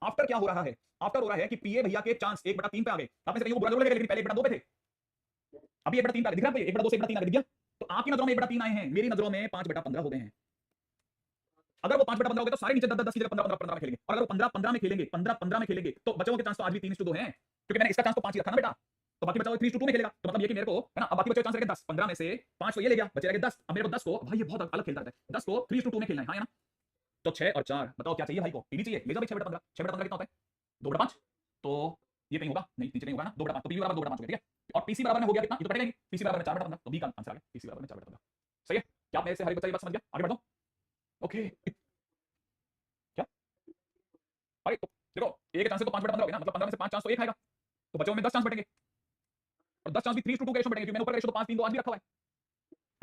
आफ्टर क्या हो रहा है? आफ्टर हो रहा है कि पीए भैया के चांस 1/3 पे आ गए। आपने से कहीं वो बुरा लगेगा, लेकिन पहले 1/2 पे थे, अभी 1/3 पे आ गए। दिख रहा है आपको? 1/2 से 1/3 आ गए, दिख गया? तो आपकी नजरों में 1/3 आए हैं, मेरी नजरों में 5/15 हो गए हैं। अगर वो 5/15 हो गए तो सारे नीचे 10 10 की जगह 15 में खेलेंगे, और अगर वो 15 में खेलेंगे, 15 में खेलेंगे, तो बच्चों के चांस तो आज भी 3:2 हैं, क्योंकि मैंने इसका चांस तो 5 ही रखा ना बेटा, तो बाकी बचा हुआ 3:2 में खेलेगा। तो मतलब ये कि मेरे को है ना, अब बाकी बचे चांस रह गए 10, 15 में से 5 तो ये ले गया, बचे रह गए 10। अब मेरे को 10 को, भाई ये बहुत अलग खेलता रहता है, 10 को 3:2 में खेलना है, हाँ ना? तो 6 और 4 बताओ क्या चाहिए भाई को? टीडी चाहिए, ले जाओ भाई 6/15। 6/15 कितना होता है? 2/5। तो ये कहीं होगा नहीं, नीचे नहीं होगा ना, 2/5, तो पीवी बराबर 2/5 हो गया, ठीक है। और पीसी बराबर में हो गया कितना? ये तो कटेगा ही, पीसी बराबर में 4/15, तो बी का आंसर आ गया, पीसी बराबर में 4/15। सही है? क्या आप मेरे से हर एक बच्चा ये बात समझ गया? आगे बढ़ दो। ओके क्या? अरे तो देखो, एक चांस से तो 5/15 हो गया ना, मतलब 15 में से 5 चांस तो एक आएगा, तो बच्चों में 10 चांस बटेंगे, और 10 चांस भी 3:2 के रेशो बटेंगे, क्योंकि मैंने ऊपर का रेशो तो 5 3 2 आज भी रखा हुआ है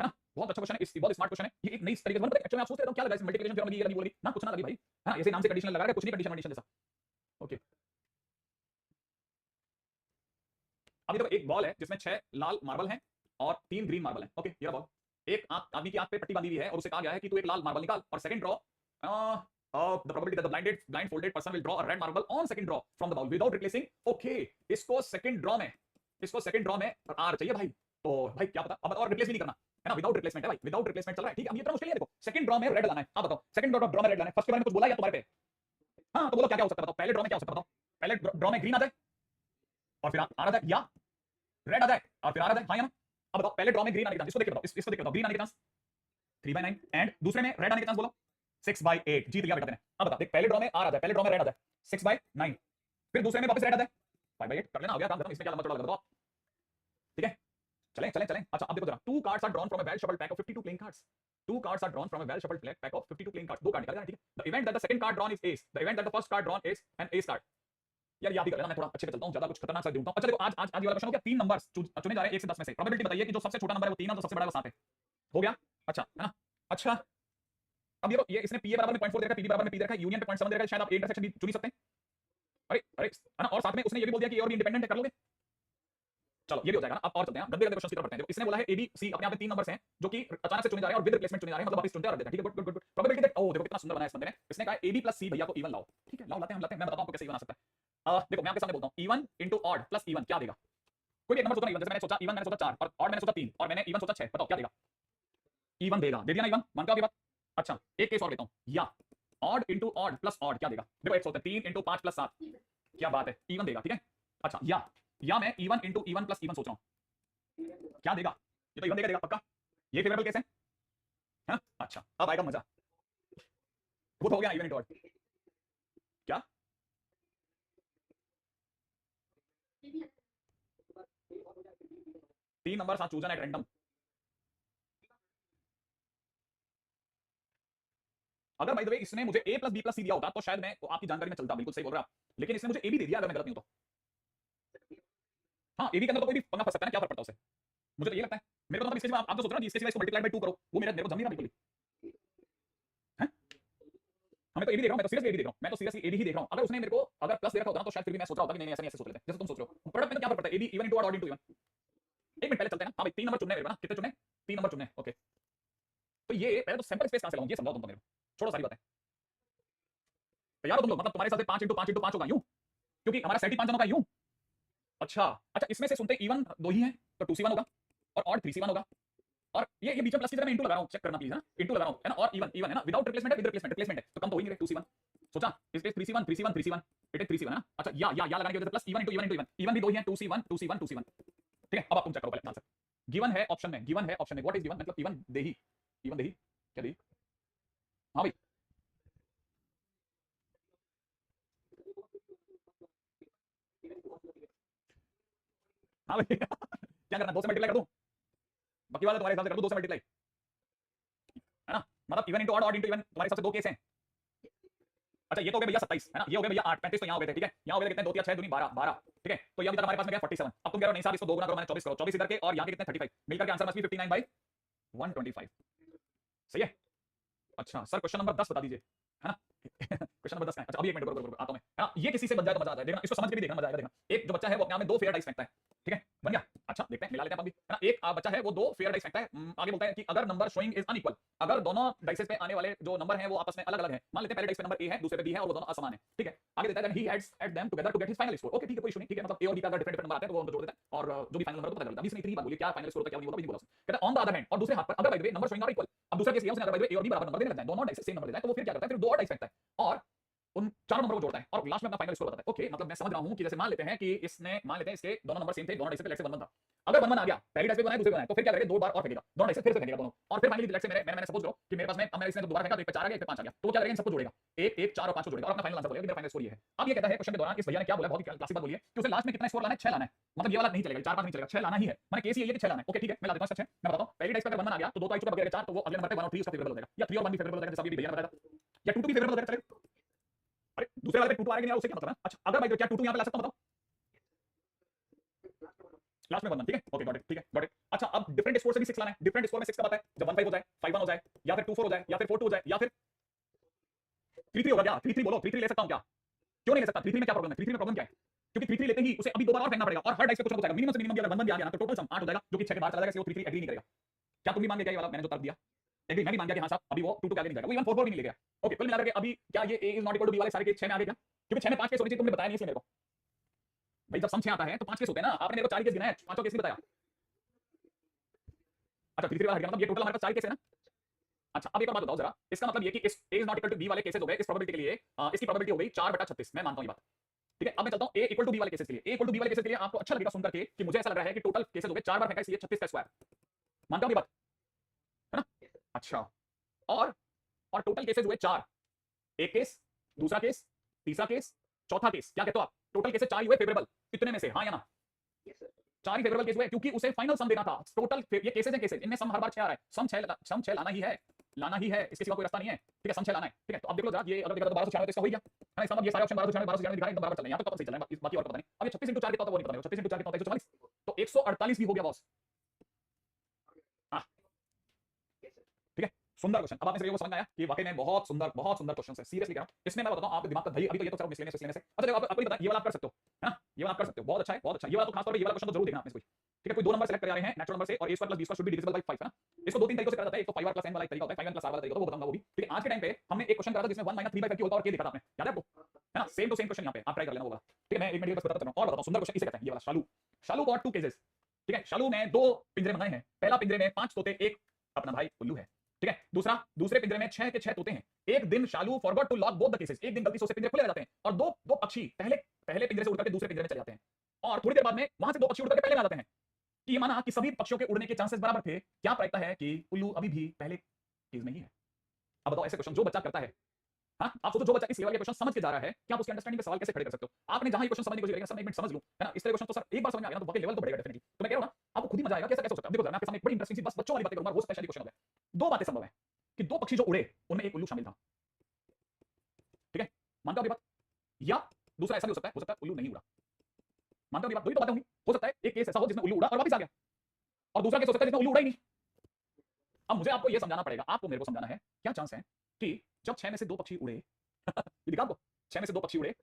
ना? बहुत अच्छा क्वेश्चन है, इस बहुत स्मार्ट क्वेश्चन है ये, एक नई तरीके से बनता है। एक्चुअली आप सोचते हो क्या लगा इस मल्टीप्लिकेशन थ्योरम में, ये लगी बोली ना, कुछ ना लगी भाई, हां ऐसे नाम से कंडीशनल लगा रहा है, कुछ नहीं कंडीशन कंडीशन जैसा। ओके अभी देखो, एक बॉल है जिसमें 6 लाल मार्बल हैं और 3 ग्रीन मार्बल हैं। ओके ये बॉल, एक आदमी की आंख पे पट्टी बांधी हुई है और उसे कहा गया है कि तू एक लाल मार्बल निकाल, और second draw of the probability that the blindfolded person will draw a red marble on second draw from the ball without replacing. Okay, इसको सेकंड ड्रॉ में आर चाहिए भाई, तो भाई क्या पता, अब और रिप्लेस भी नहीं करना है ना, विदाउट रिप्लेसमेंट है भाई, विदाउट रिप्लेसमेंट चल रहा है, ठीक है। अब ये इतना मुश्किल नहीं है, देखो सेकंड ड्रॉ में रेड लाना है, आप बताओ सेकंड ड्रॉ में रेड लाना है, फर्स्ट के बारे में कुछ बोला या तुम्हारे पे? हाँ तो बोलो क्या क्या हो सकता है, बताओ पहले ड्रॉ में क्या हो सकता है, बताओ पहले ड्रॉ में ग्रीन आ जाए और फिर आर आ जाए, या रेड आ जाए और फिर आर आ जाए, हाँ या ना? अब बताओ पहले ड्रॉ में ग्रीन आने के चांस, इसको देखिए बताओ, इसको देखिए बताओ, ग्रीन आने के चांस 3/9, एंड दूसरे में रेड आने के चांस बोलो 6/8। जीत गया बेटा तूने। अब बता, देख पहले ड्रॉ में आर आ जाए, पहले ड्रॉ में रेड आ जाए 6/9, फिर दूसरे में वापस रेड आ जाए 5/8, कर लेना, हो गया काम खत्म, इसमें क्या लंबा चौड़ा बताओ, ठीक है। चलें चलें चलें। अच्छा अब देखो जरा, 2 cards are drawn from a well shuffled pack of 52 playing cards. 2 cards are drawn from a well shuffled pack of 52 playing cards. दो कार्ड निकाले जाए, ठीक है। The event that the second card drawn is ace. The event that the first card drawn is an ace card. यार याद ही कर लेना, मैं थोड़ा अच्छे पे चलता हूं, ज्यादा कुछ खतरनाक सा ढूंढता हूं। अच्छा देखो, आज आज आज ये वाला क्वेश्चन हो गया, 3 नंबर्स चुने जा रहे हैं 1 से 10 में से, प्रोबेबिलिटी बताइए कि जो सबसे छोटा नंबर है वो 3 है और जो सबसे बड़ा है वो 7 है। हो गया? अच्छा है ना? अच्छा अब ये इसने पीए बराबर में 0.4 दे रखा है, पीबी बराबर में पी दे रखा है, यूनियन पे 0.7 दे रखा है, शायद आप ए इंटरसेक्शन भी चुन ही सकते हैं। अरे अरे है ना, और साथ में उसने ये भी बोल दिया कि और भी इंडिपेंडेंट है, कर लोगे? चलो ये भी हो जाएगा ना। अब और चलते हैं, गंदे गंदे क्वेश्चन की तरफ बढ़ते हैं। इसने बोला है ए बी सी अपने आप में 3 नंबर्स हैं जो कि अचानक से चुने जा रहे हैं और विद रिप्लेसमेंट चुने जा रहे हैं, मतलब वापस चुनते और रख देते हैं, ठीक है। Good good good. Probability that, oh देखो कितना सुंदर बनाया इस बंदे ने, इसने कहा ए बी प्लस सी भैया को इवन लाओ, ठीक है, लाओ लाते हैं हम, लाते हैं, मैं बताता हूं आपको कैसे इवन आ सकता है। देखो मैं आपके सामने बोलता हूं, even into odd plus even क्या देगा? कोई एक नंबर सोचो ना, इवन, जैसे मैंने सोचा इवन, मैंने सोचा 4 और ऑड मैंने सोचा 3 और मैंने इवन सोचा 6, बताओ क्या देगा? इवन देगा, दे दिया ना इवन, मानते हो आपकी बात? अच्छा एक केस और लेता हूं, या odd into odd plus odd क्या देगा? देखो एक सोचते हैं 3 इनटू 5 प्लस 7, क्या बात है, इवन देगा, ठीक है। अच्छा या मैं even into even plus even सोच रहा हूं, क्या देगा? ये तो इवन देगा पक्का, ये फेवरेबल केस है ना? अच्छा अब आएगा मजा, वो तो हो गया इवन इनटू ऑड, क्या 3 नंबर साथ चूजन एट रैंडम। अगर बाय द वे इसने मुझे a प्लस बी प्लस सी दिया होता तो शायद मैं आपकी जानकारी में चलता, बिल्कुल सही बोल रहे हो आप, लेकिन इसने मुझे ए भी दे दिया, अगर मैं गलत नहीं हूं तो। हाँ ए बी के अंदर तो कोई भी पंगा फंस सकता है ना, क्या फर्क पड़ता है उसे, मुझे तो ये लगता है। मेरे को तो मतलब इसके में आप तो सोच रहे हो ना, इसके सिवा इसको मल्टीप्लाई बाय 2 करो, वो मेरे को जम नहीं रहा बिल्कुल है। हमें तो ए भी देख रहा हूं, मैं तो सीरियसली ए भी देख रहा हूं, मैं तो सीरियसली ए भी ही देख रहा हूं। अगर उसने मेरे को अगर प्लस दे रखा होता ना तो शायद फिर भी मैं सोच रहा होता कि नहीं नहीं ऐसा नहीं, ऐसे सोच लेते हैं जैसे तुम सोच रहे हो। प्रोडक्ट में तो क्या फर्क पड़ता है, A be even into odd, odd into even. एक मिनट पहले चलते हैं ना। हाँ भाई 3 नंबर चुनने मेरे को ना, कितने चुनने? 3 नंबर चुनने, ओके। तो ये पहले तो सैंपल स्पेस कहां से लाऊं, ये समझाओ तुम तो मेरे को, छोड़ो सारी बातें। तैयार हो तुम लोग? मतलब तुम्हारे हिसाब से 5 इनटू 5 इनटू 5 होगा यूं, क्योंकि हमारा सेट ही 5 जनों का यूं। अच्छा अच्छा, इसमें से सुनते इवन 2 ही हैं तो 2c1 होगा और ऑड 3c1 होगा, और ये बीच में प्लस की जगह मैं इंटू लगा रहा हूं, चेक करना प्लीज, है ना, इंटू लगा रहा हूं, है ना। और इवन इवन है ना, विदाउट रिप्लेसमेंट है, विद रिप्लेसमेंट, रिप्लेसमेंट है तो कम तो हो ही नहीं रहे 2c1। सोचा इस पे 3c1 3c1 3c1, it is 3c1 है ना। अच्छा या लगाने की वजह से plus even into even into even, even भी 2 ही हैं, 2c1 2c1 2c1, ठीक है। अब आप तुम चेक करो पहले आंसर, गिवन है ऑप्शन में, गिवन है ऑप्शन में, व्हाट इज गिवन, मतलब even they he, even they he, क्या दे ही? हां भाई हां भाई क्या करना, 2 से मल्टीप्लाई कर दूं? बाकी वाला तुम्हारे हिसाब से कर दूं 2 से मल्टीप्लाई, है ना, मतलब even into odd, odd into even तुम्हारे हिसाब से 2 केस हैं। अच्छा ये तो हो गया भैया 27, है ना, ये हो गया भैया 8, 35 तो यहाँ हो गए थे, ठीक है। यहाँ हो गए कितने, 2 3 6 दूनी 12 12, ठीक है। तो ये अभी तक हमारे पास में गया 47। अब तुम कह रहे हो नहीं साहब इसको 2 गुना करो, मैंने 24 करो, 24 इधर के और यहाँ के कितने 35, मिलकर के आंसर मस्ट बी 59/125, सही है। अच्छा सर क्वेश्चन नंबर 10 बता दीजिए, है ना क्वेश्चन नंबर 10 का है। अच्छा अभी एक मिनट रुको आता हूं मैं, है ना। ये किसी से बन जाए तो मजा आता है, देखना इसको समझ के भी देखना, मजा आएगा। देखना एक जो बच्चा है वो अपने आप में 2 फेयर डाइस फेंकता है, ठीक है, बन गया। अच्छा देखते हैं, मिला लेते हैं अपन भी, है ना। एक बच्चा है वो दो फेयर डाइस फेंकता है, आगे बोलता है कि अगर नंबर शोइंग इज अनइक्वल, अगर दोनों डाइसेस पे आने वाले जो नंबर हैं वो आपस में अलग अलग हैं, मान लेते हैं पहले डाइस पे नंबर ए है, दूसरे पे बी है और वो दोनों असमान है, ठीक है। आगे देता है that he adds at them together to get his final score. Okay ठीक है, कोई इशू नहीं, ठीक है, मतलब ए और बी का अगर डिफरेंट डिफरेंट नंबर आते हैं तो वो उनको जोड़ देता है और जो भी फाइनल नंबर होता है पता चलता है। इसने इतनी बात बोली, क्या फाइनल स्कोर होता है क्या नहीं होता भी नहीं बोला उसने। कहता है ऑन द अदर हैंड, और दूसरे हाथ पर अगर by the way number showing are equal, अब दूसरा केस ये उसने अगर बाय द वे ए और बी बराबर नंबर देने लग जाए, दोनों डाइसेस सेम नंबर दे जाए, तो वो फिर क्या करता है, फिर दो और डाइस फेंकता है और उन चारों नंबरों को जोड़ता है और लास्ट में अपना फाइनल स्कोर बताता है। ओके मतलब मैं समझ रहा हूं कि जैसे मान लेते हैं कि इसने, मान लेते हैं इसके दोनों नंबर सेम थे, दोनों डाइस पे लेट्स से 1 1 था, अगर 1 1 आ गया पहली डाइस पे बनाया दूसरे पे बनाया, तो फिर क्या करेगा, दो बार और फेंकेगा, दोनों डाइस फिर से फेंकेगा दोनों, और फिर फाइनली लेट्स से मैंने सपोज करो कि मेरे पास में, अब मैंने इसने दोबारा फेंका तो एक पे 4 आ गया, एक पे 5 आ गया, तो क्या करेगा, इन सबको जोड़ेगा, 1 1 4 और 5 को जोड़ेगा और अपना फाइनल आंसर बोलेगा कि मेरा फाइनल स्कोर ये है। अब ये कहता है क्वेश्चन के दौरान इस भैया ने क्या बोला, बहुत ही क्लासिक बात बोली है कि उसे लास्ट में कितना स्कोर लाना है, 6 लाना है, मतलब ये वाला नहीं चलेगा, 4 5 नहीं चलेगा, 6 लाना ही है, माने केस ये है कि 6 लाना है। ओके ठीक है, मैं ला देता हूं 6, मैं बताता हूं, पहली डाइस पे अगर 1 1 आ गया तो दो तो आ चुका, बगैर 4, तो वो अगले नंबर पे 1 और 3 उसका फेवरेबल हो जाएगा, या 3 और 1 भी फेवरेबल हो जाएगा जैसा अभी भैया ने बताया था, या 2 2 भी फेवरेबल हो जाएगा, चलेगा। अरे दूसरे वाले पे 2 2 आ रहा है, उससे क्या मतलब है। अच्छा अगर भाई क्या 2 2 यहां पे ला सकता हूं, बताओ लास्ट में 1 1, ठीक है, ओके गॉट इट, ठीक है गॉट इट। अच्छा अब डिफरेंट स्कोर से भी 6 लाना है, डिफरेंट स्कोर में 6 का पता है, जब 1 5 हो जाए, 5 1 हो जाए, या फिर 2 4 हो जाए, या फिर 4 2 हो जाए, या फिर 3 3 होगा क्या, 3 3 बोलो, 3 3 ले सकता हूं क्या, क्यों नहीं ले सकता, 3 3 में क्या प्रॉब्लम है, 3 3 में प्रॉब्लम क्या है, क्योंकि 3 3 लेते ही उसे अभी दो बार और फेंकना पड़ेगा और हर डाइस पे कुछ ना कुछ आएगा, मिनिमम से मिनिमम भी अगर 1 1 भी आ गया ना तो टोटल सम 8 हो जाएगा, जो कि 6 के बाहर चला जाएगा, इसलिए वो 3 3 एग्री नहीं करेगा। क्या तुम भी मान गए क्या ये वाला मैंने जो तर्क दिया, एग्री, मैं भी मान गया कि हां साहब अभी वो 2 2 के आगे नहीं जाएगा, वो इवन 4 4 भी नहीं ले गया। ओके कुल मिलाकर के अभी क्या ये a is not equal to b वाले सारे केस 6 में आ गए क्या, क्योंकि 6 में 5 केस होने चाहिए, तुमने बताया नहीं इसलिए मेरे को। भाई जब सम 6 आता है तो 5 केस होते हैं ना, आपने मेरे को 4 केस गिनाया है, पांचों केस नहीं बताया। अच्छा 3 3 वाला हट गया, मतलब ये टोटल हमारे पास 4 केस है ना। अच्छा अब एक और बात बताओ जरा, इसका मतलब ये कि इस a is not equal to b वाले केसेस हो गए, इस प्रोबेबिलिटी के लिए इसकी प्रोबेबिलिटी हो गई 4/36, मैं मानता हूं ये बात, ठीक है। अब मैं चलता हूं a इक्वल टू b वाले केसेस के लिए, a इक्वल टू b वाले केसेस के लिए आपको अच्छा लगेगा सुन करके कि मुझे ऐसा लग रहा है कि टोटल केसेस हो गए 4 बार फेंका, इसलिए 36 का स्क्वायर, मानते हो ये बात, है ना। अच्छा और टोटल केसेस हुए 4, एक केस, दूसरा केस, तीसरा केस, चौथा केस, क्या कहते हो आप, टोटल केसेस 4 ही हुए फेवरेबल, इतने में से हाँ या ना, 4 ही फेवरेबल केस हुए, क्योंकि उसे फाइनल सम देना था, टोटल ये केसेस हैं, केसेस इनमें सम हर बार 6 आ रहा है, सम 6 लाना ही है, लाना ही है, इसके सिवा कोई रास्ता नहीं है, ठीक है, सम 6 लाना है, ठीक है। तो अब देख लो जरा, ये अगर देखा तो 1296 तो इसका हो गया, है ना, इसका मतलब ये सारे ऑप्शन 1296 दिखा रहे हैं, एकदम बराबर चल रहे हैं, यहां तक तो सही चल रहे हैं, बाकी और पता नहीं। अब ये 36 × 4 कितना होता है वो नहीं पता मेरे को, 36 × 4 कितना होता है, 144, तो 148 भी हो गया बॉस, हाँ ठीक है, सुंदर क्वेश्चन। अब आपने सभी को समझ में आया कि वाकई में बहुत सुंदर क्वेश्चन है, सीरियसली कह रहा हूं, इसमें मैं बताता हूं आपके दिमाग का दही, अभी तो ये तो सिर्फ मिसलेनियस से। अच्छा देखो आपको पता है ये वाला आप कर सकते हो, है ना, ये वाला आप कर सकते हो, बहुत अच्छा है, बहुत अच्छा, ये वाला तो खास तौर पे ये वाला क्वेश्चन तो जरूर देखना आपने कोई, ठीक है। कोई दो नंबर सेलेक्ट कर रहे हैं नेचुरल नंबर से, और a square plus b square should be divisible by 5, है ना। इसको दो तीन तरीकों से करा जाता है, एक तो 5r प्लस n वाला एक तरीका होता है, 5n प्लस r वाला तरीका, तो वो बताऊंगा वो भी, ठीक है। आज के टाइम पे हमने एक क्वेश्चन करा था जिसमें 1 - 3/5 की होल पावर k देखा था आपने, याद है आपको, है ना, सेम टू सेम क्वेश्चन यहां पे आप ट्राई कर लेना वो वाला, ठीक है। मैं 1 मिनट बस बताता चल रहा हूं और बताता हूं, सुंदर क्वेश्चन इसे कहते हैं, ये वाला शालू, शालू गॉट 2 केसेस, ठीक है। शालू ने दो पिंजरे मंगाए हैं, पहला पिंजरे में 5 तोते, एक अपना भाई उल्लू है, ठीक है। दूसरे पिंजरे में 6 के 6 तोते हैं। एक दिन Shalu forgot to lock both the cases, एक दिन गलती से उससे पिंजरे खुले रह जाते हैं और दो पक्षी पहले पिंजरे से उड़ करके दूसरे पिंजरे में चले जाते हैं, और थोड़ी देर बाद में वहां से दो पक्षी उड़ करके पहले में आ जाते हैं, कि ये माना कि सभी पक्षियों के उड़ने के चांसेस बराबर थे, क्या प्रायिकता है कि उल्लू अभी भी पहले केस में ही है। अब बताओ ऐसे क्वेश्चन जो बच्चा करता है, हाँ आप सोचो जो बच्चा इस लेवल के क्वेश्चन समझ के जा रहा है, क्या आप उसके अंडरस्टैंडिंग पे सवाल कैसे खड़े कर सकते हो। आपने जहां ये क्वेश्चन समझने की कोशिश करी, सर मैं एक मिनट समझ लूं, है ना, इस तरह क्वेश्चन तो सर एक बार समझ में आ गया ना तो बाकी लेवल तो बढ़ेगा डेफिनेटली। तो मैं कह रहा हूं ना, आपको खुद ही मजा आएगा कि ऐसा कैसे हो सकता है। देखो जरा मैं आपके सामने एक बड़ी इंटरेस्टिंग सी बस बच्चों वाली बातें करूंगा, वो स्पेशली क्वेश्चन होगा। दो बातें संभव है कि दो पक्षी जो उड़े उनमें एक उल्लू शामिल था, ठीक है, मानते हो ये बात, या दूसरा ऐसा भी हो सकता है उल्लू नहीं उड़ा, मानते हो ये बात, दो ही तो बातें होंगी। हो सकता है एक केस ऐसा हो जिसमें उल्लू उड़ा और वापस आ गया, और दूसरा केस हो सकता है जिसमें उल्लू उड़ा ही नहीं। अब मुझे आपको ये समझाना पड़ेगा, आपको मेरे को समझाना है क्या चांस है कि जब 6 में से 2 पक्षी उड़े ये दिखा आपको, 6 में से 2 पक्षी उड़े,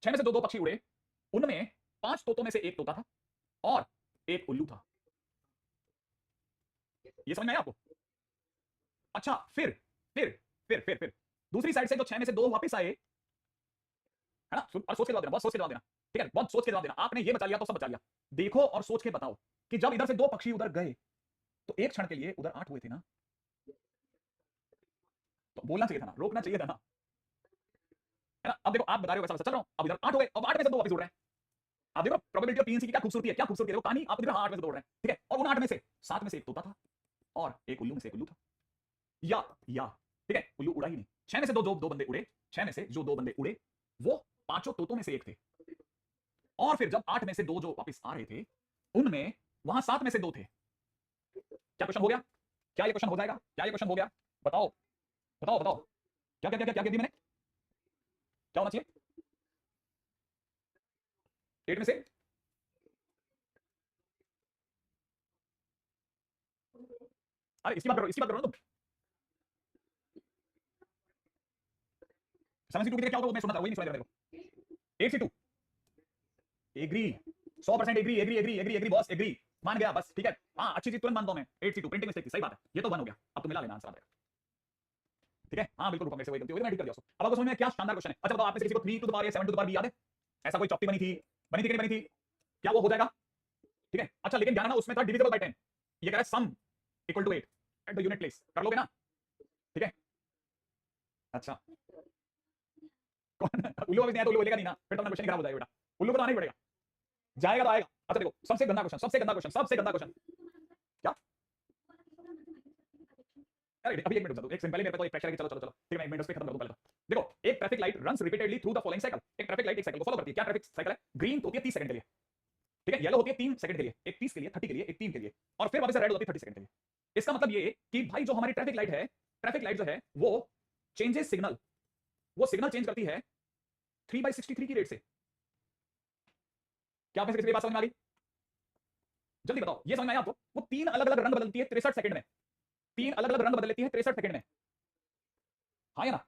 6 में से दो पक्षी उड़े, उनमें 5 तोतों में से एक तोता था और एक उल्लू था। ये समझ में आया आपको। अच्छा फिर दूसरी साइड से जो 6 में से 2 वापस आए, है ना, और सोच के जवाब देना, बहुत सोच के जवाब देना, ठीक है, बहुत सोच के जवाब देना। आपने ये बचा लिया तो सब बचा लिया। देखो और सोच के बताओ कि जब इधर से 2 पक्षी उधर गए तो एक क्षण के लिए उधर 8 हुए थे ना, तो बोलना चाहिए था ना, रोकना चाहिए था ना, है ना। अब देखो आप बता रहे हो वैसा वैसा चल रहा हूं, अब इधर 8 हुए, अब 8 में से 2 वापस उड़ रहे हैं। आप देखो प्रोबेबिलिटी ऑफ पीएनसी की क्या खूबसूरती है, क्या खूबसूरती है, देखो कहानी आप देखो 8 में से दौड़ रहे हैं, ठीक है, और उन 8 में से 7 में से एक तोता था और एक उल्लू में से एक उल्लू था, या ठीक है, उल्लू उड़ा ही नहीं। 6 में से दो बंदे उड़े, 6 में से जो 2 बंदे उड़े वो पांचों तोतों में से एक थे, और फिर जब 8 में से 2 जो वापस आ रहे थे उनमें वहां 7 में से 2 थे। क्या क्वेश्चन हो गया, क्या ये क्वेश्चन हो जाएगा, क्या ये क्वेश्चन हो गया, बताओ बताओ बताओ, क्या क्या क्या क्या दी मैंने, क्या होना चाहिए 8 में से, अरे इसकी बात करो ना तुम, 7 से 2 क्या होगा वो मैं सुना था, वही नहीं सुना मेरे को, 8 से 2 agree, 100% agree agree agree agree agree boss agree, मान गया बस, ठीक है। हाँ अच्छी चीज तुरंत मानता हूं मैं, 8C2 प्रिंटिंग मिस्टेक थी, सही बात है, ये तो 1 हो गया, अब तो मिला लेना आंसर आ जाएगा, ठीक है। हाँ बिल्कुल, मेरे से वही गलती हो गई, मैं ठीक कर दिया उसको। अब आपको समझ में क्या शानदार क्वेश्चन है। अच्छा बताओ, आप में से किसी को 3 टू द पावर या 7 टू द पावर याद है? ऐसा कोई चौकटी बनी थी कि नहीं बनी थी? क्या वो हो जाएगा? ठीक है। अच्छा लेकिन ध्यान रखना उसमें था डिविजिबल बाय 10, ये कह रहा है sum equal to 8 at the unit place, कर लोगे ना? ठीक है। अच्छा कौन उल्लू अभी नहीं आया तो उल्लू बोलेगा नहीं ना, फिर तो क्वेश्चन खराब हो जाएगा बेटा, उल्लू को तो आना ही पड़ेगा, जाएगा तो आएगा। अच्छा देखो सबसे गंदा क्वेश्चन, सबसे गंदा क्वेश्चन, सबसे गंदा क्वेश्चन क्या? अरे अभी एक मिनट रुक जा, एक सेकंड पहले मेरे पे तो एक प्रेशर है कि चलो चलो चलो, ठीक है मैं एक मिनट उस पे खत्म कर दूं पहले तो। देखो एक traffic light runs repeatedly through the following cycle, एक ट्रैफिक लाइट एक साइकिल को फॉलो करती है। क्या ट्रैफिक साइकिल है? ग्रीन होती है 30 सेकंड के लिए, ठीक है, येलो होती है 3 सेकंड के लिए, एक 30 के लिए, 30 के लिए, एक 3 के लिए, और फिर वापस से रेड होती है 30 सेकंड के लिए। इसका मतलब ये कि भाई जो हमारी ट्रैफिक लाइट है, ट्रैफिक लाइट जो है वो चेंजेस सिग्नल, वो सिग्नल चेंज करती है 3/63 की रेट से। क्या आप में से किसी की बात समझ में आ गई? जल्दी बताओ, ये समझ में आया आपको? वो 3 अलग अलग रंग बदलती है 63 सेकंड में, 3 अलग अलग रंग बदल लेती है 63 सेकंड में, हाँ या ना?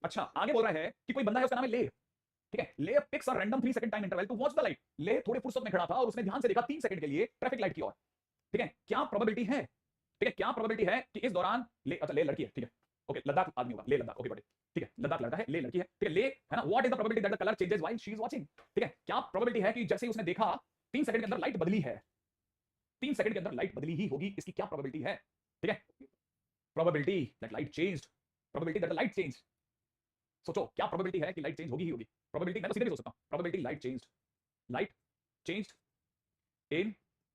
अच्छा आगे बोल रहा है कि कोई बंदा है उसका नाम है ले, ठीक है, ले picks a random 3 second time interval to watch the light. ले थोड़े फुर्सत में खड़ा था और उसने ध्यान से देखा 3 सेकंड के लिए ट्रैफिक लाइट की ओर, ठीक है। क्या प्रोबेबिलिटी है, ठीक है, क्या प्रोबेबिलिटी है कि इस दौरान ले, अच्छा ले लड़की है, ठीक है, ओके, लद्दाख आदमी होगा, ले लद्दाख, ओके बड़े, ठीक है, लद्दाख लड़का है, ले लड़की है, ठीक है, ले है ना। What is the probability that the colour changes while she is watching, ठीक है, क्या प्रोबेबिलिटी है कि जैसे ही उसने देखा 3 सेकंड के अंदर लाइट बदली है, 3 सेकंड के अंदर लाइट बदली ही होगी, इसकी क्या प्रोबेबिलिटी है, ठीक है। Probability that light changed, probability that the light changed, सोचो क्या प्रोबेबिलिटी है कि लाइट चेंज होगी ही होगी। प्रोबेबिलिटी मैं तो सीधे भी सोच सकता हूं, probability light changed, light changed in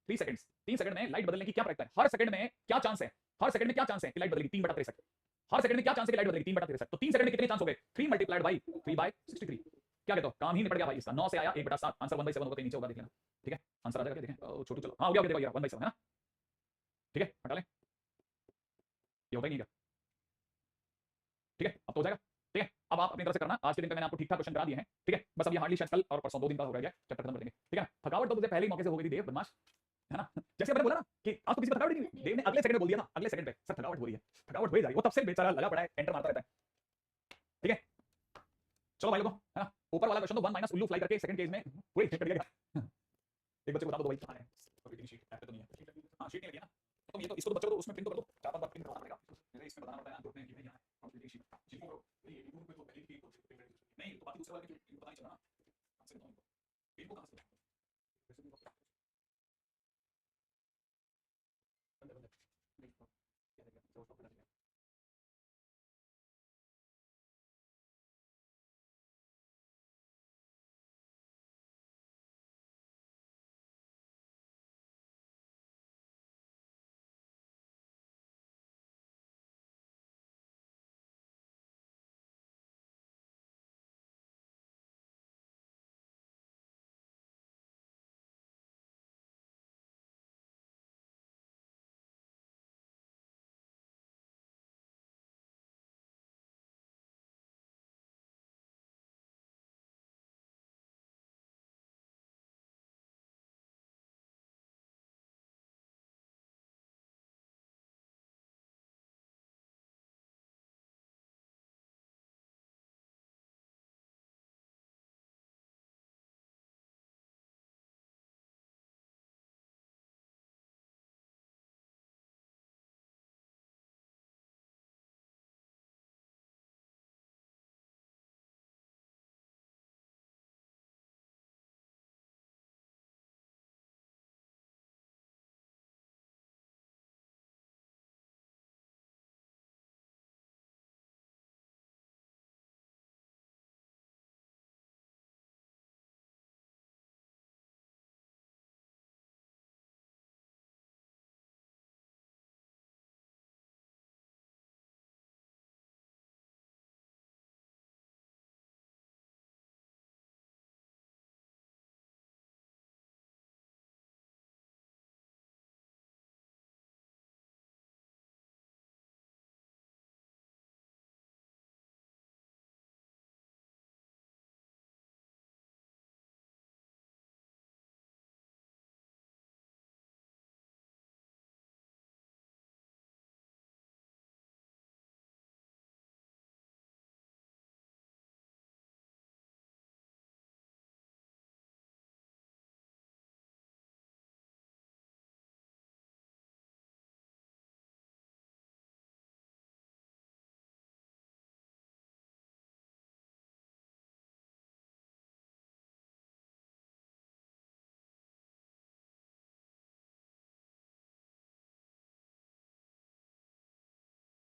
3 seconds, 3 second में लाइट बदलने की क्या प्रायिकता है? हर सेकंड में क्या चांस है, हर सेकंड में क्या चांस है कि लाइट बदलेगी? 3/63, हर सेकंड में क्या चांस है कि लाइट बदलेगी? 3/63, तो 3 सेकंड में कितने चांस हो गए? 3 मल्टीप्लाइड बाई 3/63, क्या कहते हो? काम ही निपट गया भाई इसका, 9 से आया 1/7, आंसर 1/7 होगा, नीचे होगा, देख लेना, ठीक है, आंसर आ जाएगा, देखें छोटू, चलो हाँ हो गया, 1/7 है ना, ठीक है, हटा लें, ये होता ही नहीं क्या, ठीक है, अब तो हो जाएगा, ठीक है। अब आप अपनी तरफ से करना, आज के दिन पे मैंने आपको ठीक ठाक क्वेश्चन करा दिए हैं, ठीक है, बस अब ये हार्डली शायद कल और परसों 2 दिन का हो गया, चैप्टर खत्म कर देंगे, ठीक है। थकावट तो मुझे पहले ही मौके से हो गई थी देव बदमाश, है ना, जैसे मैंने बोला ना कि आज तो किसी को थकावट नहीं हुई, देव ने अगले सेकंड में बोल दिया ना, अगले सेकंड पे सर थकावट हो रही है, थकावट हो ही जा रही है, वो तब से बेचारा लगा पड़ा है, एंटर मारता रहता है, ठीक है। चलो भाई लोगों, है ना, ऊपर वाला क्वेश्चन तो 1 माइनस उल्लू फ्लाई करके सेकंड केस में पूरी हिट कर दिया गया। एक बच्चे को बता दो भाई कहां है, अभी शीट ऐप पे तो नहीं है, हां शीट नहीं लगी है ना, तो ये तो इसको तो बच्चों को तो उसमें प्रिंट तो कर दो, 4-5 बार प्रिंट करवाना पड़ेगा, इसमें बताना पड़ता है ना,